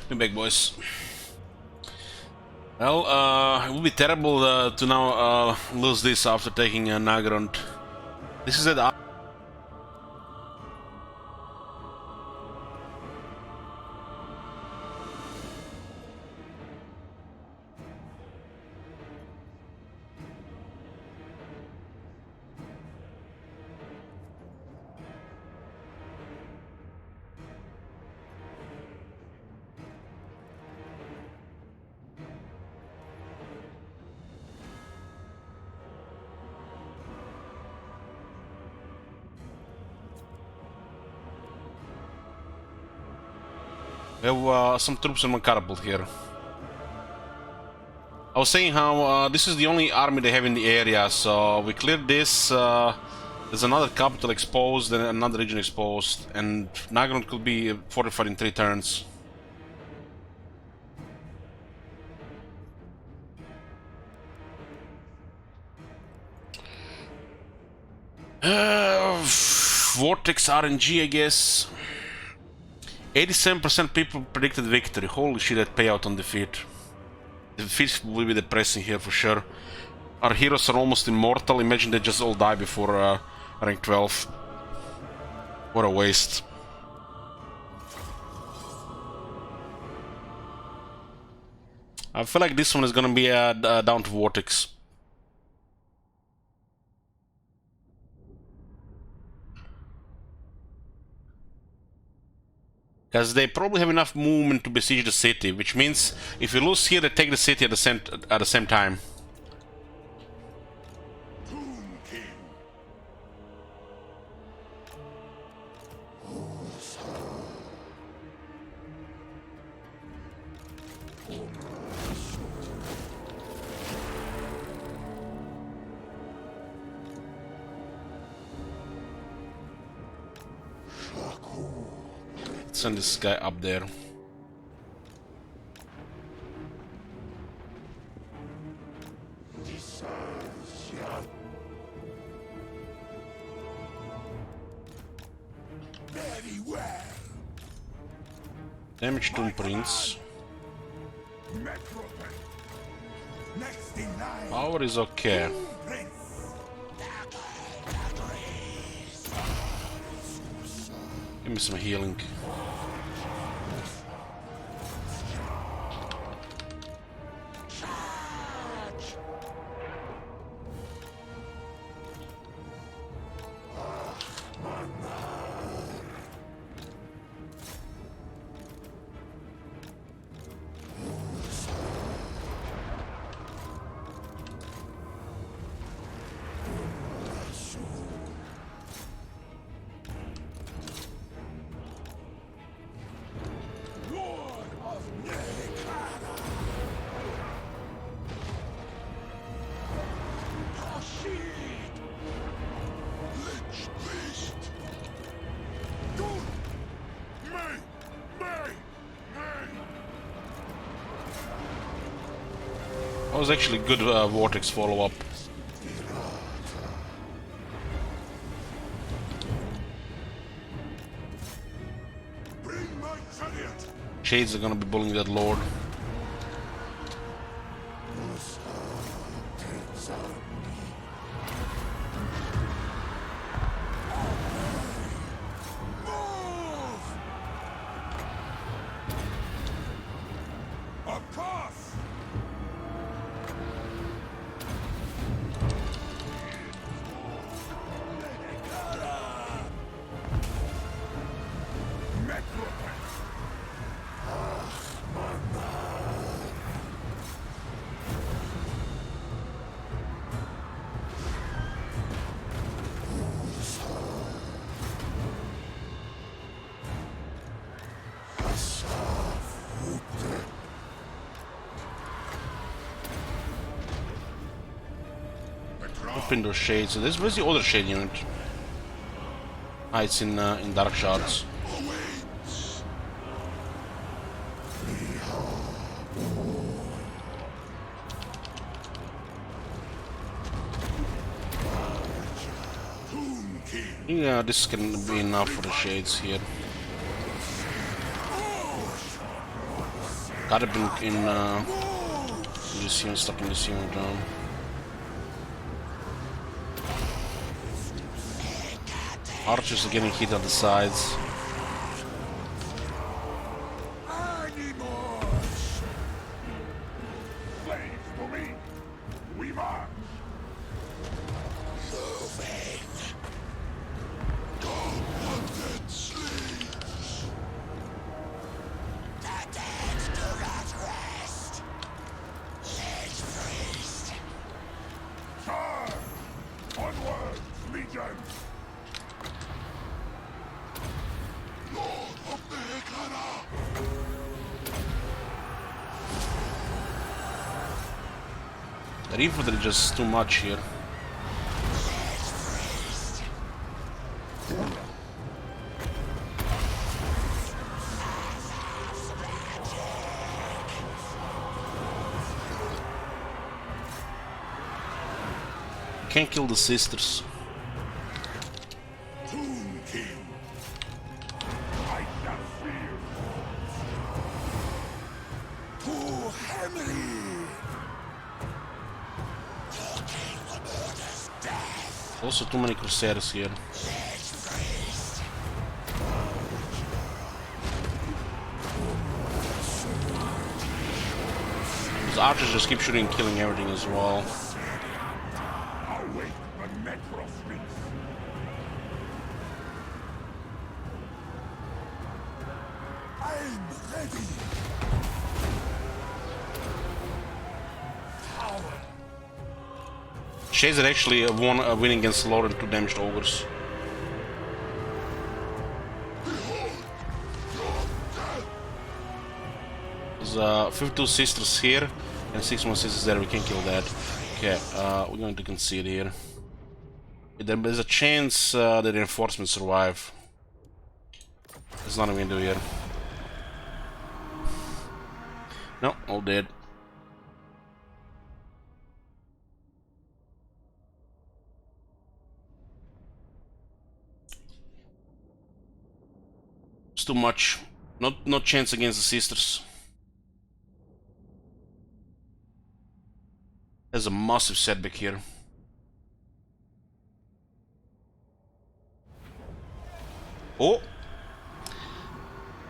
Be back, boys. Well, it would be terrible to now lose this after taking Nagrond. This is it. We have some troops in catapult here. I was saying how this is the only army they have in the area, so we cleared this. There's another capital exposed and another region exposed, and Nagrond could be fortified in 3 turns. Vortex RNG, I guess. 87% people predicted victory. Holy shit, that payout on defeat. Defeat will be depressing here for sure. Our heroes are almost immortal. Imagine they just all die before rank 12. What a waste. I feel like this one is gonna be down to Vortex. Because they probably have enough movement to besiege the city, which means if you lose here, they take the city at the same time. Send this guy up there. Very well. Damage to Prince. Next in line. Power is okay. Give me some healing. That was actually good Vortex follow-up. Shades are gonna be bullying that lord. Open those shades. So where's the other shade unit? Ah, it's in dark shards. Yeah, this can be enough for the shades here. Gotta be in this unit, stopping this unit down. Archers are getting hit on the sides. The infantry just too much here. Can't kill the sisters. Also too many Crusaders here. Those archers just keep shooting and killing everything as well. Chaser actually won a win against Lord and 2 damaged ogres. There's 52 sisters here and 6 more sisters there. We can kill that. Okay, we're going to concede here. There's a chance the reinforcements survive. There's nothing we can do here. No, all dead. It's too much. No chance against the sisters. There's a massive setback here. Oh.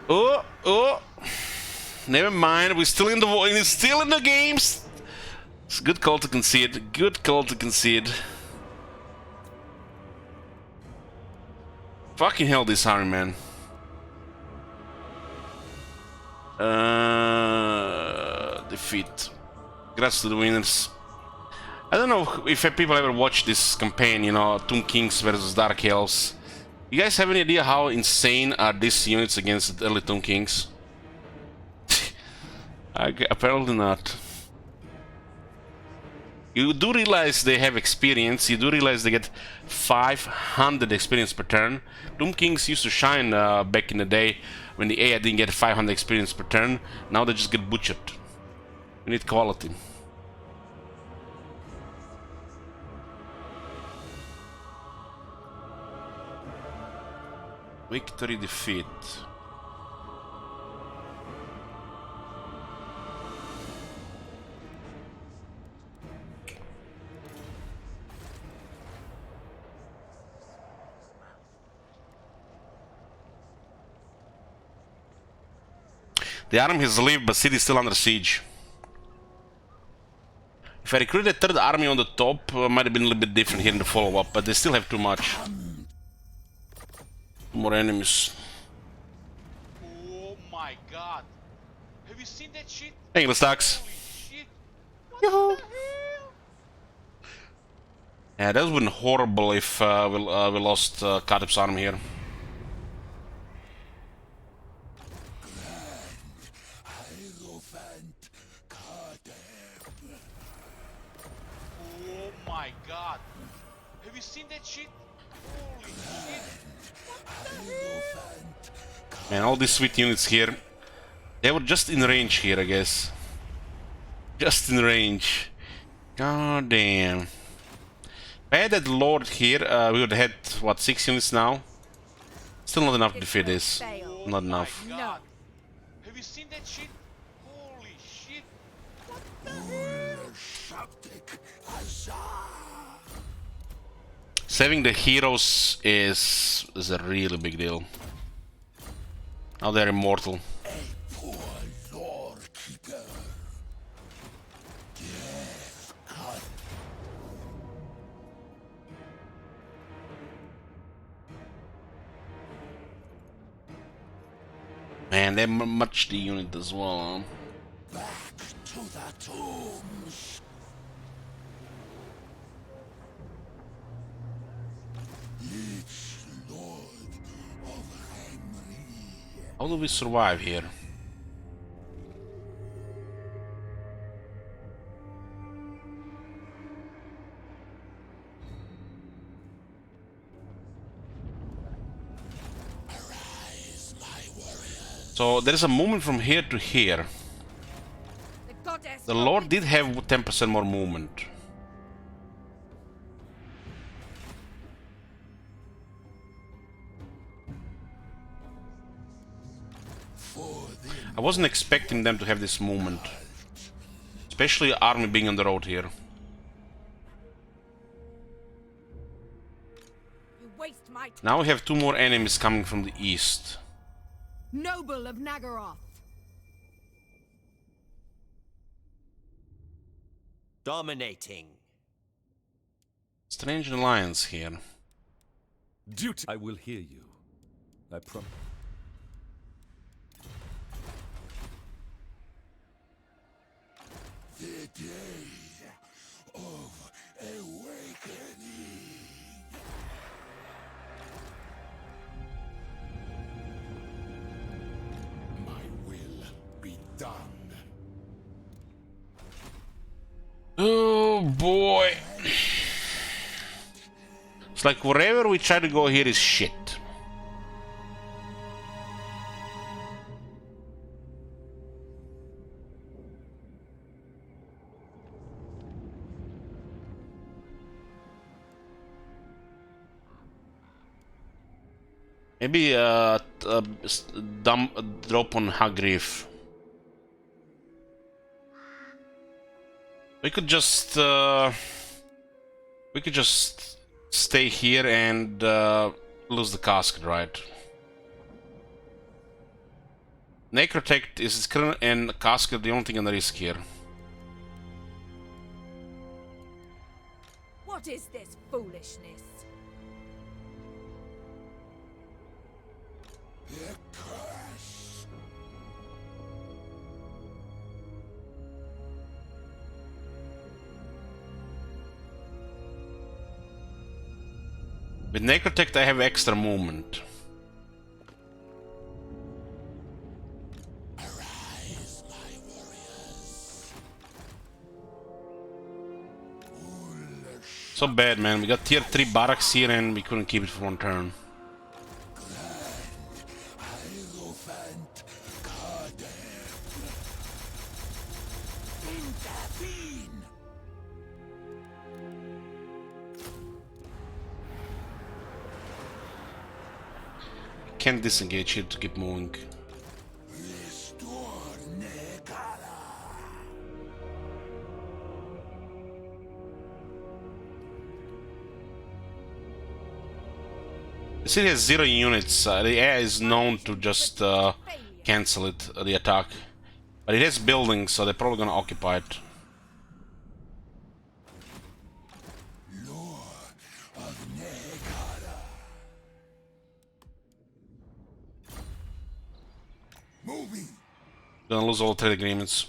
Oh. Never mind. We're still in the war. It's still in the games. It's a good call to concede. Good call to concede. Fucking hell, this army, man. Defeat. Congrats to the winners. I don't know if people ever watched this campaign, you know, Tomb Kings versus Dark Elves. You guys have any idea how insane are these units against the early Tomb Kings? Apparently not. You do realize they have experience, you do realize they get 500 experience per turn. Tomb Kings used to shine back in the day when the AI didn't get 500 experience per turn. Now they just get butchered. We need quality. Victory, defeat. The army has left, but city is still under siege. If I recruit a third army on the top, might have been a little bit different here in the follow-up, but they still have too much. More enemies. Oh my god. Have you seen that shit? Hey, Stacks. Holy shit. What the hell? Yeah, that would have been horrible if we lost Kateb's army here. Oh my god. Have you seen that shit? Holy shit. Man, all these sweet units here. They were just in range here, I guess. Just in range. God damn. If I had that Lord here, we would have had, what, 6 units now? Still not enough to defeat this. Not enough. God. Have you seen that shit? Holy Saving the heroes is a really big deal. Now they're immortal. Man, they much the unit as well, huh? Back to the tombs. Each lord of Henry. How do we survive here? So there is a movement from here to here. The Lord did have 10% more movement. I wasn't expecting them to have this movement. Especially army being on the road here. You waste my time. Now we have 2 more enemies coming from the east. Noble of Nagaroth. Dominating. Strange alliance here. Duty. I will hear you. I promise. The day of awakening. My will be done. Oh boy. It's like wherever we try to go here is shit. Maybe drop on Hagriff. We could just stay here and lose the casket, right? Necrotect is current and casket the only thing on the risk here. What is this foolishness? The curse. With Necrotect I have extra movement. Arise, my warriors. So bad, man. We got tier 3 barracks here and we couldn't keep it for 1 turn. Can't disengage here to keep moving. The city has 0 units. The AI is known to just cancel it, the attack. But it has buildings, so they're probably gonna occupy it. Gonna lose all trade agreements.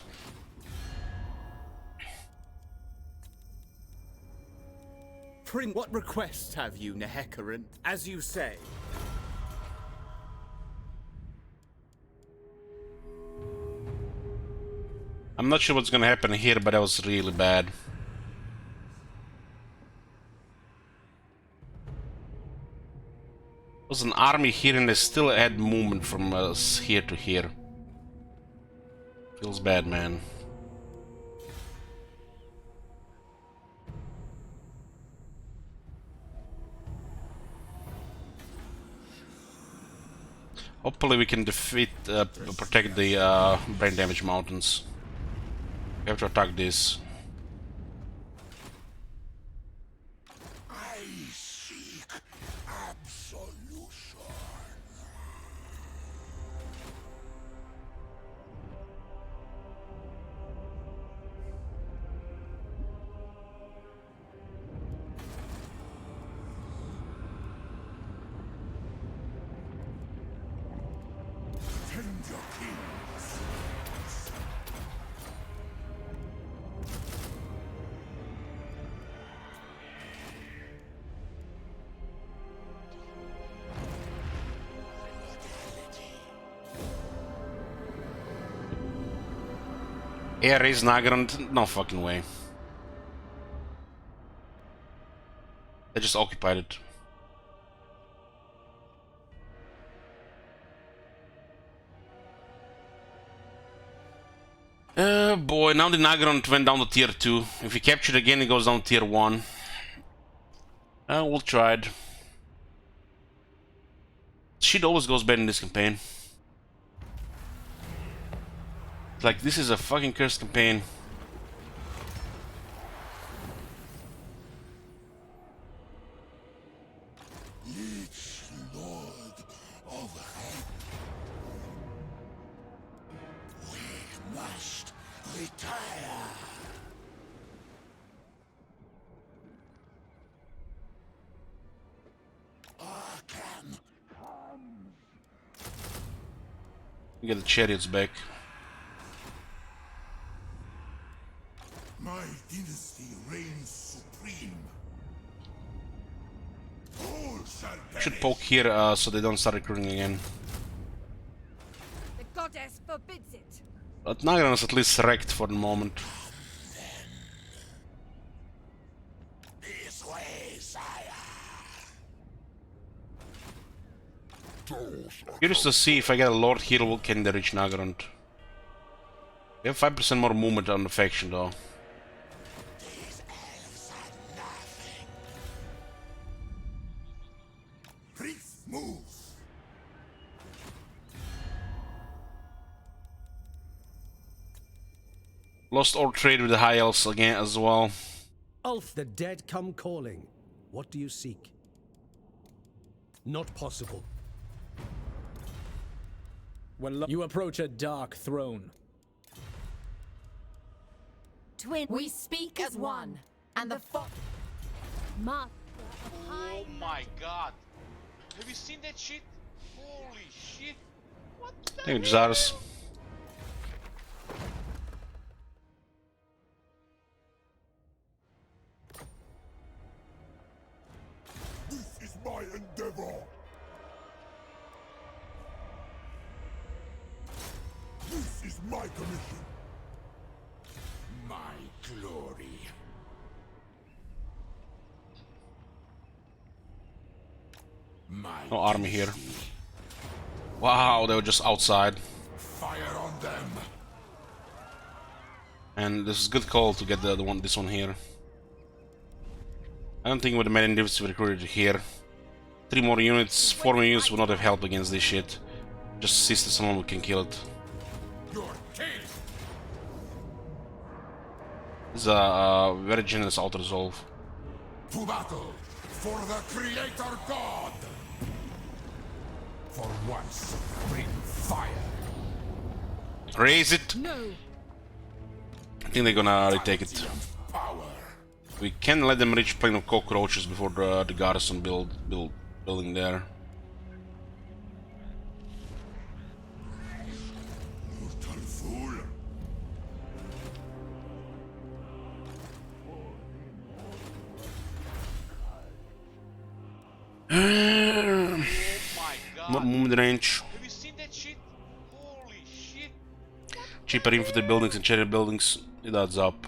What requests have you, Nehek, as you say? I'm not sure what's gonna happen here, but that was really bad. There was an army here and they still had movement from here to here. Feels bad, man. Hopefully we can defeat, protect the brain damage mountains. We have to attack this. I seek absolution. Tender kings. Air raise Nagrand? No fucking way. They just occupied it. Boy, now the Nagrand went down to tier 2. If we capture it again, it goes down to tier 1. We'll try it. Shit always goes bad in this campaign. Like, this is a fucking cursed campaign. Each lord of hate. We must retire. Arcan come. Get the chariots back. My dynasty reigns supreme. All shall Should perish. poke here so they don't start recruiting again. The goddess forbids it. But Nagrand is at least wrecked for the moment. This way, sire. Curious to see if I get a Lord here, can they reach Nagrand? We have 5% more movement on the faction though. These elves are nothing. Priest, move. Lost all trade with the High Elves again as well. Ulf, the dead come calling. What do you seek? Not possible. When you approach a dark throne. Twin. We speak as one, and the Master of High. Oh my god. Have you seen that shit? Holy shit. What the Thank you, Zarus. This is my endeavor. This is my commission. My glory. My No army here. dynasty. Wow, they were just outside. Fire on them. And this is a good call to get this one here. I don't think with the many individuals we recruited here. 3 more units, 4 more units would not have helped against this shit. Just assist someone who can kill it. Your king. This is a very generous auto-resolve. To battle for the Creator God. For once, bring fire. Raise it! No. I think they're gonna retake it. Power. We can let them reach plane of cockroaches before the garrison building there. Mortal fool. Oh my More god. movement range. Have you seen that shit? Holy shit. Cheaper infantry buildings and chariot buildings. It adds up.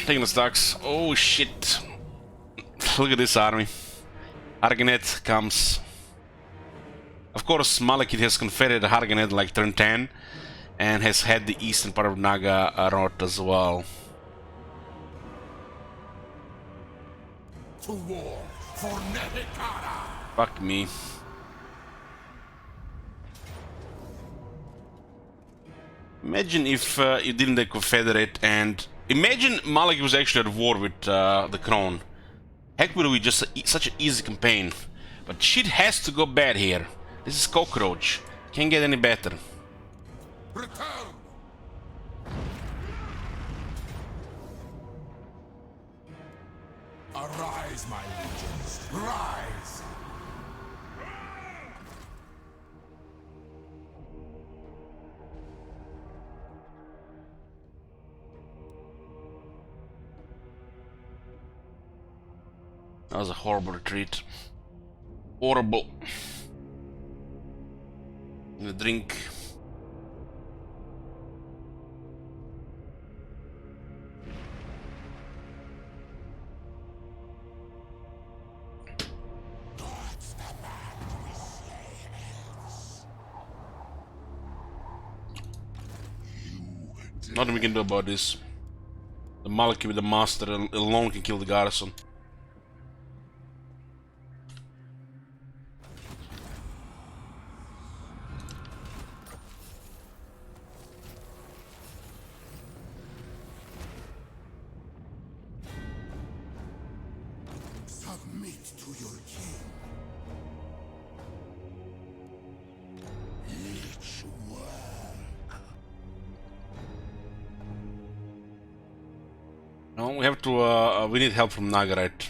Taking the stocks. Oh shit. Look at this army. Harganet comes. Of course, Malekith has confederate Harganet like turn 10 and has had the eastern part of Naga rot as well. To war for Nehek. Fuck me. Imagine if you didn't confederate, and imagine Malak was actually at war with the Crown. Heck, would be just such an easy campaign. But shit has to go bad here. This is Cockroach. Can't get any better. Return! Arise, my legions! Rise! That was a horrible retreat. Horrible. A drink. Nothing we can do about this. The Malaki with the master alone can kill the garrison. Submit to your king. Lich work. No, we have to, we need help from Nagarite.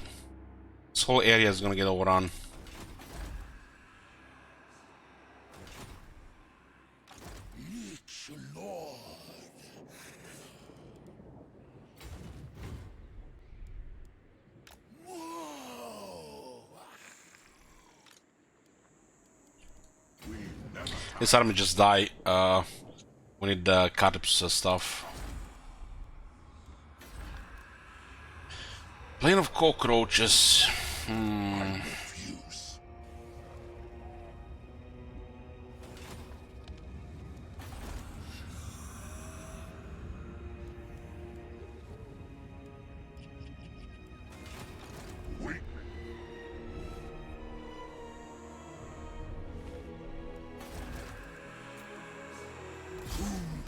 This whole area is gonna get overrun. Lich lord. This army just die. We need the Katip's stuff. Plane of cockroaches.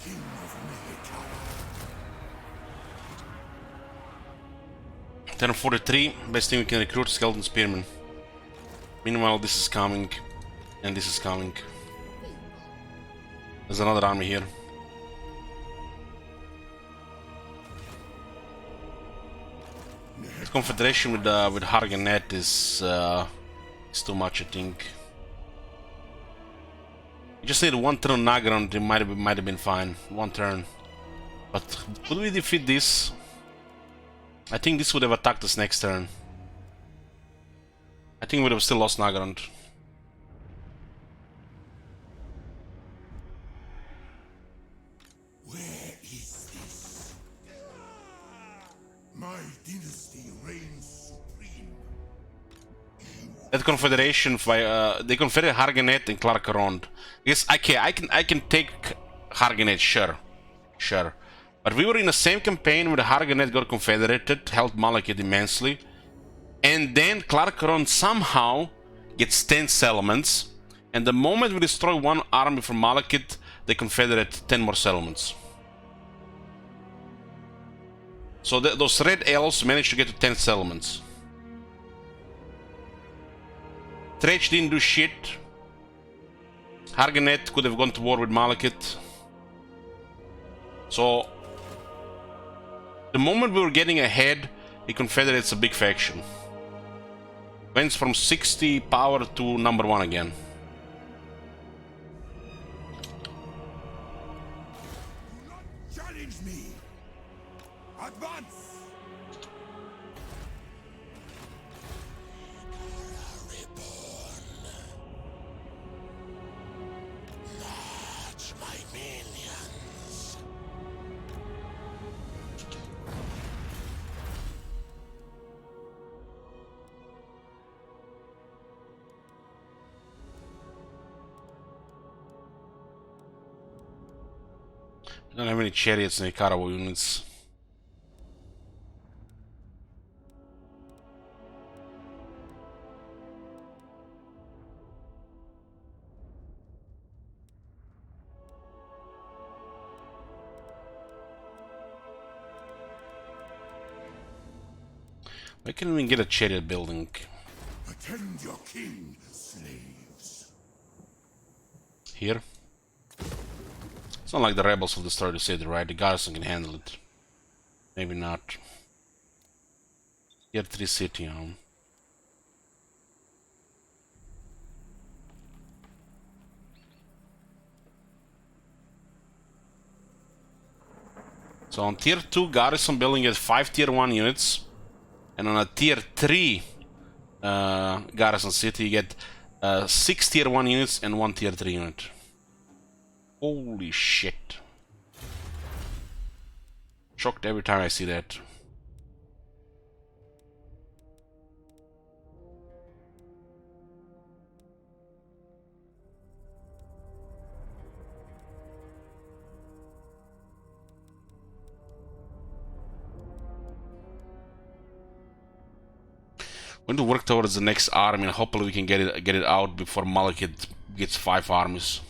King of Nehek. 1043. Best thing we can recruit skeleton spearmen. Meanwhile, this is coming, and this is coming. There's another army here. This confederation with Harganet is too much, I think. You just need one turn Nagaran, it might have been fine. One turn. But could we defeat this? I think this would have attacked us next turn. I think we would have still lost Nagaran. Where is this? My dynasty reigns supreme. That confederation, they confederate Harganet and Clarkarond. Yes, I can take Harganet, sure. But we were in the same campaign where the Harganet got confederated, helped Malakith immensely, and then Clarkarond somehow gets 10 settlements, and the moment we destroy one army from Malakith, they confederate 10 more settlements. So those red elves managed to get to 10 settlements. Trech didn't do shit. Harganet could have gone to war with Malakith. So, the moment we were getting ahead, he confederates a big faction. Went from 60 power to #1 again. Challenge me! Advance! March, my minions! I don't have any chariots in Ikarawa units. I can't even get a chariot building. Attend your king, slaves. Here. It's not like the rebels will destroy the city, right? The garrison can handle it. Maybe not. Tier 3 city, So on tier 2 garrison building has 5 tier 1 units. And on a tier 3 garrison city you get 6 tier 1 units and 1 tier 3 unit. Holy shit. Shocked every time I see that. Going to work towards the next army and hopefully we can get it out before Malekith gets 5 armies.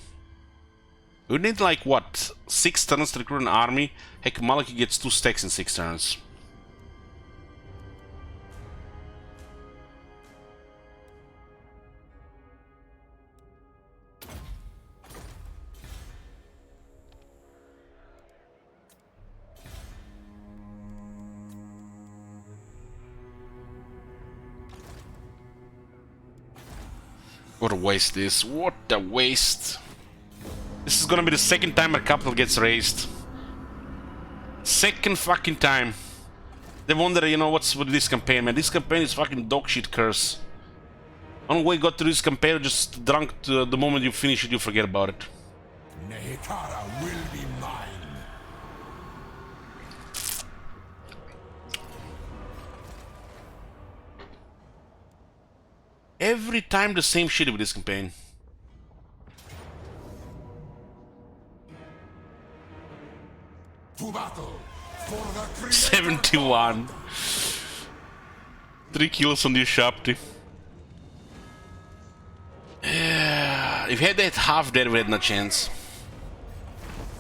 We need like what, 6 turns to recruit an army? Heck, Malekith gets 2 stacks in 6 turns. What a waste this. What a waste. This is gonna be the second time our capital gets raised. Second fucking time. They wonder, you know, what's with this campaign, man. This campaign is fucking dog shit curse. Only way you got through this campaign, just drunk to the moment you finish it, you forget about it. Nehekara will be mine. Every time the same shit with this campaign. To battle for the 71. 3 kills on this Shapti. If he had that half dead, we had no chance.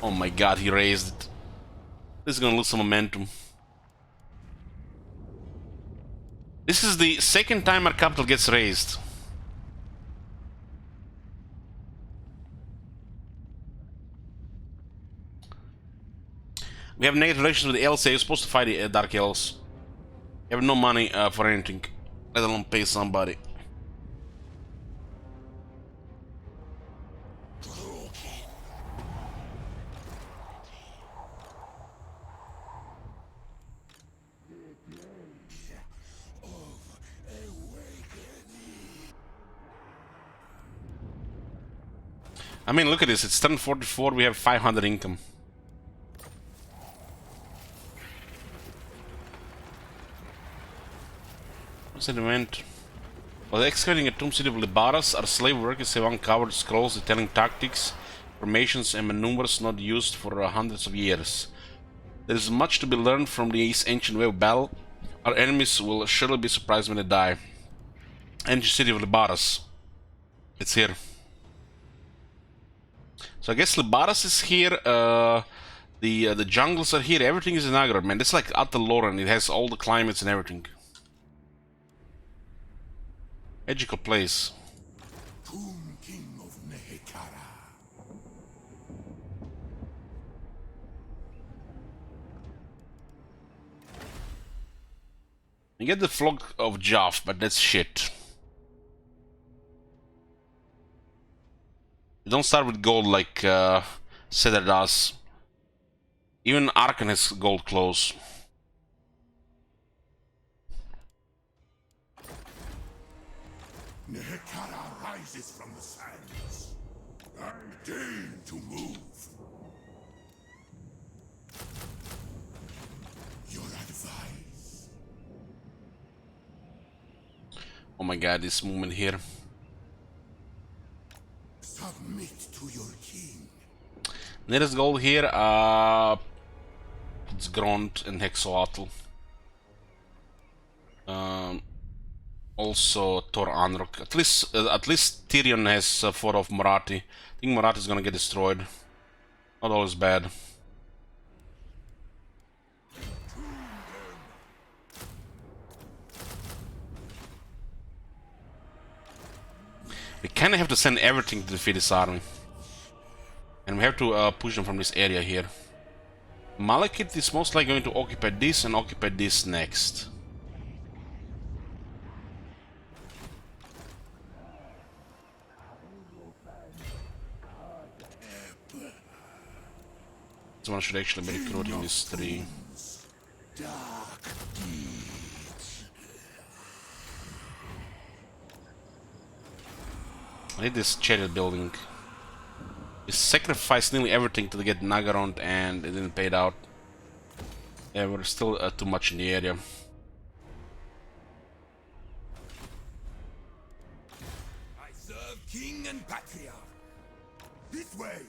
Oh my god, he raised it. This is gonna lose some momentum. This is the second time our capital gets raised. We have negative relations with the Elves. You're supposed to fight the Dark Elves. You have no money for anything, let alone pay somebody. I mean, look at this. It's turn 44. We have 500 income. What's that event? While excavating a tomb city of Libaras, our slave workers have uncovered scrolls detailing tactics, formations, and maneuvers not used for hundreds of years. There is much to be learned from this ancient way of battle. Our enemies will surely be surprised when they die. Ancient city of Libaras. It's here. So I guess Libaras is here, the jungles are here, everything is in Agra, man. It's like Ataloran, it has all the climates and everything. Magical place. Tomb King of Nehekara. You get the Flock of Jaff, but that's shit. You don't start with gold like Cedar does. Even Arkan has gold clothes. Nehekara rises from the sands. I deign to move. Your advice. Oh my god, this movement here. Submit to your king. Nearest gold here, it's Grond and Hexoatl. Also Tor Anrok. At least Tyrion has fought off Marathi. I think Marathi is gonna get destroyed. Not always bad. We kind of have to send everything to defeat this army. And we have to push them from this area here. Malekith is most likely going to occupy this and occupy this next. Someone should actually be recruiting these three. I need this chariot building. We sacrificed nearly everything to get Nagarond and it didn't pay it out. Yeah, we're still too much in the area. I serve king and patriarch. This way.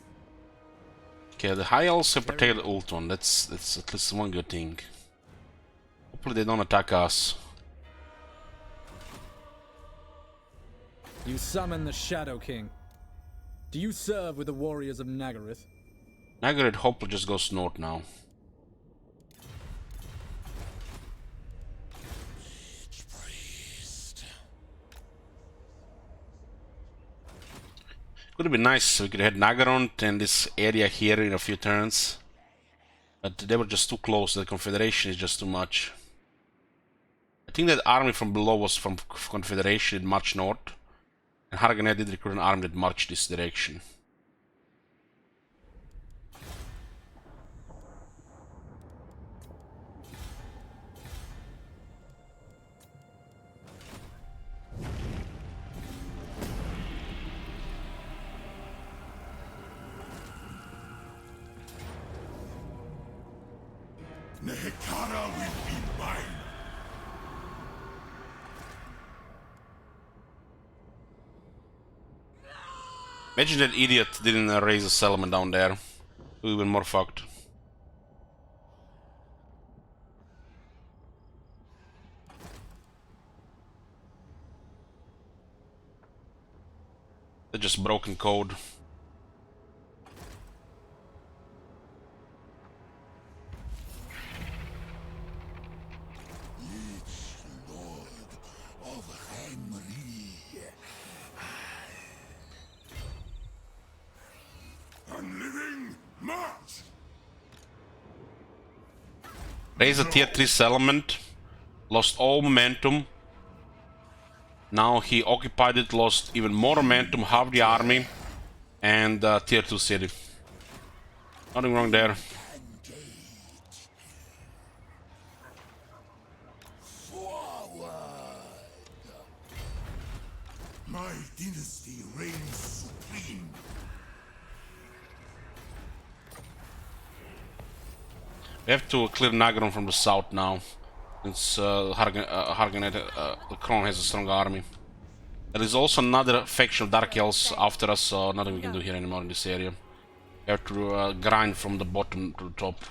Okay, the High Elves have protected Ultron. That's at least one good thing. Hopefully they don't attack us. You summon the Shadow King. Do you serve with the warriors of Nagaryth? Nagaryth hopefully just goes north now. Would have been nice if we could head Nagarond and this area here in a few turns. But they were just too close. The Confederation is just too much. I think that army from below was from Confederation, it marched north. And Harganet did recruit an army that marched this direction. Nehekara will be mine. Imagine that idiot didn't raise a settlement down there. We were more fucked. They're just broken code. Raised a tier 3 settlement, lost all momentum. Now he occupied it, lost even more momentum, half the army, and tier 2 city. Nothing wrong there. My dynasty reigns supreme. We have to clear Nagaron from the south now, since Harganet, the Crown has a strong army. There is also another faction of Dark Elves after us, so nothing we can do here anymore in this area. We have to grind from the bottom to the top.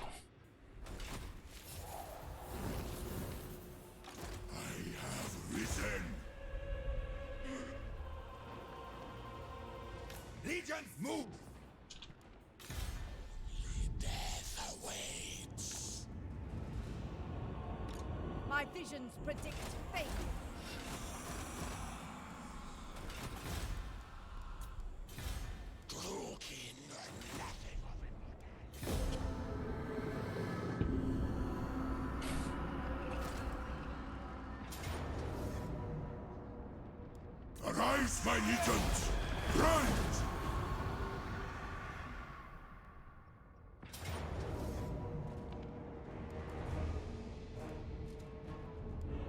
I have risen. Legions, move! Death awaits. My visions predict fate. Arise, my legions! Grind!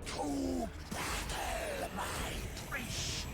To battle, my priests!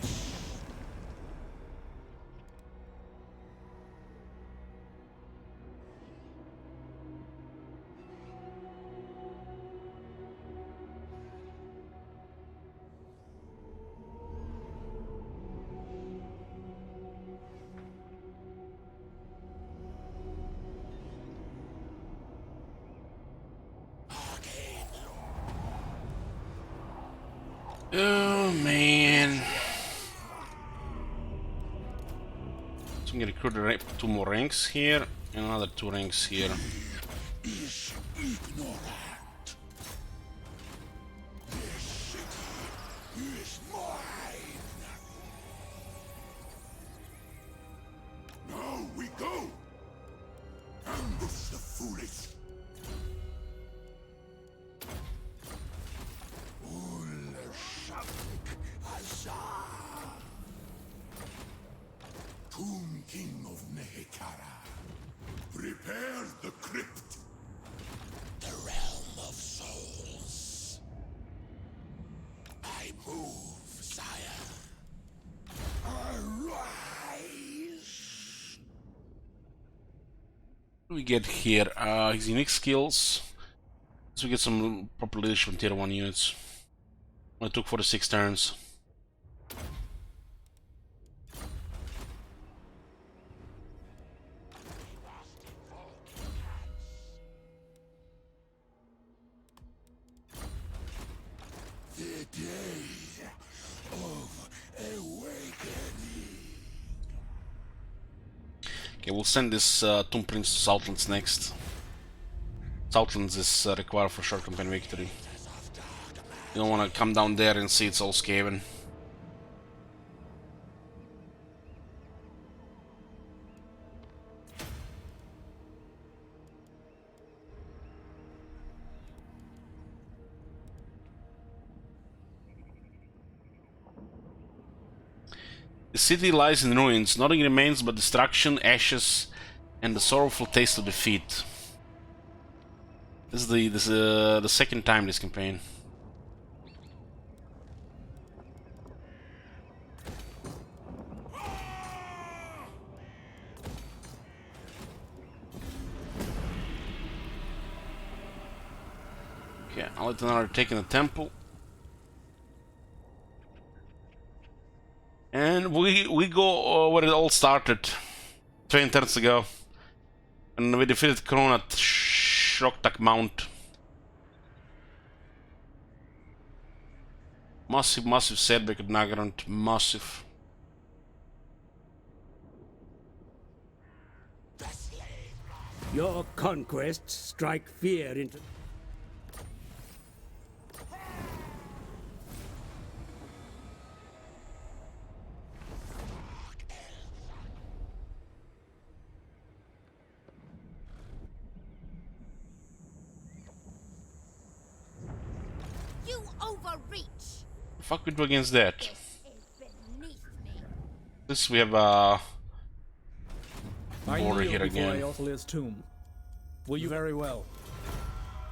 Oh man. So I'm gonna recruit 2 more ranks here and another 2 ranks here. Is ignorant. This city is mine. King of Nehekara, prepare the crypt. The realm of souls. I move, sire. Arise. What do we get here? His unique skills. So we get some proper leadership and tier 1 units. It took 46 turns. The day of awakening. Okay, we'll send this Tomb Prince to Southlands next. Southlands is required for short campaign victory. You don't want to come down there and see it's all Skaven. The city lies in ruins. Nothing remains but destruction, ashes, and the sorrowful taste of defeat. This is the second time this campaign. Okay, I'll let another taking the temple. And we go where it all started 20 turns ago. And we defeated Kron at Shroktak Mount. Massive setback at Nagrand. Massive. Your conquests strike fear into... You overreach! Fuck we do against that? This is beneath me. This we have border here again. Eotlia's tomb. Will you very well?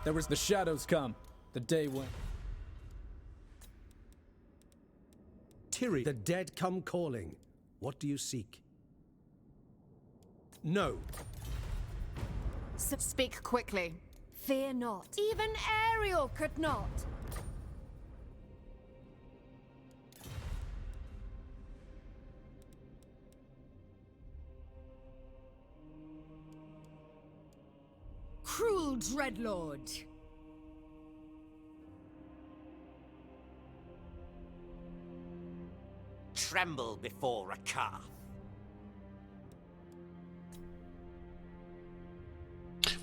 There was the shadows come. The day when... Tiri, the dead come calling. What do you seek? No. Speak quickly. Fear not. Even Ariel could not. Cruel Dreadlord. Tremble before a calf.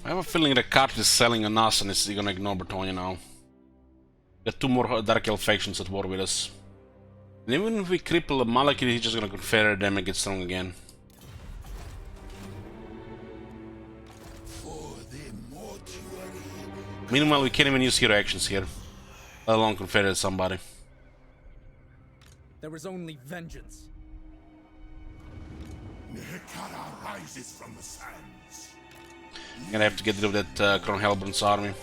I have a feeling the cart is selling on us and is gonna ignore Bretonia now. Got two more Dark Elf factions at war with us. And even if we cripple the Malekith, he's just gonna confederate them and get strong again. Meanwhile, we can't even use hero actions here. Let alone confederate somebody. There was only vengeance. Nehekara rises from the sands. I'm gonna have to get rid of that Kron Hellbrand's army.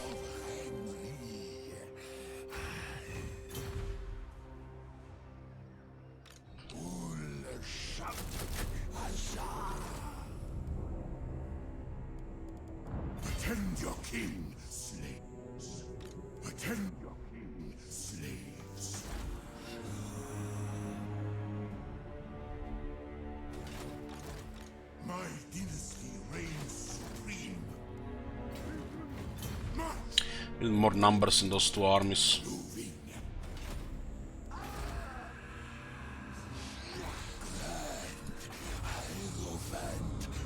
Attend your king, slaves. Attend your king, slaves. My dynasty reigns supreme. With more numbers in those two armies.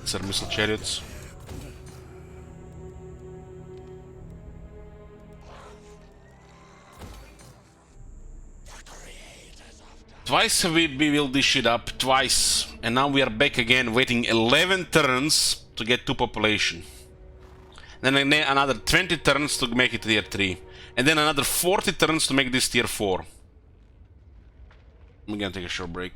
These are missile chariots. Twice have we built this shit up, twice, and now we are back again, waiting 11 turns to get 2 population. Then another 20 turns to make it tier 3, and then another 40 turns to make this tier 4. I'm gonna take a short break.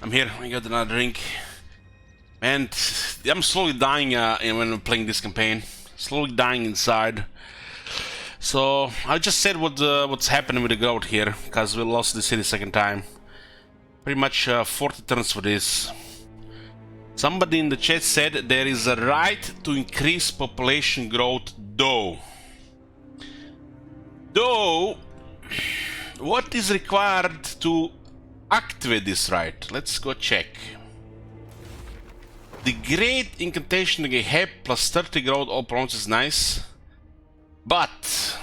I'm here. I got another drink. And I'm slowly dying when I'm playing this campaign. Slowly dying inside. So I just said what's happening with the growth here, because we lost the city second time. Pretty much 40 turns for this. Somebody in the chat said there is a right to increase population growth, though. What is required to activate this right? Let's go check. The great incantation Nehek plus 30 growth all promotes is nice. But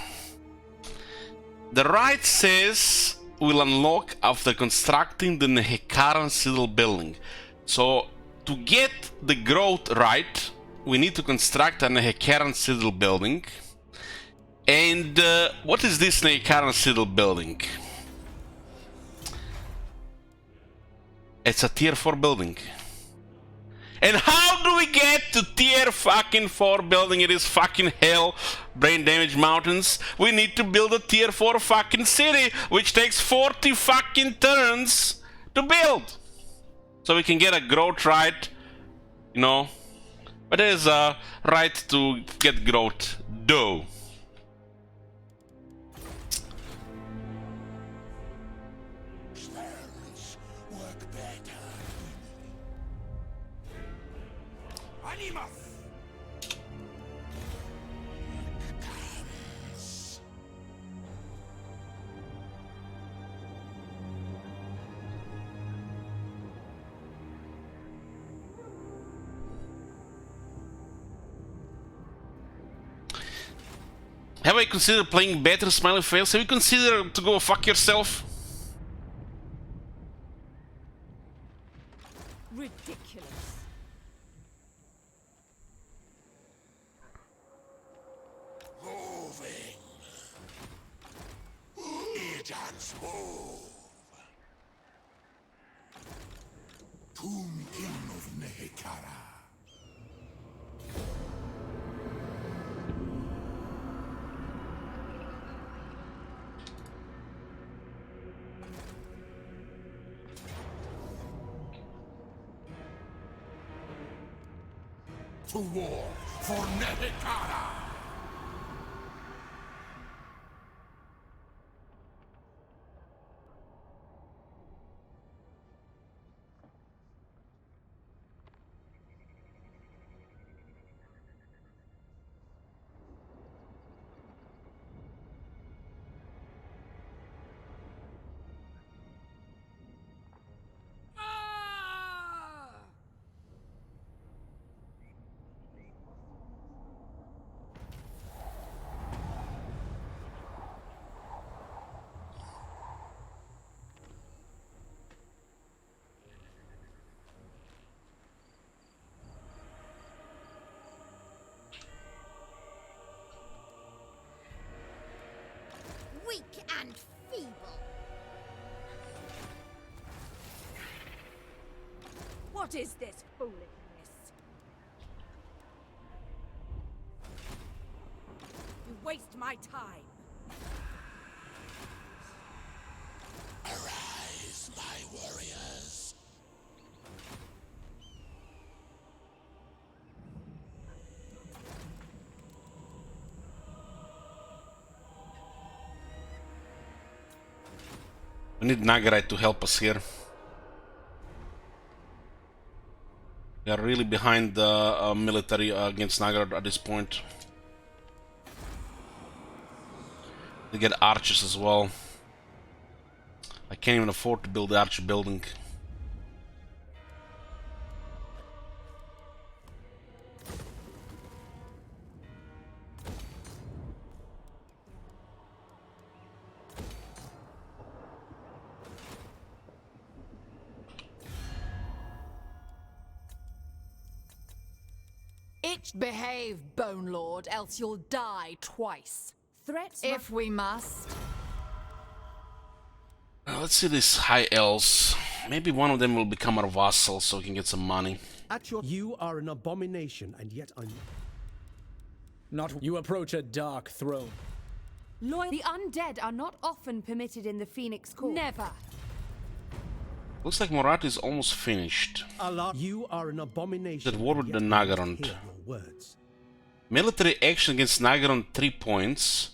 the right says will unlock after constructing the Nehekaran Citadel building. So to get the growth right, we need to construct a Nehekaran Citadel building. And what is this Nehekaran Citadel building? It's a tier 4 building. And how do we get to tier fucking 4 building in this fucking hell brain damage mountains? We need to build a tier 4 fucking city, which takes 40 fucking turns to build. So we can get a growth right, you know. But there's a right to get growth, though. Have I considered playing better smiley face? Have you considered to go fuck yourself? Ridiculous. Moving. Agents move. Tomb King of Nehekara. To war for Nehekara! Weak and feeble. What is this foolishness? You waste my time. Arise, my warriors. We need Nagarite to help us here. We are really behind the military against Nagarite at this point. They get archers as well. I can't even afford to build the archer building. Behave, Bone Lord, else you'll die twice. Threats if we must. Let's see these high elves. Maybe one of them will become our vassal so we can get some money. You are an abomination, and yet I'm not. You approach a dark throne. The undead are not often permitted in the Phoenix Court. Never. Looks like Morat is almost finished. Allah, you are an abomination. At war with and the yet I must Nagarond. hear your words. Military action against Nagarond 3 points.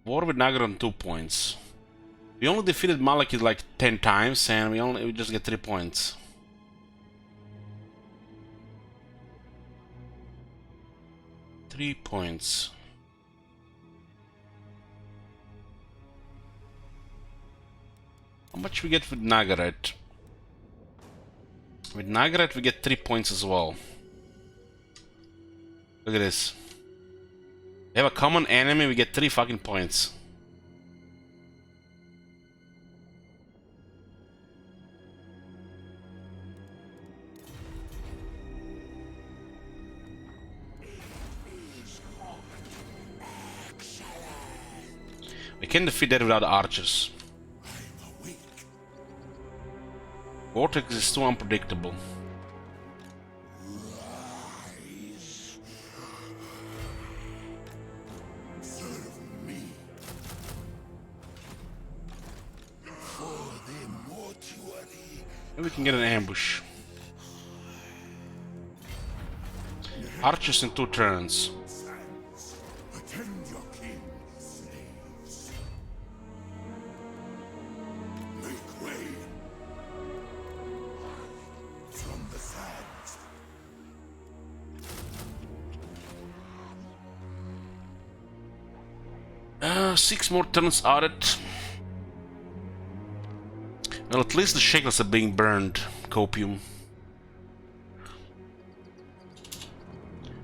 War with Nagarond 2 points. We only defeated Malekith like 10 times and we just get 3 points. Three points. How much we get with Nagaret? With Nagaret we get 3 points as well. Look at this. We have a common enemy, we get 3 fucking points. We can defeat that without archers. Vortex is too unpredictable. Maybe we can get an ambush. Archers in 2 turns. Attend your king, slaves. Make way from the sands. 6 more turns are it. Well, at least the shekels are being burned. Copium.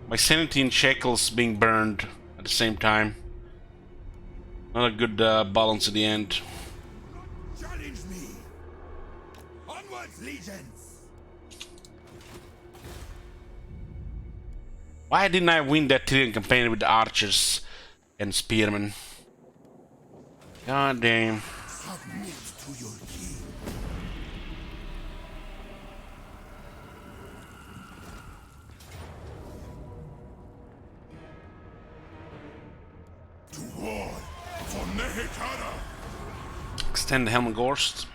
My sanity in shekels being burned at the same time. Not a good balance in the end. Challenge me. Onwards, legions. Why didn't I win that Tyrion campaign with the archers and spearmen? God damn. Submit to your king. To war for Nehek. Extend the Helmgorst.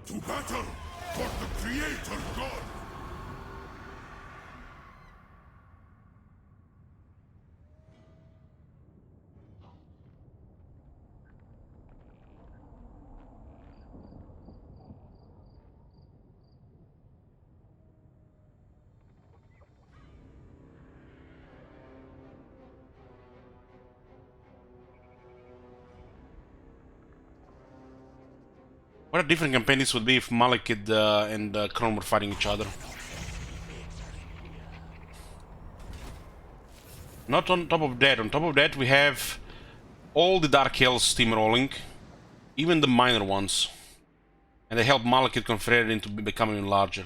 To battle for the Creator God. What a different campaign this would be if Malekith and Khorne were fighting each other. Not on top of that we have all the Dark Elves steamrolling, even the minor ones. And they help Malekith Confederate into becoming even larger.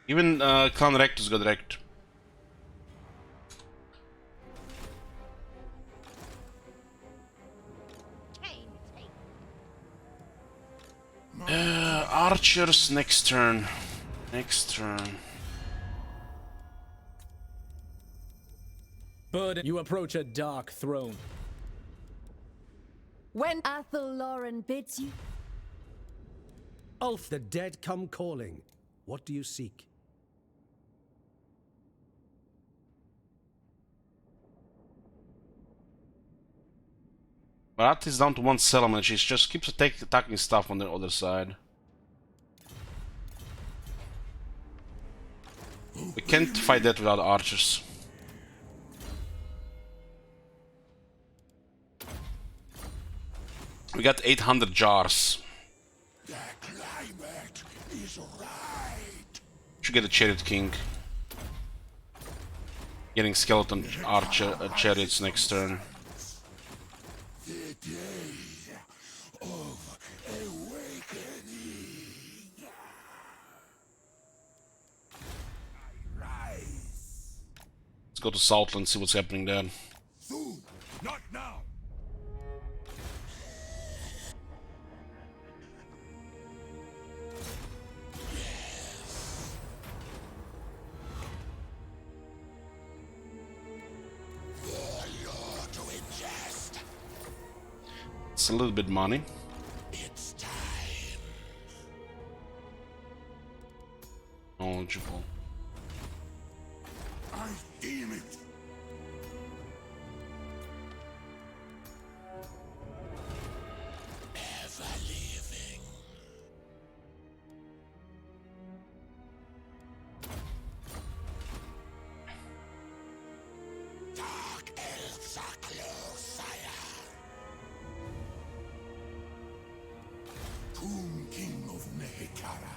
Even Clan Rectus got wrecked. Archers next turn. Next turn. But you approach a dark throne. When Athel Lauren bids you. Ulf, the dead come calling. What do you seek? Marat is down to 1 settlement. She just keeps attacking stuff on the other side. We can't fight that without archers. We got 800 jars. The climate is right. Should get a Chariot King. Getting skeleton archer chariots next turn. The day of awakening. I rise. Let's go to Southland, see what's happening there. Soon, That's a little bit money. It's time. Knowledgeable. I deem it. Ever living. Dark elves are close, sire. Tomb King of Nehekara.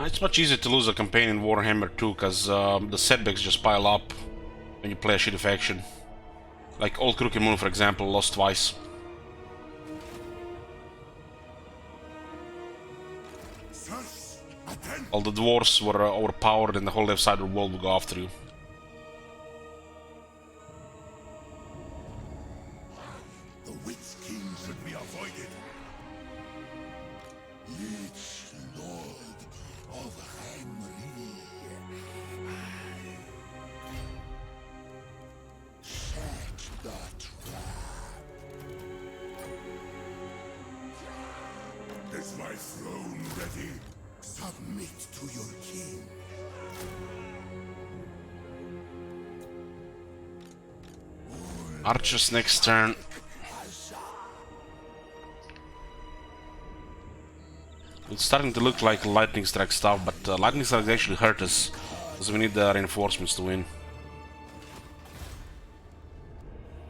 It's much easier to lose a campaign in Warhammer 2 because the setbacks just pile up when you play a shitty faction. Like Old Crooked Moon, for example, lost twice. All the dwarves were overpowered and the whole left side of the world would go after you. The Witch King should be avoided. Lich Lord of Henry. Set the trap. Is my throne ready? Submit to your king. Archers next turn. It's starting to look like lightning strike stuff, but lightning strike actually hurt us because we need the reinforcements to win.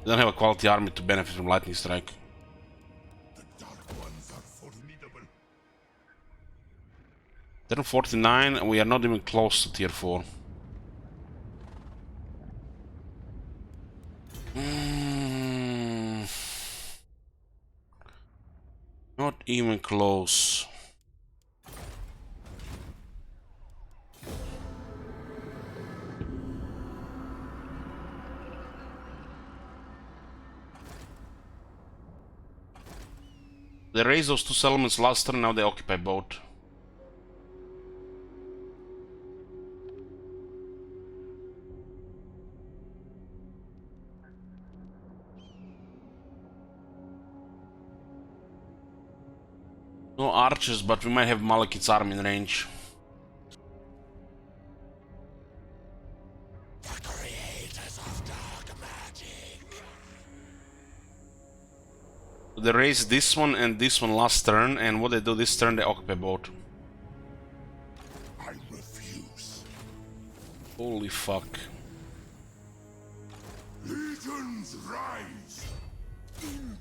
We don't have a quality army to benefit from lightning strike. The dark ones are formidable. Turn 49 and we are not even close to tier 4. Not even close. They raised those two settlements last turn, now they occupy both. No archers, but we might have Malekith's army in range. The creators of dark magic. They raised this one and this one last turn, and what they do this turn, they occupy both. I refuse. Holy fuck. Legions rise. In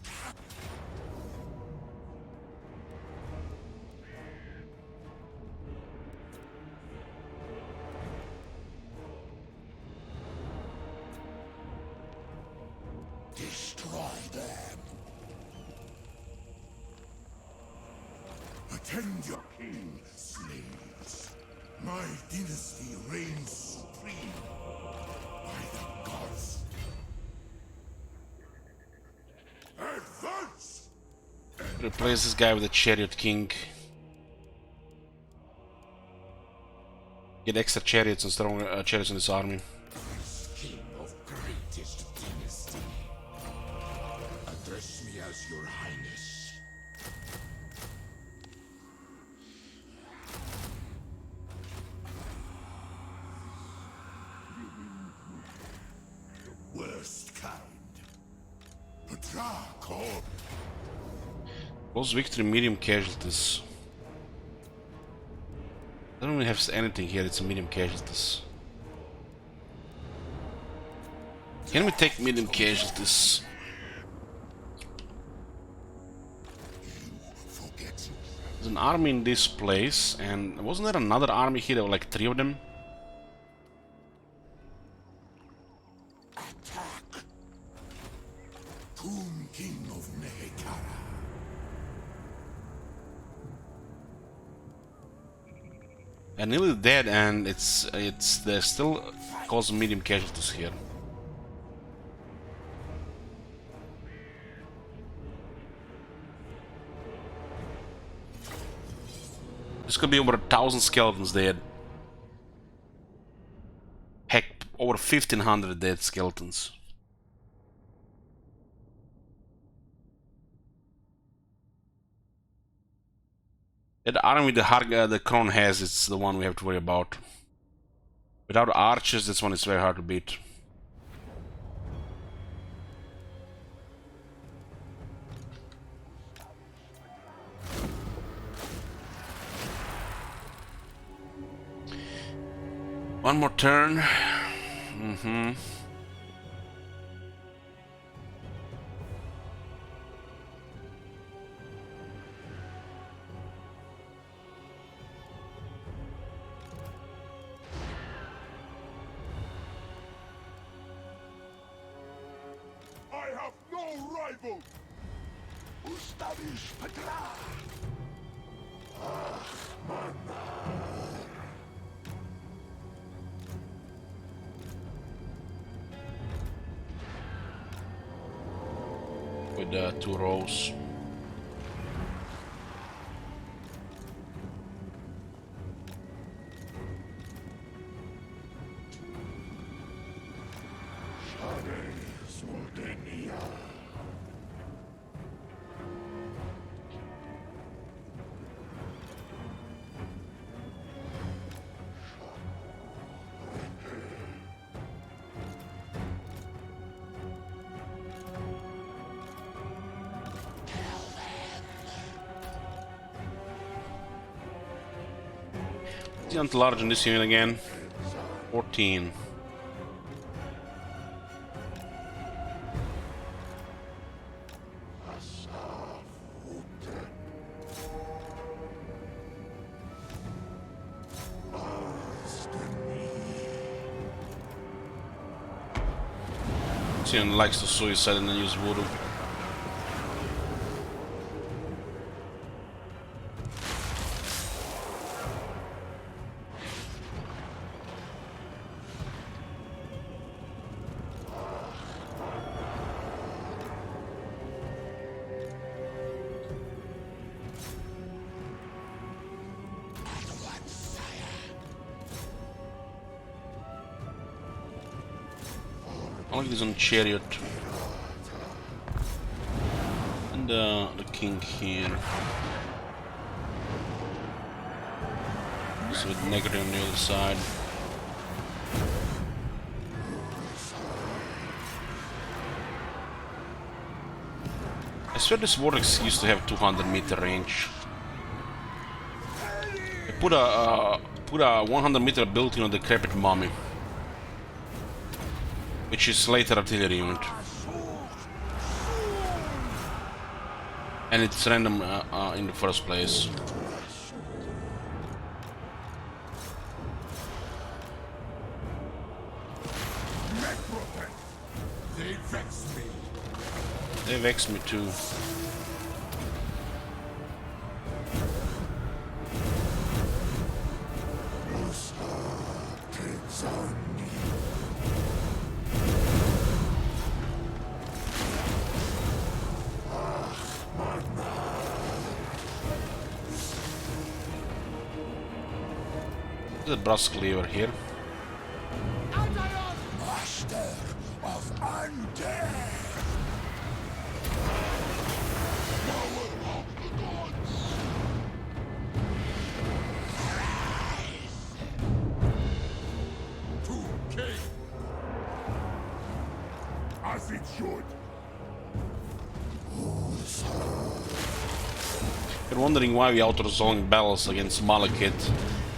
destroy them. Attend your king, slaves. My dynasty reigns supreme. By the gods. Advance! Replace this guy with a Chariot King. Get extra chariots and strong chariots in this army. King of greatest dynasty. Address me as your highness. The worst kind. Patrako. Close victory, medium casualties. I don't even have anything here, it's a medium casualties. Can we take medium casualties? There's an army in this place, and wasn't there another army here? There were like 3 of them. Attack. Tomb King of Nehekara. They're nearly dead, and they're still causing medium casualties here. This could be over 1,000 skeletons dead. Heck, over 1,500 dead skeletons. The army the Kron has, it's the one we have to worry about. Without archers, this one is very hard to beat. One more turn. I have no rival! Ustavish Petra! With 2 rows. Large in this unit again. 14. Sion likes to suicide and then use voodoo. I like this on chariot. And the king here. So with negative on the other side. I swear this vortex used to have 200-meter range. I put a 100-meter ability on the decrepit mummy, which is later artillery unit, and it's random in the first place. They vex me. They vex me too. There's a brass cleaver here. Master of undead. Power of the gods. To king. As it should. You're wondering why we out-resolving battles against Malekith,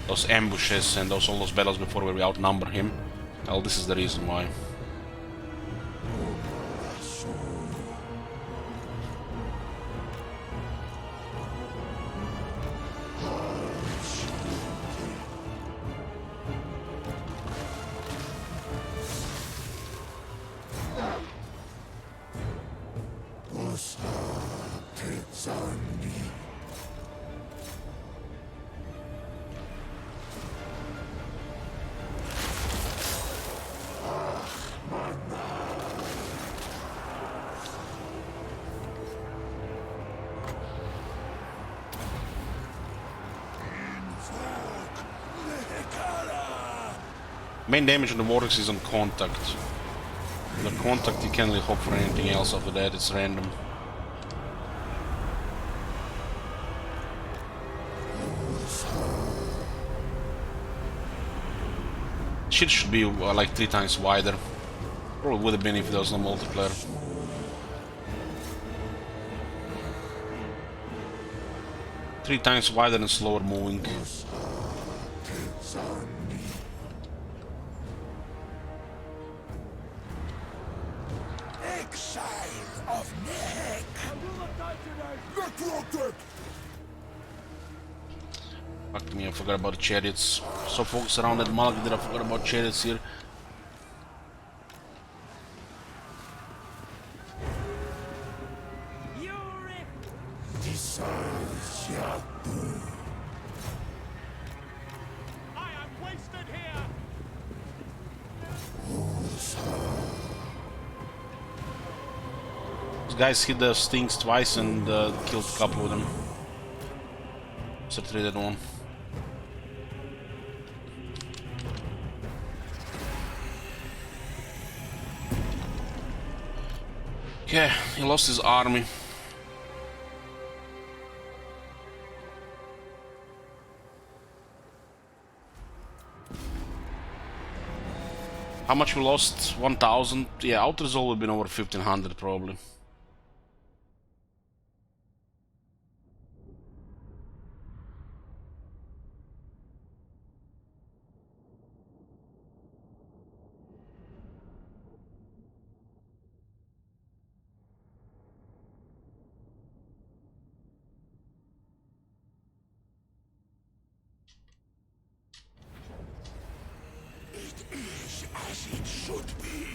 those ambushes and all those battles before where we outnumber him. Well, this is the reason why. Main damage on the vortex is on contact. The contact you can't really hope for anything else after that, it's random. shit should be like 3 times wider. Probably would have been if there was no multiplayer. Three times wider and slower moving. Exile of Nehek. Necrotic. Fuck me, I forgot about the chariots. So focused around that Malak that I forgot about chariots here. I am wasted here. These guys hit the stings twice and killed a couple of them. Except that one. Okay, he lost his army. How much we lost? 1,000? Yeah, Outer's always been over 1,500 probably. As it should be.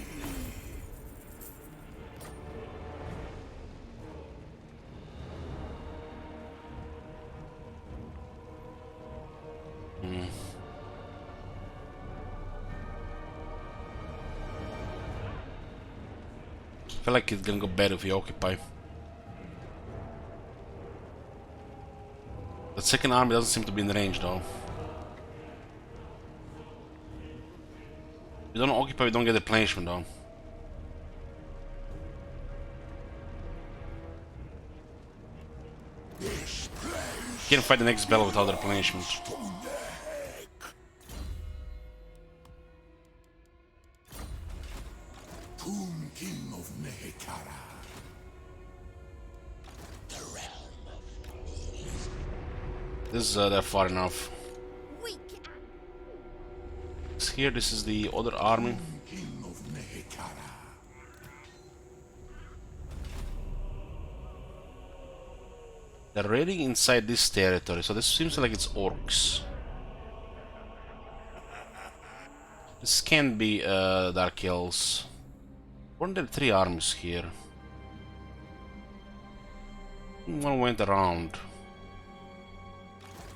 I feel like it's gonna go better if we occupy. The second army doesn't seem to be in range though. We don't occupy, we don't get replenishment though. Can't fight the next battle without replenishment. Tomb King of Nehekara. The realm of This is they're far enough. Here, this is the other army. King of Nehekara. They're raiding inside this territory, so this seems like it's orcs. This can't be Dark Elves. Weren't there 3 armies here? One went around.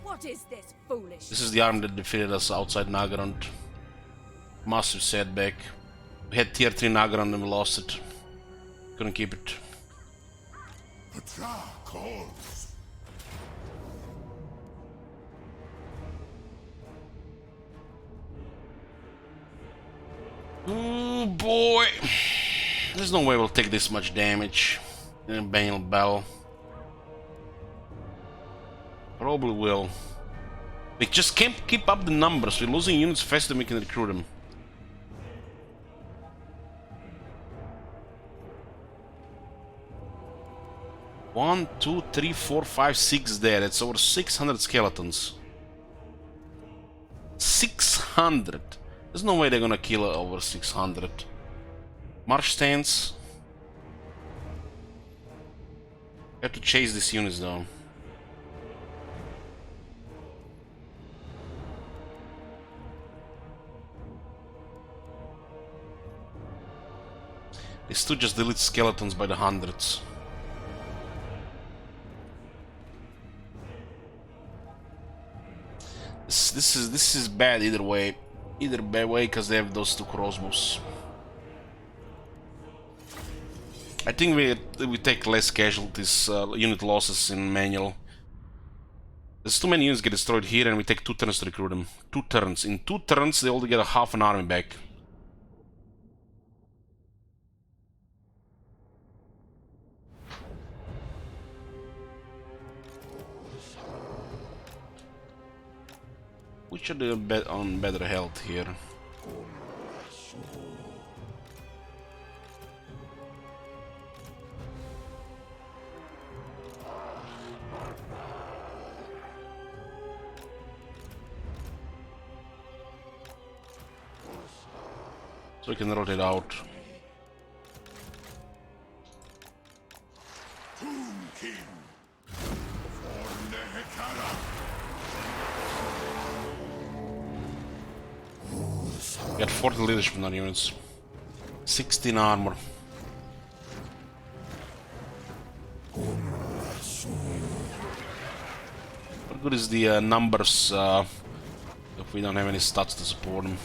What is this foolish? This is the army that defeated us outside Nagarand. Massive setback. We had tier 3 Nagarand and we lost it. Couldn't keep it. Petra calls. Oh boy. There's no way we'll take this much damage in a Banal battle. Probably will. We just can't keep up the numbers. We're losing units faster than we can recruit them. One, two, three, 4, 5, 6 there. It's over 600 skeletons. 600. There's no way they're gonna kill over 600. March stance. Have to chase these units though. They still just delete skeletons by the hundreds. This is bad either way. Either bad way because they have those 2 crossbows. I think we take less casualties, unit losses in manual. There's too many units get destroyed here, and we take 2 turns to recruit them. 2 turns. In 2 turns, they only get a half an army back. We should bet on better health here. So we can rotate out. Tomb King. For Nehek. We got 40 leadership in our units. 16 armor. What good is the numbers if we don't have any stats to support them?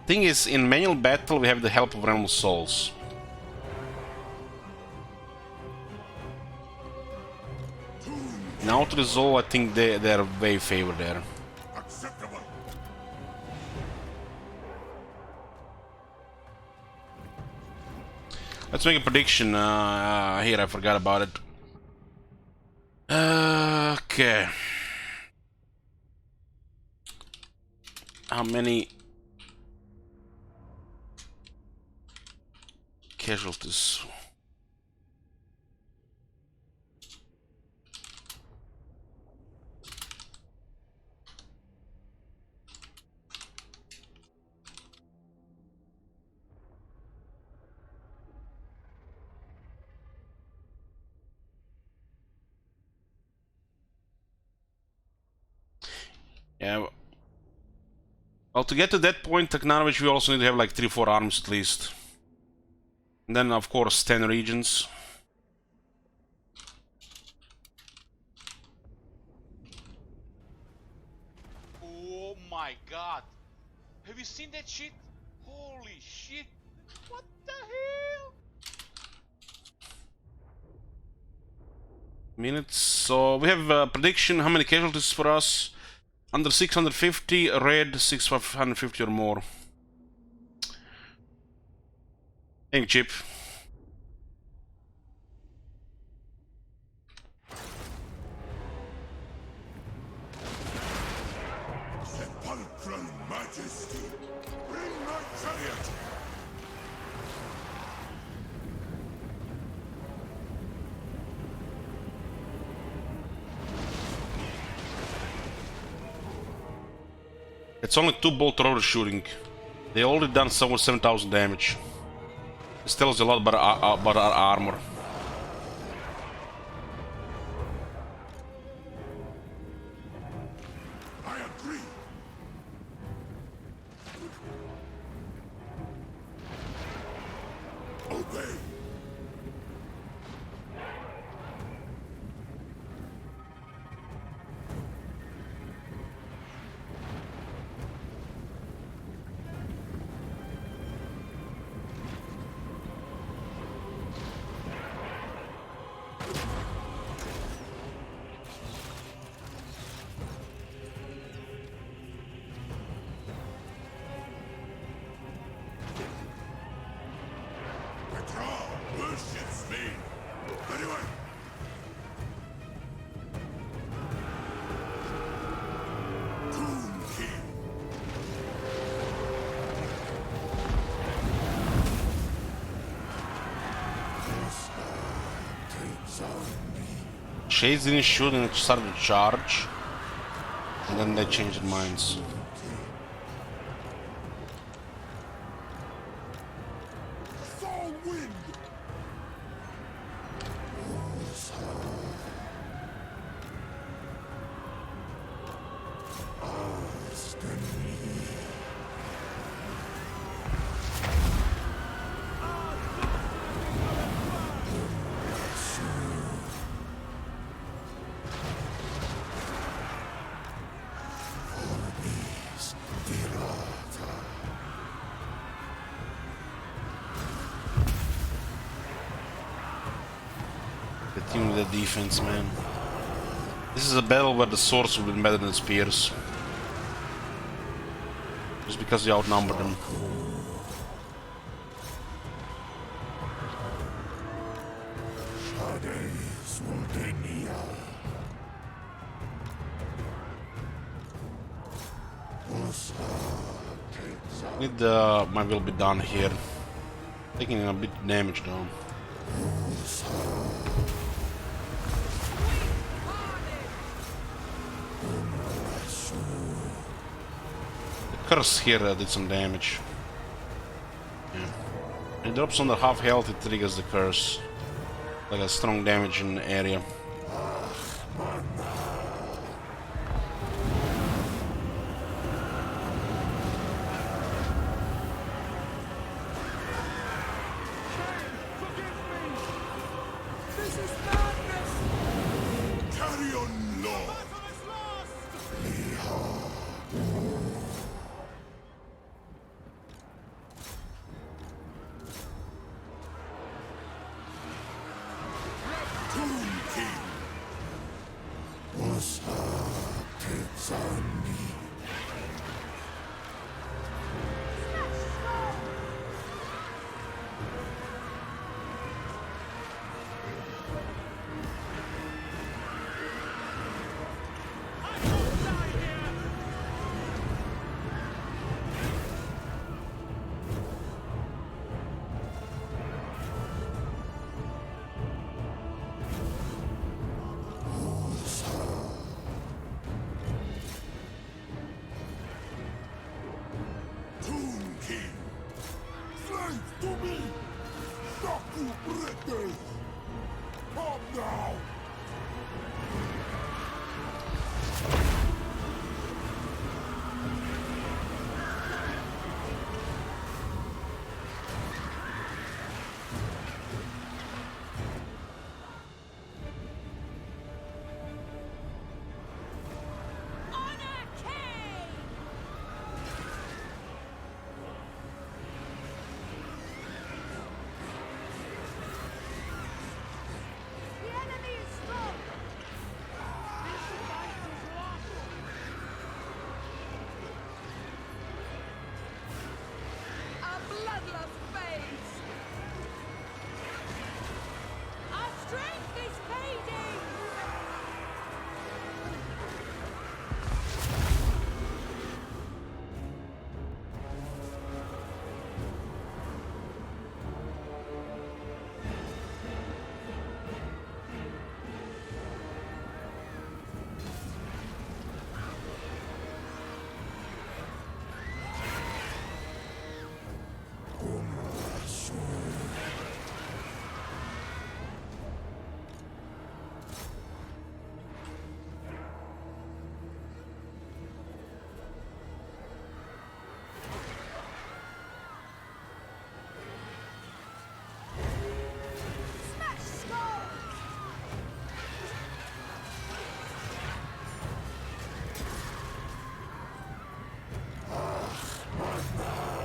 Thing is, in manual battle we have the help of Realm of Souls. Now to resolve, I think they're way favored there. Acceptable. Let's make a prediction. Here, I forgot about it. Okay. How many casualties? Yeah. Well, to get to that point, Teknanovich, we also need to have like 3-4 armies at least. And then, of course, 10 regions. Oh my god. Have you seen that shit? Holy shit. What the hell? Minutes. So we have a prediction. How many casualties for us? Under 650, red 650 or more. Thank you, Chip. Sepulchral majesty. Bring my chariot. It's only 2 bolt rotor shooting. They already done somewhere 7,000 damage. This tells you a lot about our armor. I agree. Obey. Worships me. Anyway. Tomb King. Shades didn't shoot and it started to charge. And then they changed their minds. Fall wind. The team with the defense, man. This is a battle where the swords will be better than the spears. Just because we outnumber them. Need my will be done here. Taking a bit damage though. The curse here did some damage. Yeah. It drops under half health, it triggers the curse. Like a strong damage in the area. Carry on, Lord. Tomb King. Was takes on me. Tomb King. Slave to me. Daku Brete. Come now.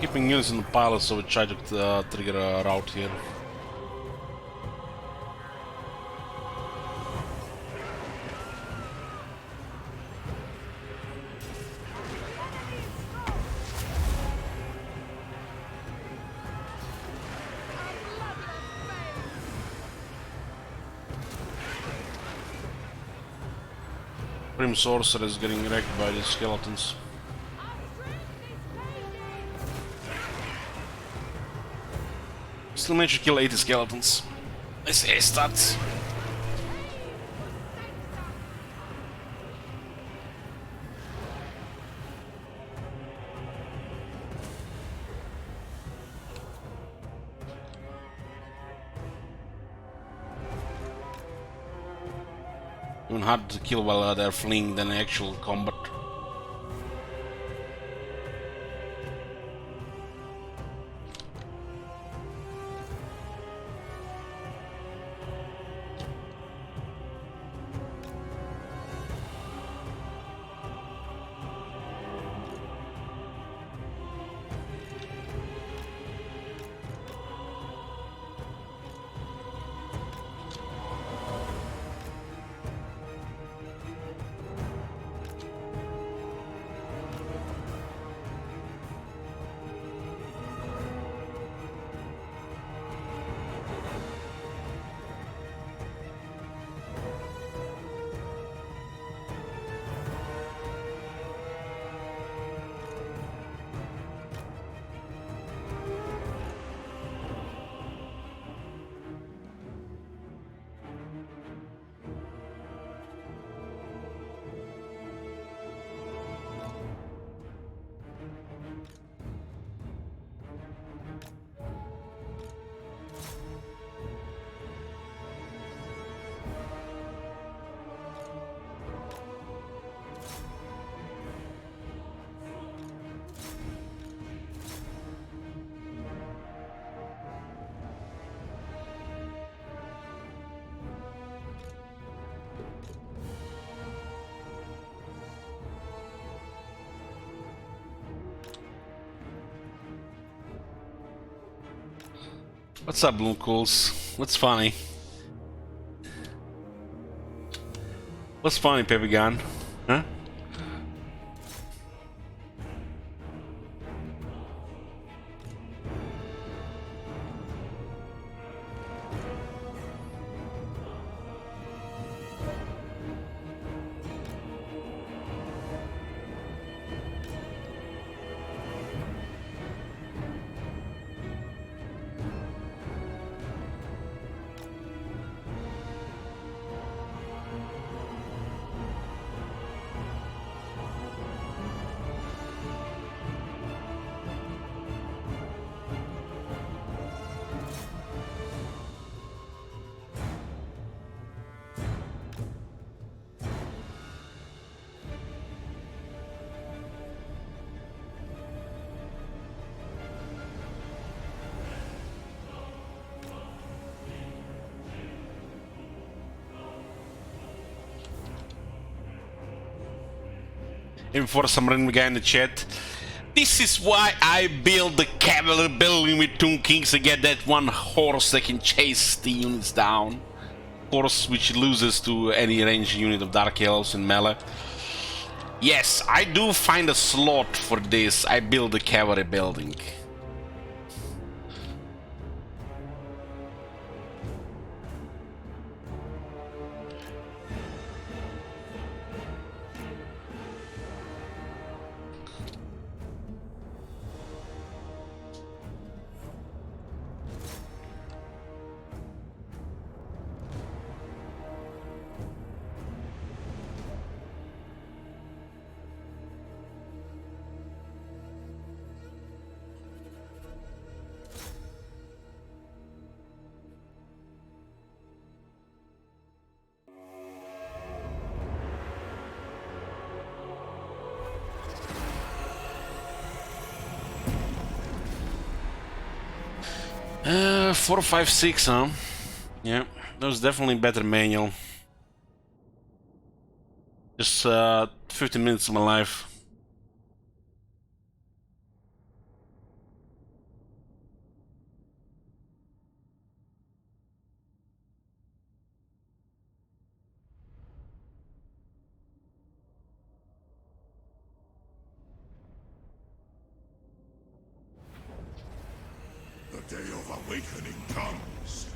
Keeping units in the pile so we try to trigger a route here. Prim Sorcerer is getting wrecked by these skeletons. Still managed to kill 80 skeletons. Let's say stats. Even harder to kill while they're fleeing than actual combat. What's up, Blue Cools? What's funny? What's funny, Pepigan? Huh? And for some random guy in the chat, this is why I build the cavalry building with Tomb Kings to get that one horse that can chase the units down. Horse which loses to any ranged unit of Dark Elves in melee. Yes, I do find a slot for this. I build the cavalry building. Uh, 4, 5, 6, huh? Yeah, that was definitely better manual. Just 15 minutes of my life. The day of awakening comes.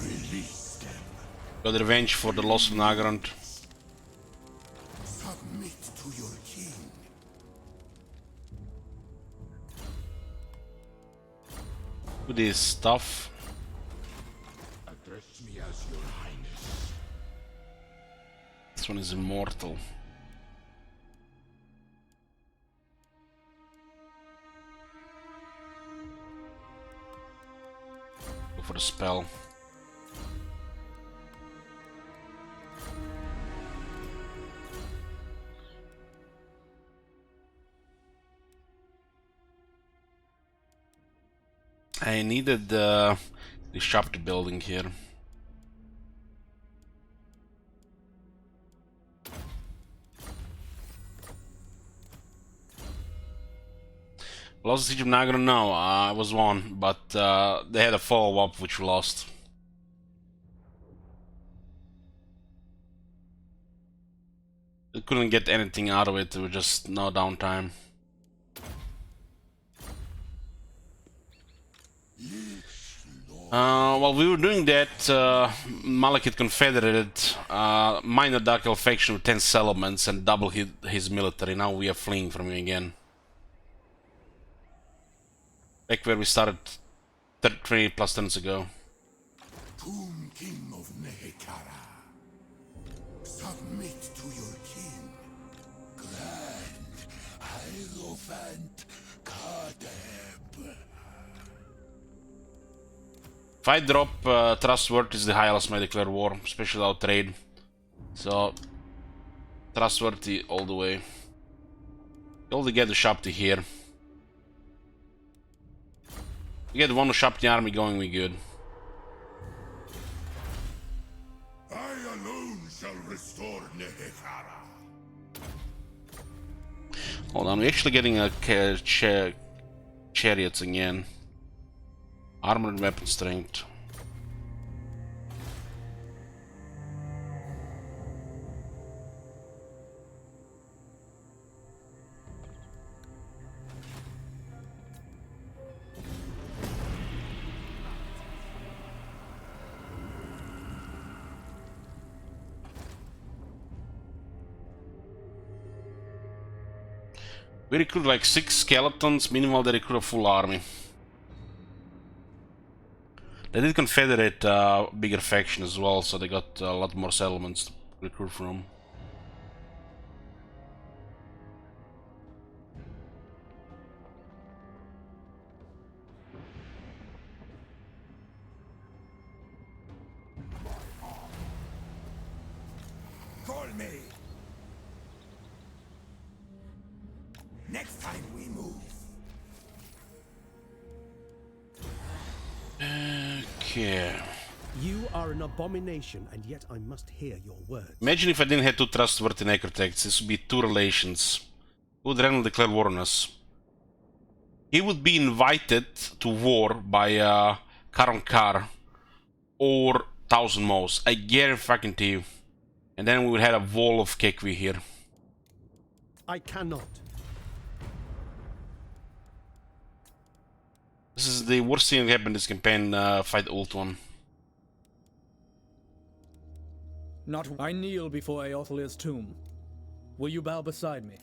Release them. Got revenge for the loss of Nagrand. Submit to your king. Do this stuff. Address me as your highness. This one is immortal. Go for the spell. I needed the shop building here. Lost the Siege of Nagano? No, I was one, but they had a follow-up which we lost. We couldn't get anything out of it, there was just no downtime. While we were doing that, Malekith confederated minor Dark Elf faction with 10 settlements and doubled his military. Now we are fleeing from him again. Back where we started 20 plus turns ago. Tomb King of Nehekara. Submit to your king. Grand Hierophant Kadeb. If I drop Trustworthy, the Hylas may declare war, especially without trade. So, Trustworthy all the way. We only get the Shopti here. We get one Shopti army going, we good. I alone shall Restore Nehek. Hold on, we're actually getting a chariots again. Armor and weapon strength. We recruit like 6 skeletons, meanwhile they recruit a full army. They did confederate bigger faction as well, so they got a lot more settlements to recruit from. Call me. Next time we move. Okay. You are an abomination, and yet I must hear your words. Imagine if I didn't have two trustworthy necrotechts. This would be two relations. Who would Randall declare war on us? He would be invited to war by Karamkar or Thousand Mouse. I guarantee you. And then we would have a wall of Kekwi here. I cannot. This is the worst thing that happened in this campaign, fight Old One. Not I kneel before Eothilir's tomb. Will you bow beside me?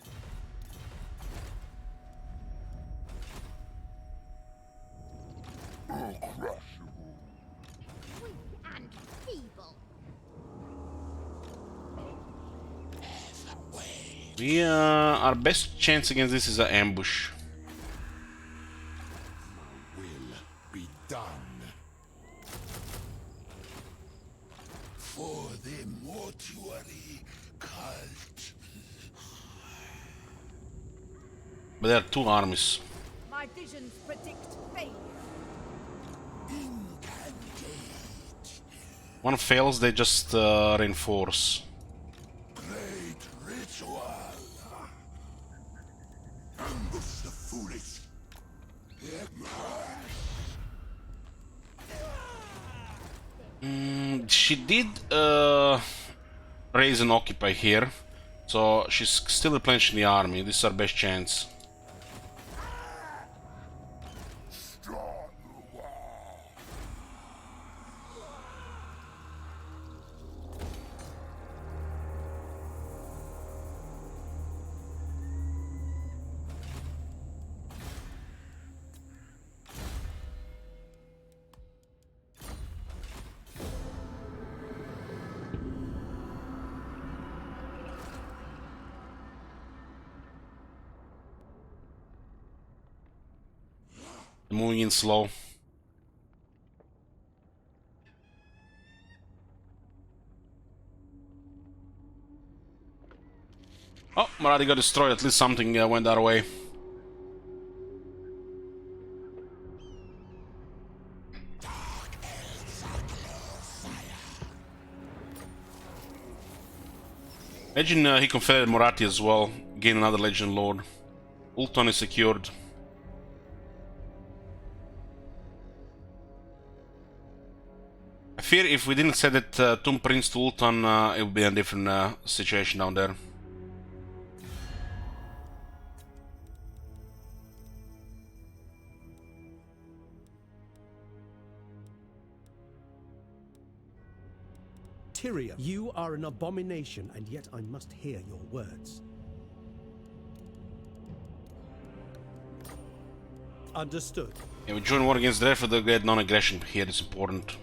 And feeble. We our best chance against this is an ambush. Be done. For the mortuary cult. But there are two armies. My visions predict failure. One fails, they just reinforce. Great ritual. Ambush the foolish. She did raise and occupy here, so she's still replenishing the army. This is our best chance. Moving in slow. Oh, Maradi got destroyed. At least something went our way. Imagine he confederate Moratti as well. Gain another Legend Lord. Ulton is secured. I fear if we didn't set that Tomb Prince to Ulton, it would be a different situation down there. Tyria, you are an abomination, and yet I must hear your words. Understood. Yeah, we join war against the for the great non-aggression here. It's important.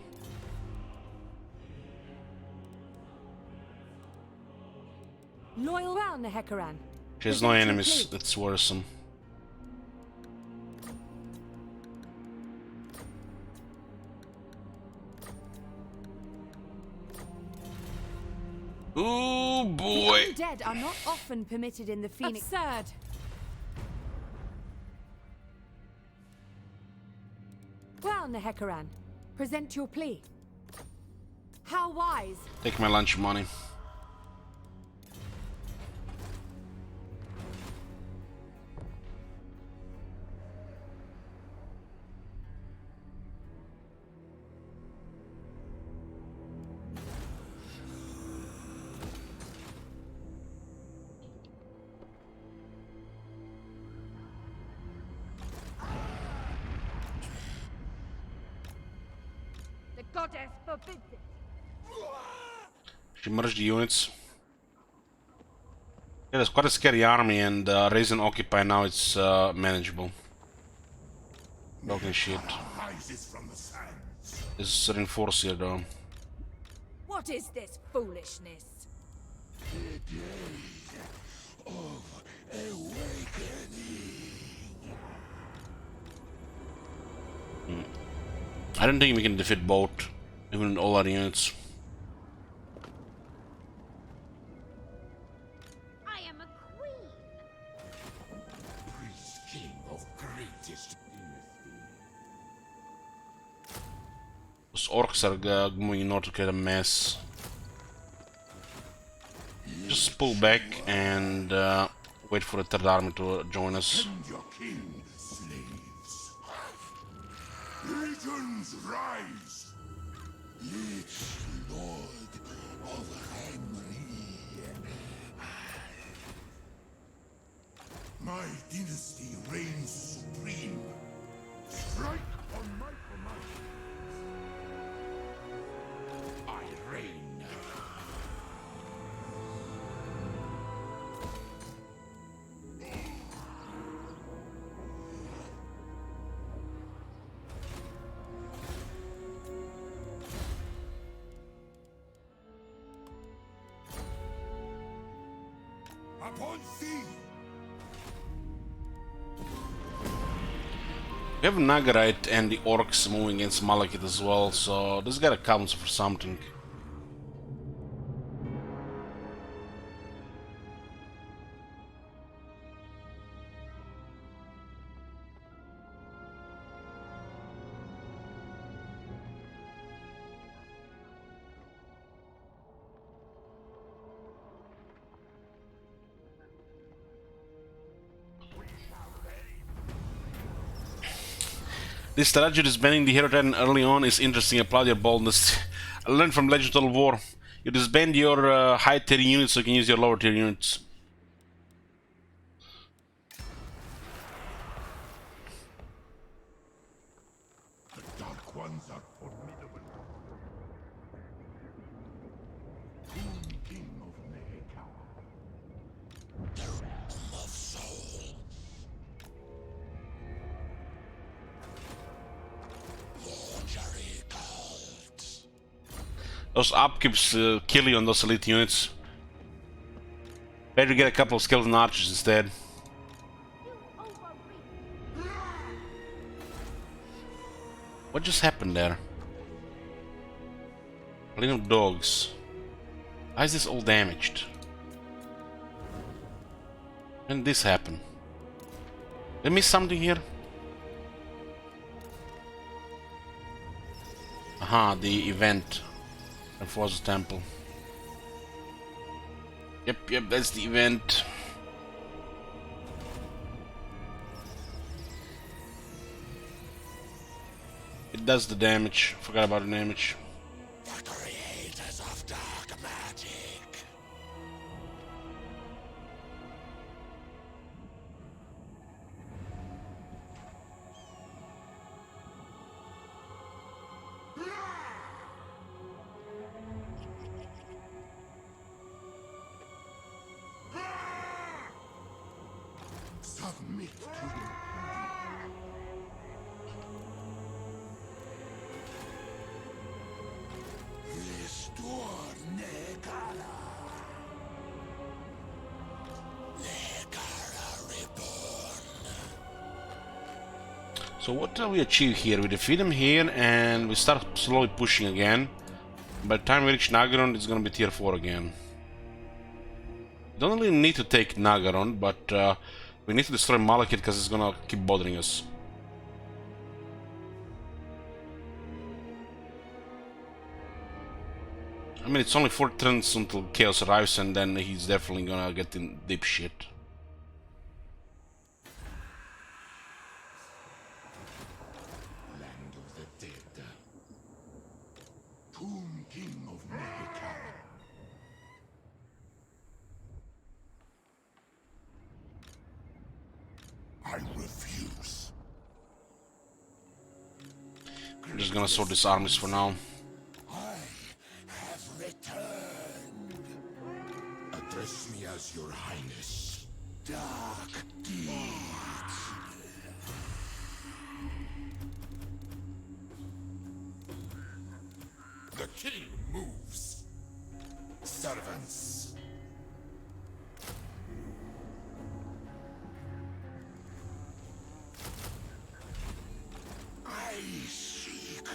Loyal round, Nehekaran. She has no enemies. That's worrisome. Oh boy! The undead are not often permitted in the Phoenix. Absurd. Well, Nehekaran, present your plea. How wise. Take my lunch money. goddess forbids it. She merged the units. Yeah, there's quite a scary army, and raise and occupy now it's manageable. Broken shit. This is reinforced here though. What is this foolishness? The day of awakening. I don't think we can defeat both, even all our units. I am a queen. Priest king of greatest dynasty. Those orcs are moving north to create a mess. Just pull back and wait for the third army to join us. Send your king, slaves. Legions rise. Each lord of Henry. My dynasty reigns supreme. Strike on my command. I reign. Upon sea. We have Nagarite and the orcs moving against Malekith as well, so this gotta count for something. This strategy disbanding the hero titan early on is interesting. Apply your boldness. I learned from Legend of War. You disband your high tier units so you can use your lower tier units. The dark ones are formidable. King of Nehek. The realm of souls. Forgery cults. Those upkeeps kill you on those elite units. Better get a couple of skeleton archers instead. What just happened there? Little dogs. Why is this all damaged? When did this happen? Did I miss something here? Aha, the event. Enforcer's Temple. Yep, that's the event. It does the damage. Forgot about the damage. The creators of dark magic. Submit to your Restore Negara. Negara reborn. So what do we achieve here? We defeat him here and we start slowly pushing again. By the time we reach Nagaron, it's gonna be tier 4 again. Don't really need to take Nagaron, but we need to destroy Malekith because it's gonna keep bothering us. I mean, it's only 4 turns until Chaos arrives, and then he's definitely gonna get in deep shit. Land of the dead. Tomb King of Nehek. I refuse. I'm just gonna sort these armies for now. Your Highness, dark deeds. The king moves. Servants. I seek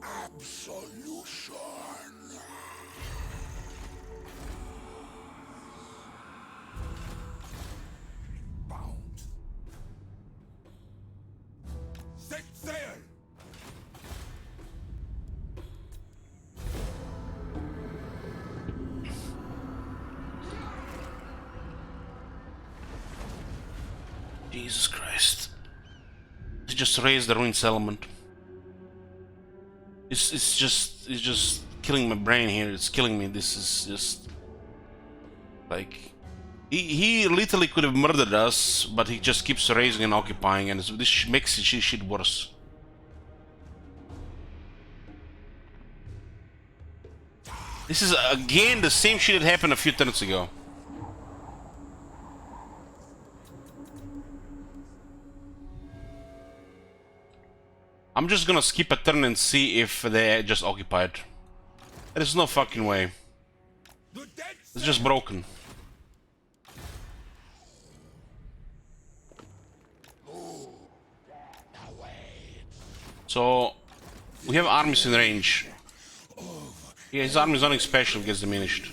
absolution. Bound. Set sail! Jesus Christ. They just raised the ruin settlement. It's just killing my brain here. It's killing me. This is just like he literally could have murdered us, but he just keeps raising and occupying, and this makes shit worse. This is again the same shit that happened a few turns ago. I'm just gonna skip a turn and see if they just occupied. There's no fucking way. It's just broken. So we have armies in range. Yeah, his army is nothing special, gets diminished.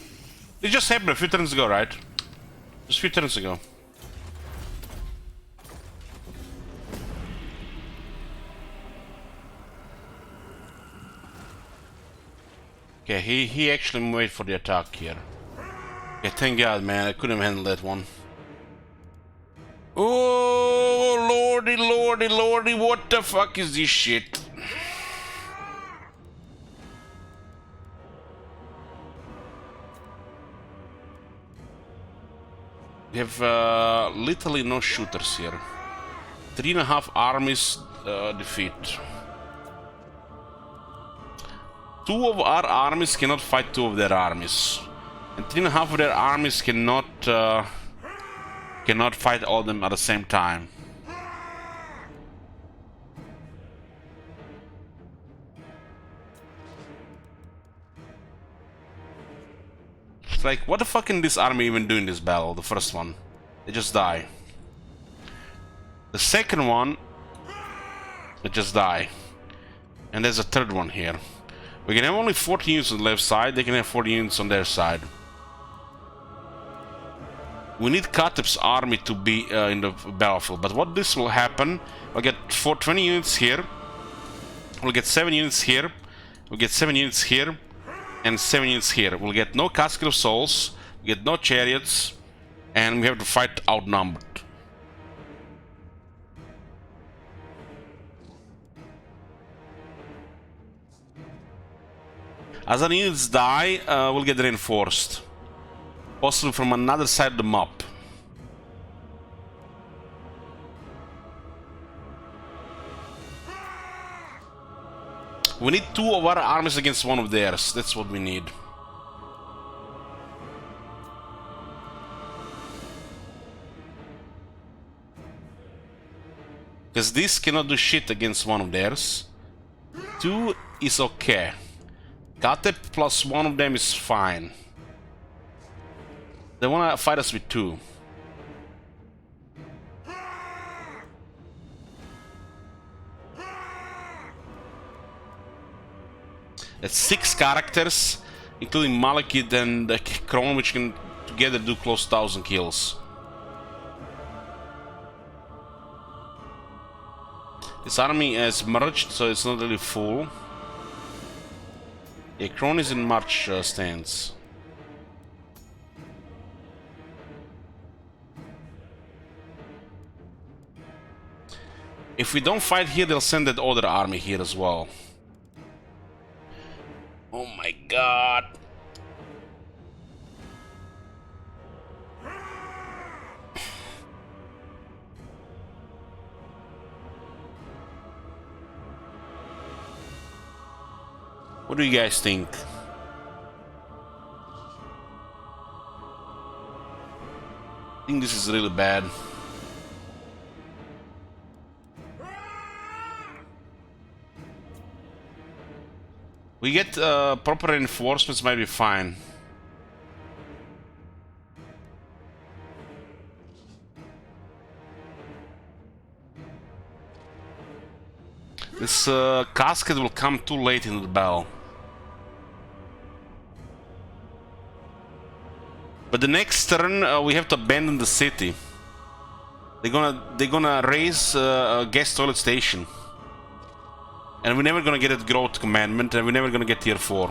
It just happened a few turns ago, right? Just a few turns ago. Okay, he actually waited for the attack here. Okay, thank God, man, I couldn't handle that one. Oh, lordy, lordy, lordy, what the fuck is this shit? We have literally no shooters here. 3.5 armies defeat. 2 of our armies cannot fight 2 of their armies, and 3.5 of their armies cannot fight all of them at the same time. It's like, what the fuck can this army even do in this battle? The first one, they just die. The second one, they just die, and there's a third one here. We can have only 40 units on the left side, they can have 40 units on their side. We need Kateb's army to be in the battlefield, but what this will happen, we'll get 20 units here, we'll get 7 units here, we'll get 7 units here, and 7 units here. We'll get no Casket of Souls, we get no chariots, and we have to fight outnumbered. As our units die, we'll get reinforced. Possibly from another side of the map. We need 2 of our armies against 1 of theirs. That's what we need. Because this cannot do shit against 1 of theirs. 2 is okay. Kateb plus 1 of them is fine. They wanna fight us with 2. That's 6 characters, including Malekith and Krone, which can together do close to 1,000 kills. This army has merged, so it's not really full. Yeah, Krone is in march stance. If we don't fight here, they'll send that other army here as well. Oh my god. What do you guys think? think this is really bad. We get proper reinforcements, might be fine. This casket will come too late in the battle. But the next turn we have to abandon the city. They're gonna raise a gas toilet station. And we're never gonna get a growth commandment, and we're never gonna get tier 4.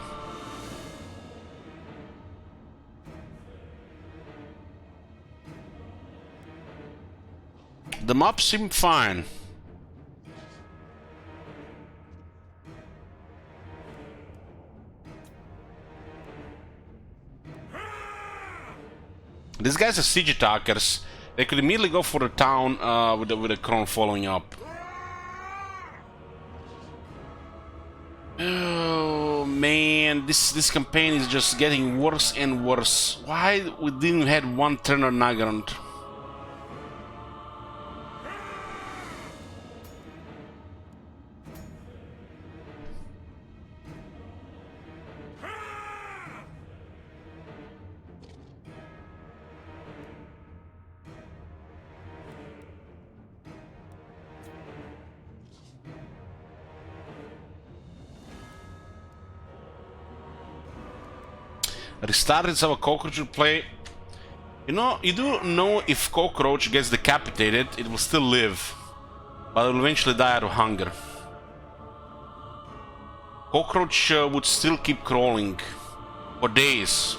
The mobs seem fine. These guys are siege attackers. They could immediately go for the town with the crown following up. Oh man, this campaign is just getting worse and worse. Why we didn't have one trainer Nagrand? Restarted our cockroach play. You know, you do know if cockroach gets decapitated, it will still live, but it will eventually die out of hunger. Cockroach would still keep crawling for days.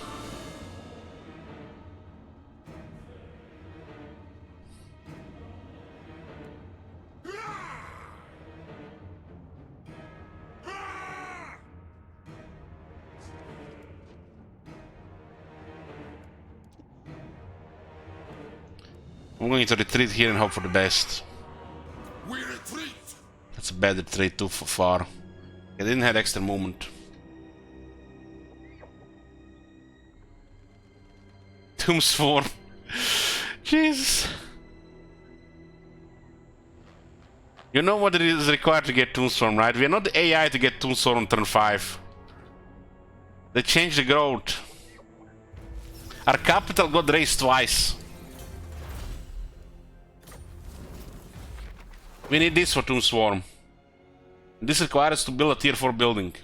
I'm going to retreat here and hope for the best. We retreat. That's a bad retreat too far. I didn't have extra movement. Tombstorm. Jesus. You know what it is required to get Tombstorm, right? We are not the AI to get Tombstorm on turn 5. They changed the growth. Our capital got raised twice. We need this for Tombswarm. This requires us to build a tier 4 building.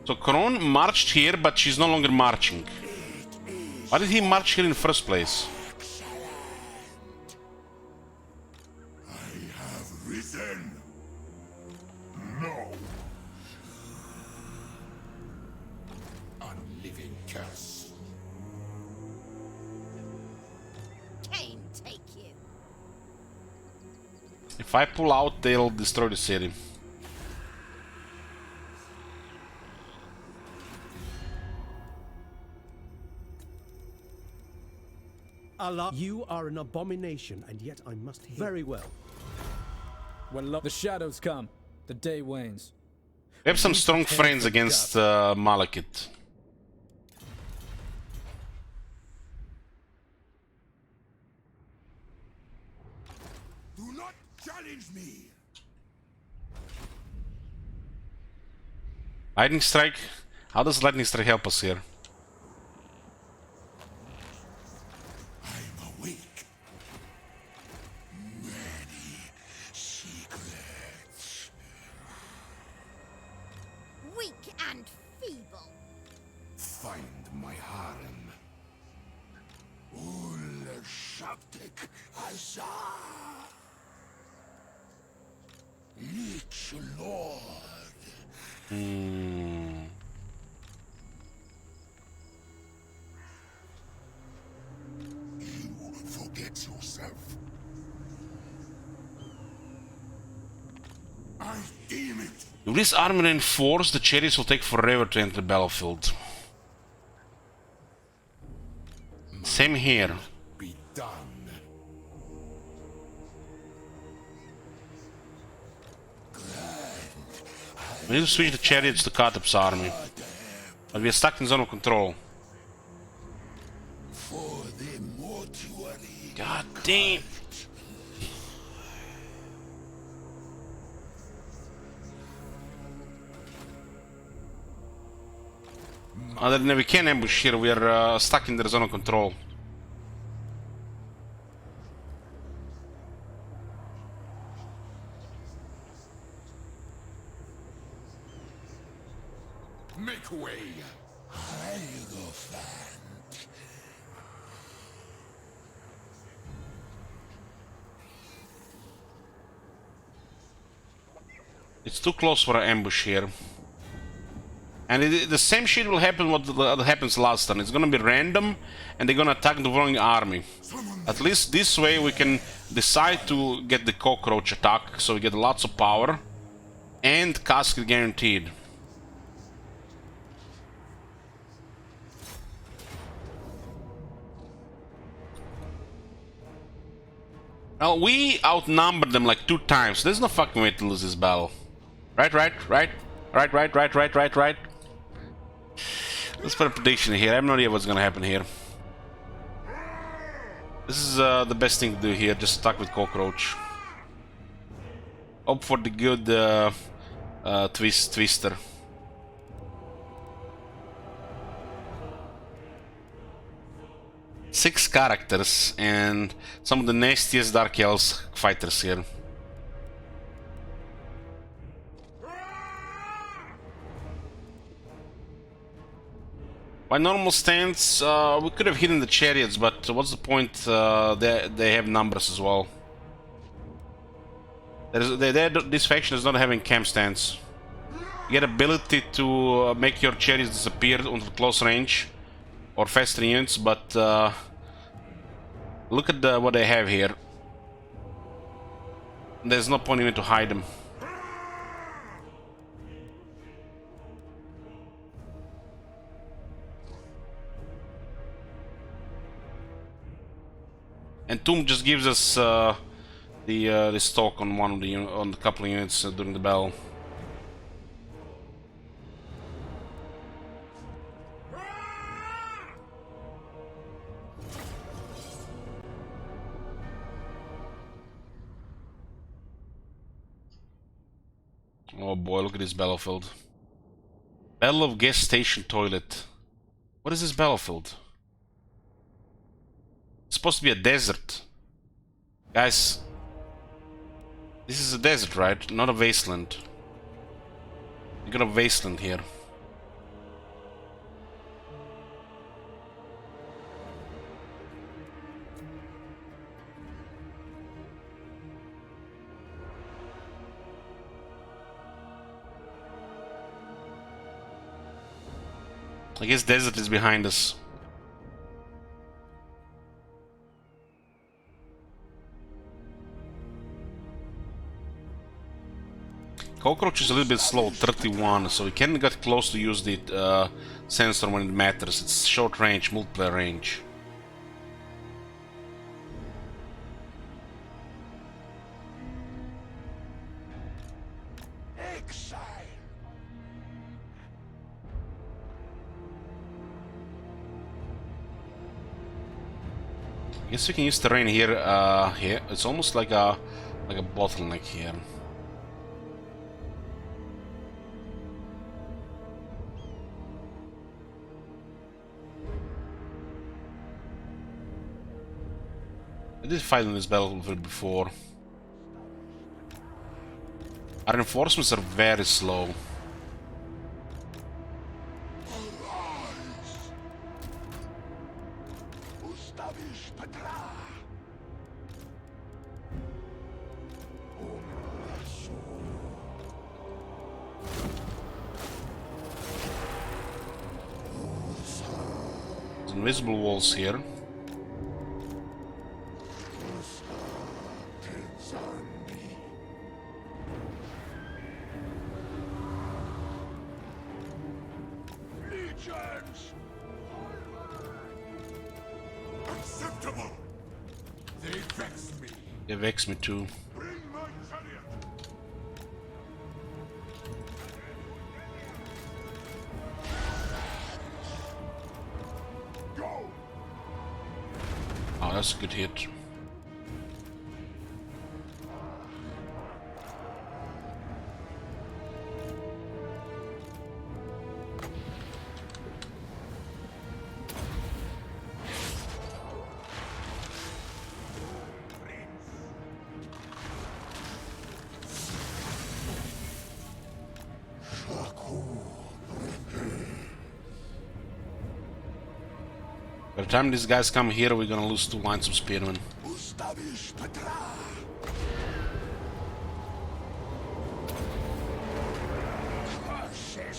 So Kron marched here, but she's no longer marching. Why did he march here in the first place? I have risen. No. Unliving curse. If I pull out, they'll destroy the city. Allah, you are an abomination, and yet I must hear. Very well. When the shadows come, the day wanes. We have some strong friends against Malekith. Do not challenge me. Lightning Strike? How does Lightning Strike help us here? I'm awake. Many secrets. Weak and feeble. Find my harem. Ul Shaktik Azar. Lich Lord. You forget yourself. I deem it. If this army reinforced, the chariots will take forever to enter the battlefield. Same here. Be done. Grand We need to switch the chariots to Katep's army. But we are stuck in zone of control. For the mortuary. God damn. We can't ambush here, we are stuck in the zone of control. Make way. Hierophant. It's too close for an ambush here. And the same shit will happen what happens last time. It's gonna be random, and they're gonna attack the wrong army. At least this way we can decide to get the cockroach attack, so we get lots of power. And casket guaranteed. Well, we outnumbered them like 2 times. There's no fucking way to lose this battle. Right. Let's put a prediction here. I have no idea what's gonna happen here. This is the best thing to do here. Just stuck with cockroach. Hope for the good twister. Six characters and some of the nastiest Dark Elves fighters here. By normal stance, we could have hidden the chariots, but what's the point? They have numbers as well. This faction is not having camp stance. You get ability to make your chariots disappear onto close range or faster units, but look at what they have here. There's no point even to hide them. And Tomb just gives us the stock on on a couple of units during the battle. Oh boy, look at this battlefield. Battle of Gas Station Toilet. What is this battlefield? It's supposed to be a desert. Guys, this is a desert, right? Not a wasteland. You got a wasteland here. I guess desert is behind us. Cockroach is a little bit slow, 31, so we can get close to use the sensor when it matters. It's short range, multiplayer range. Exile. I guess we can use terrain here. Here, it's almost like a bottleneck here. I did fight on this battlefield before. Our reinforcements are very slow. There's invisible walls here. Acceptable. They vex me. They vex me too. Bring my chariot. That's a good hit. By the time these guys come here, we're gonna lose 2 lines of spearmen.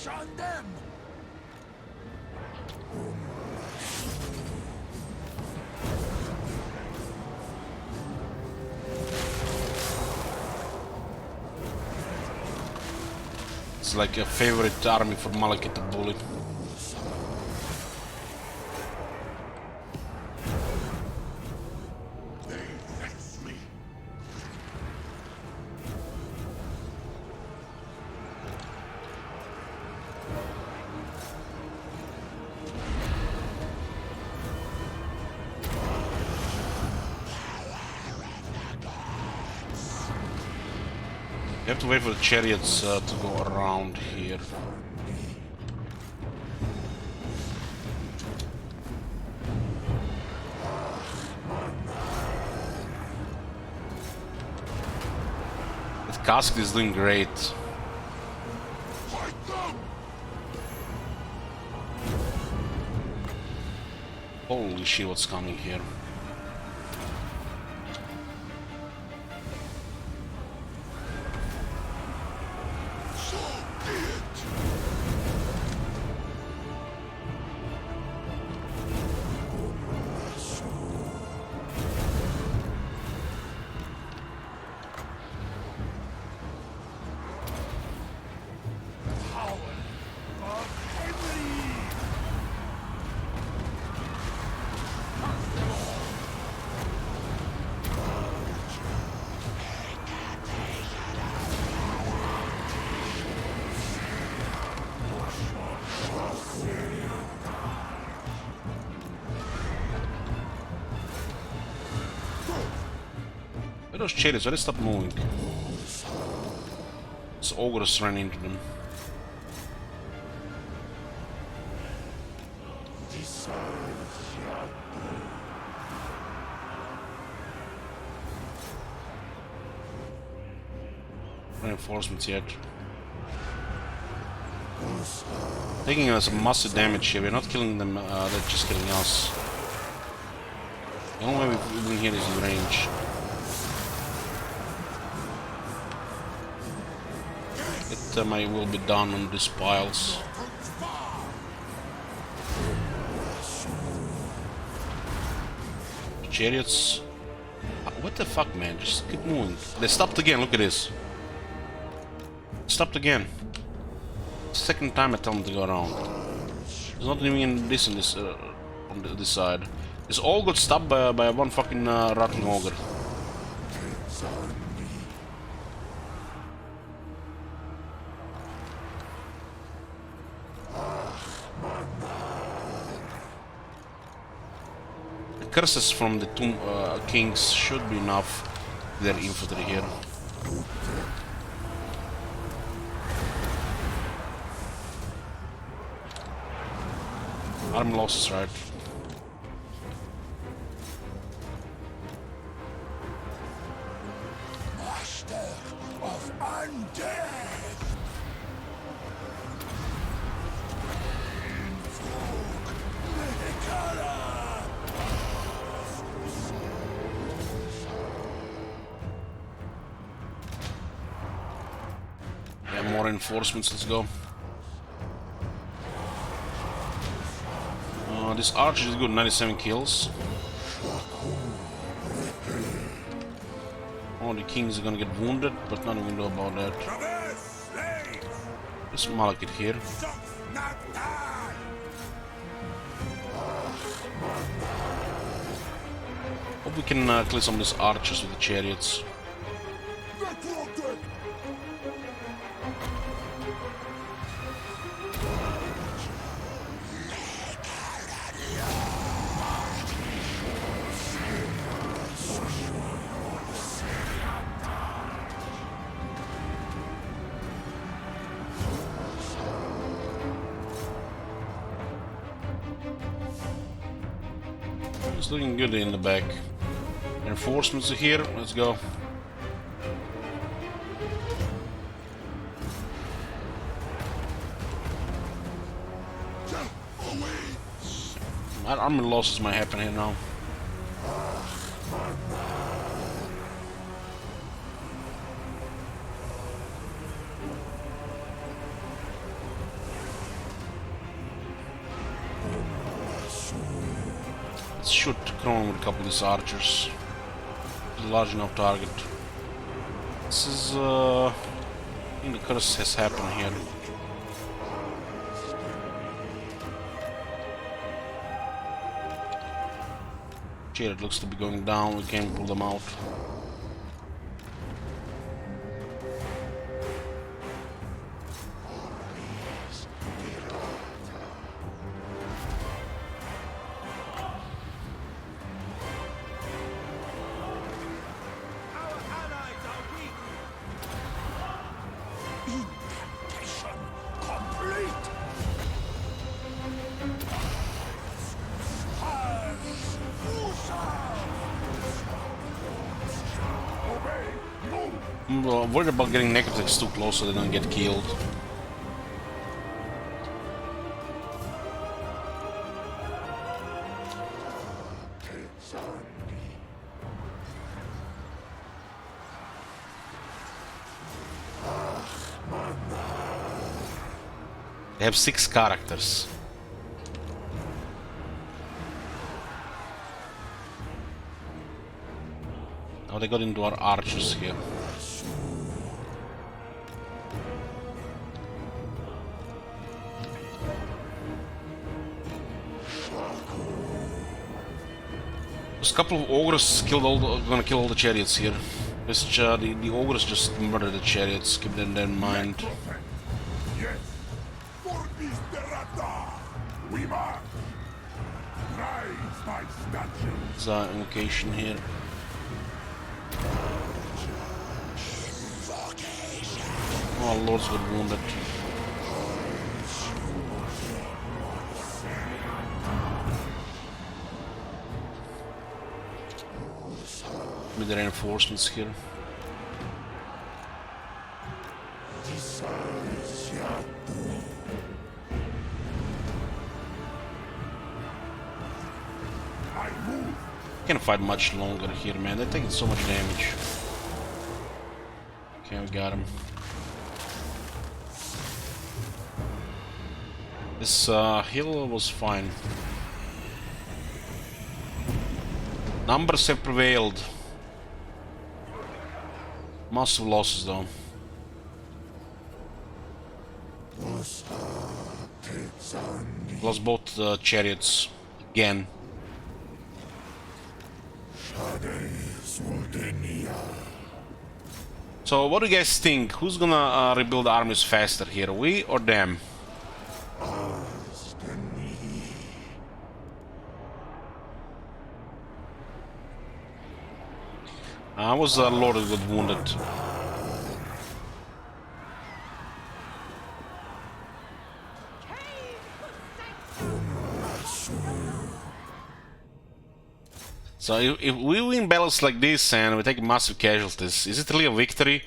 On them. It's like a favorite army for Malekith to bully. You have to wait for the chariots to go around here. That cask is doing great. Holy shit, what's coming here? Where are those chariots? Why they stop moving? This ogres ran into them. Reinforcements yet. Taking us massive damage here. We're not killing them, they're just killing us. The only way we win here is in range. It will be done on these piles. Chariots. What the fuck, man? Just keep moving. They stopped again. Look at this. Stopped again. Second time I tell them to go around. There's not even this on this side. This all got stopped by one fucking rotten ogre. The curses from the two kings should be enough. Their infantry here. Army losses, right? Master of Undead! Yeah, more reinforcements, let's go. This archer is good, 97 kills. Oh, the kings are gonna get wounded, but nothing we can do about that. Let's Malekith here. Hope we can kill some of these archers with the chariots. It's looking good in the back. Reinforcements are here. Let's go. Army losses might happen here now. Let's shoot Kron with a couple of these archers. It's a large enough target. This is I think the curse has happened here. It looks to be going down. We can't pull them out. I'm worried about getting necrotics too close so they don't get killed. They have 6 characters. Oh, they got into our archers here. There's a couple of ogres gonna kill all the chariots here. The ogres just murdered the chariots, keep that in mind. Yes, for this Derata, we must rise my statue. There's an invocation here. Oh, Lord's got wounded. With the reinforcements here. Can't fight much longer here, man. They're taking so much damage. Okay, we got him. This hill was fine. Numbers have prevailed. Massive losses though. Lost both chariots again. So what do you guys think? Who's gonna rebuild armies faster here? We or them? I was loaded with wounded. So if we win battles like this and we take massive casualties, is it really a victory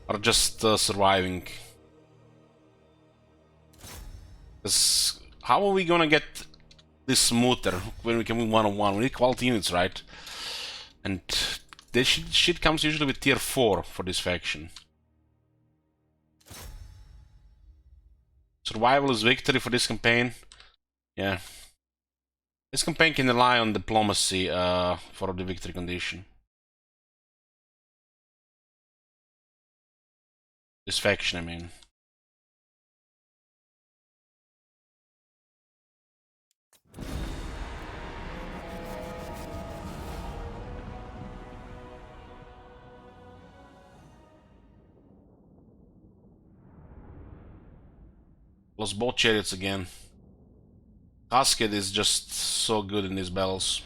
or just surviving? Because how are we gonna get this smoother when we can win one-on-one? We need quality units, right? And this shit comes usually with tier 4 for this faction. Survival is victory for this campaign. Yeah. This campaign can rely on diplomacy for the victory condition. This faction, I mean. Lost both chariots again. Cascade is just so good in these battles.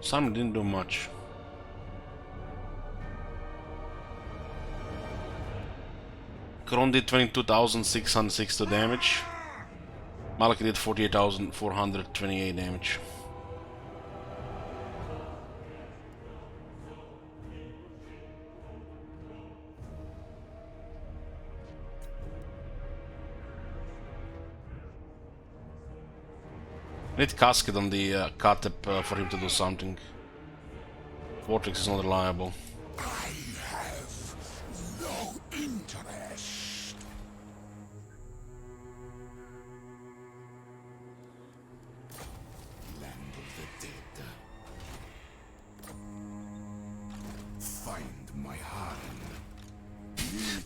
Some didn't do much. Kron did 22,662 damage. Malak did 48,428 damage. Need casket on the Katep for him to do something. Vortex is not reliable. I have no interest. Land of the dead. Find my harem.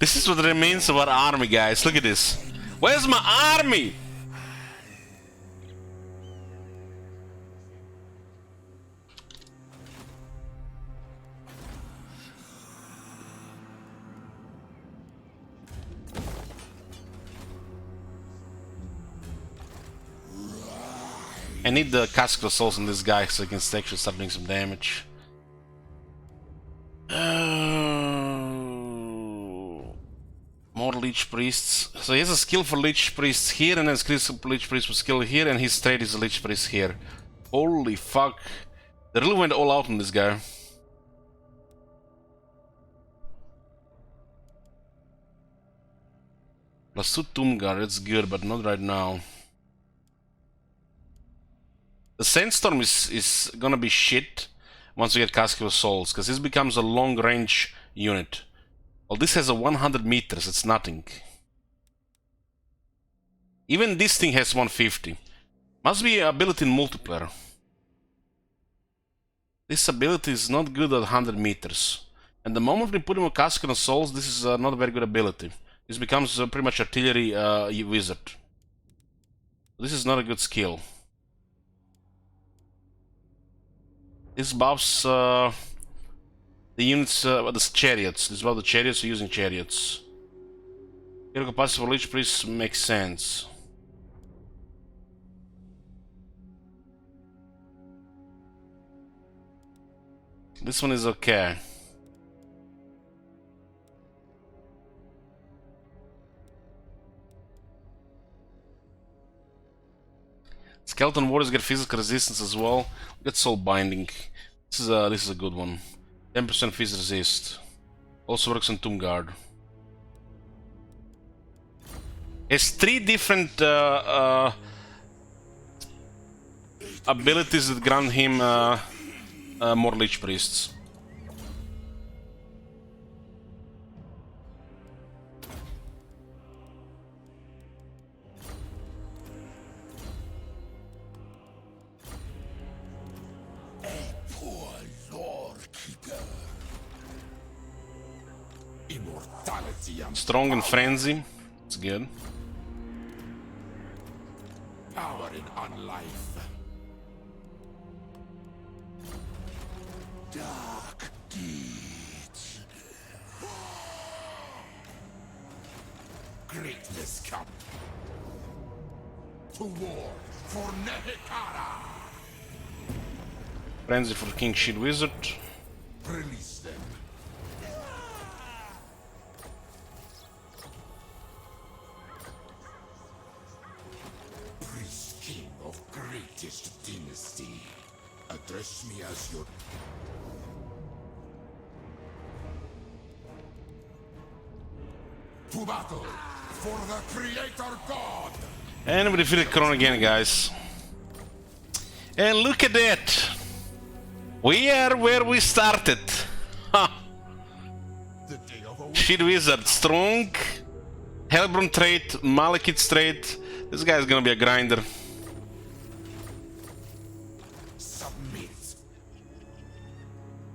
This is what remains of our army, guys. Look at this. Where's my army? I need the Casket of Souls on this guy so I can actually start doing some damage. More Lich Priests. So he has a skill for Lich Priests here and then a skill for Lich Priest with skill here, and his trade is a Lich Priest here. Holy fuck. They really went all out on this guy. Plus 2 Tomb Guard, that's good, but not right now. The Sandstorm is gonna be shit once we get Casket of Souls, because this becomes a long range unit. Well, this has a 100 meters, it's nothing. Even this thing has 150. Must be ability in multiplayer. This ability is not good at 100 meters. And the moment we put him a Casket of Souls, this is not a very good ability. This becomes pretty much artillery wizard. This is not a good skill. This buffs the units, the chariots. This is about the chariots, using chariots. Hero capacity for Lich Priest makes sense. This one is okay. Skeleton Warriors get physical resistance as well. Get Soul Binding. This is a good one. 10% phys resist. Also works on Tomb Guard. Has 3 different abilities that grant him more Lich Priests. Strong in Frenzy. It's good. Power in unlife. Dark deeds. Greatness come. To war for Nehek. Frenzy for King Shield Wizard. Release them. Priest King of greatest dynasty. Address me as your... To battle for the Creator God! And we defeated Kron again, guys. And look at that! We are where we started. Ha! Shield Wizard, strong. Hellbrun trait, Malekith trait. This guy is gonna be a grinder. Submit.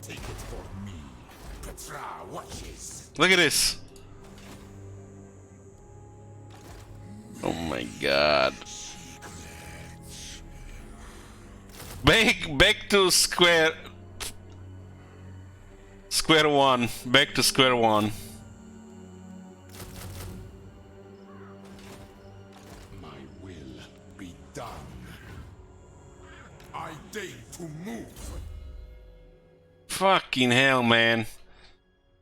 Take it for me. Petra watches. Look at this. Oh my god. Back to square one. Back to square one. My will be done. I deign to move. Fucking hell, man.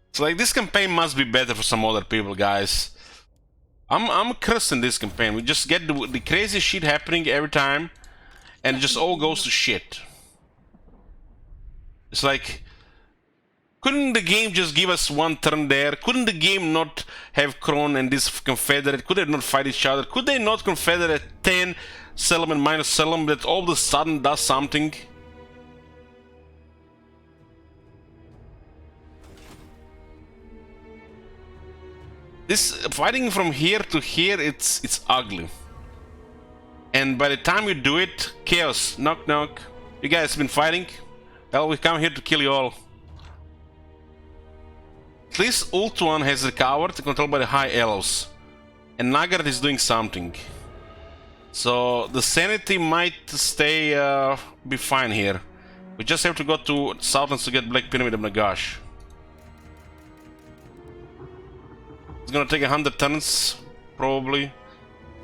It's like this campaign must be better for some other people, guys. I'm cursing this campaign. We just get the crazy shit happening every time, and it just all goes to shit. It's like, couldn't the game just give us one turn there? Couldn't the game not have Kron and this Confederate? Could they not fight each other? Could they not Confederate 10 settlement minus settlement that all of a sudden does something? This fighting from here to here, it's ugly. And by the time you do it, chaos, knock knock. You guys been fighting? Well, we come here to kill you all. At least Ult 1 has recovered, controlled by the High Elves. And Nagarat is doing something. So the sanity might be fine here. We just have to go to Southlands to get Black Pyramid of Nagash. It's gonna take 100 turns, probably,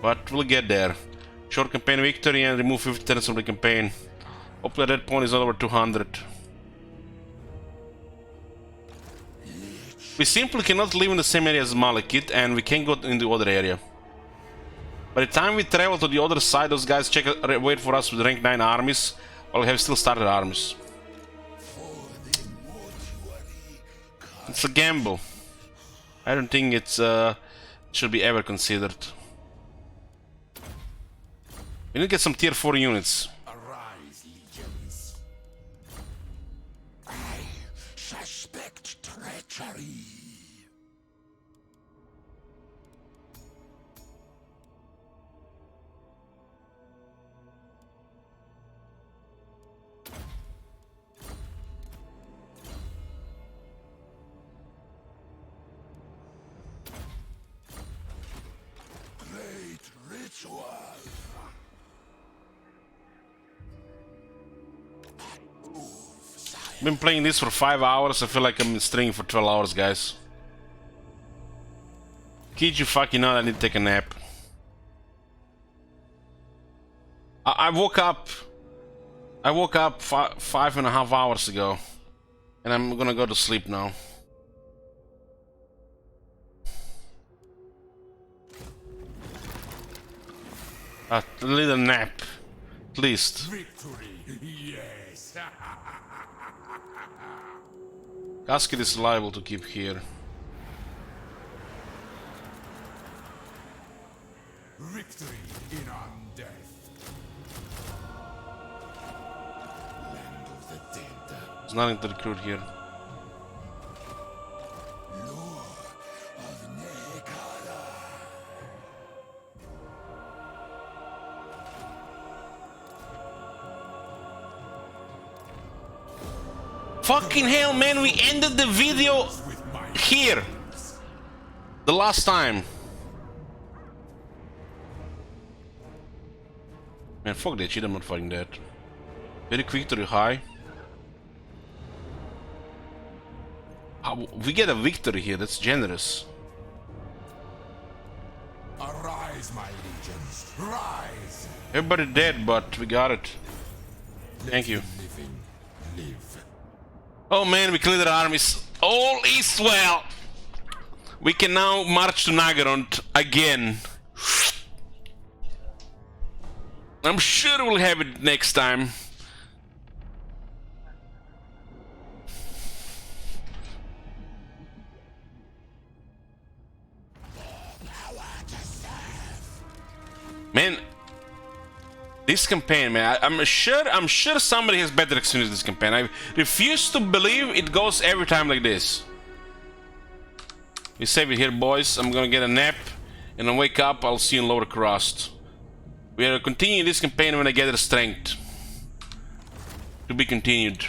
but we'll get there. Short campaign victory and remove 50 turns from the campaign. Hopefully at that point is over 200. We simply cannot live in the same area as Malekith, and we can't go in the other area. By the time we travel to the other side, those guys wait for us with rank 9 armies, while we have still started armies. It's a gamble. I don't think it's should be ever considered. We need to get some tier 4 units. Arise, legions. I suspect treachery. Been playing this for 5 hours. I feel like I'm stringing for 12 hours, guys. Kid, you fucking know I need to take a nap. I woke up. I woke up 5.5 hours ago, and I'm gonna go to sleep now. A little nap, at least. Victory, yes. Casket is liable to keep here. Victory in undeath. Land of the dead. There's nothing to recruit here. Lure of Nehek. Fucking hell, man, we ended the video here. The last time. Man, fuck that shit, I'm not fighting that. Very quick to the high. We get a victory here, that's generous. Arise, my legions. Rise. Everybody dead, but we got it. Thank you. Living live. Oh man, we cleared our armies. All is well. We can now march to Nagarond again. I'm sure we'll have it next time. Man, this campaign, man, I'm sure somebody has better experience with this campaign. I refuse to believe it goes every time like this. We save it here, boys. I'm gonna get a nap, and I'll wake up. I'll see you in Lower Crust. We are continuing this campaign when I get the strength. To be continued.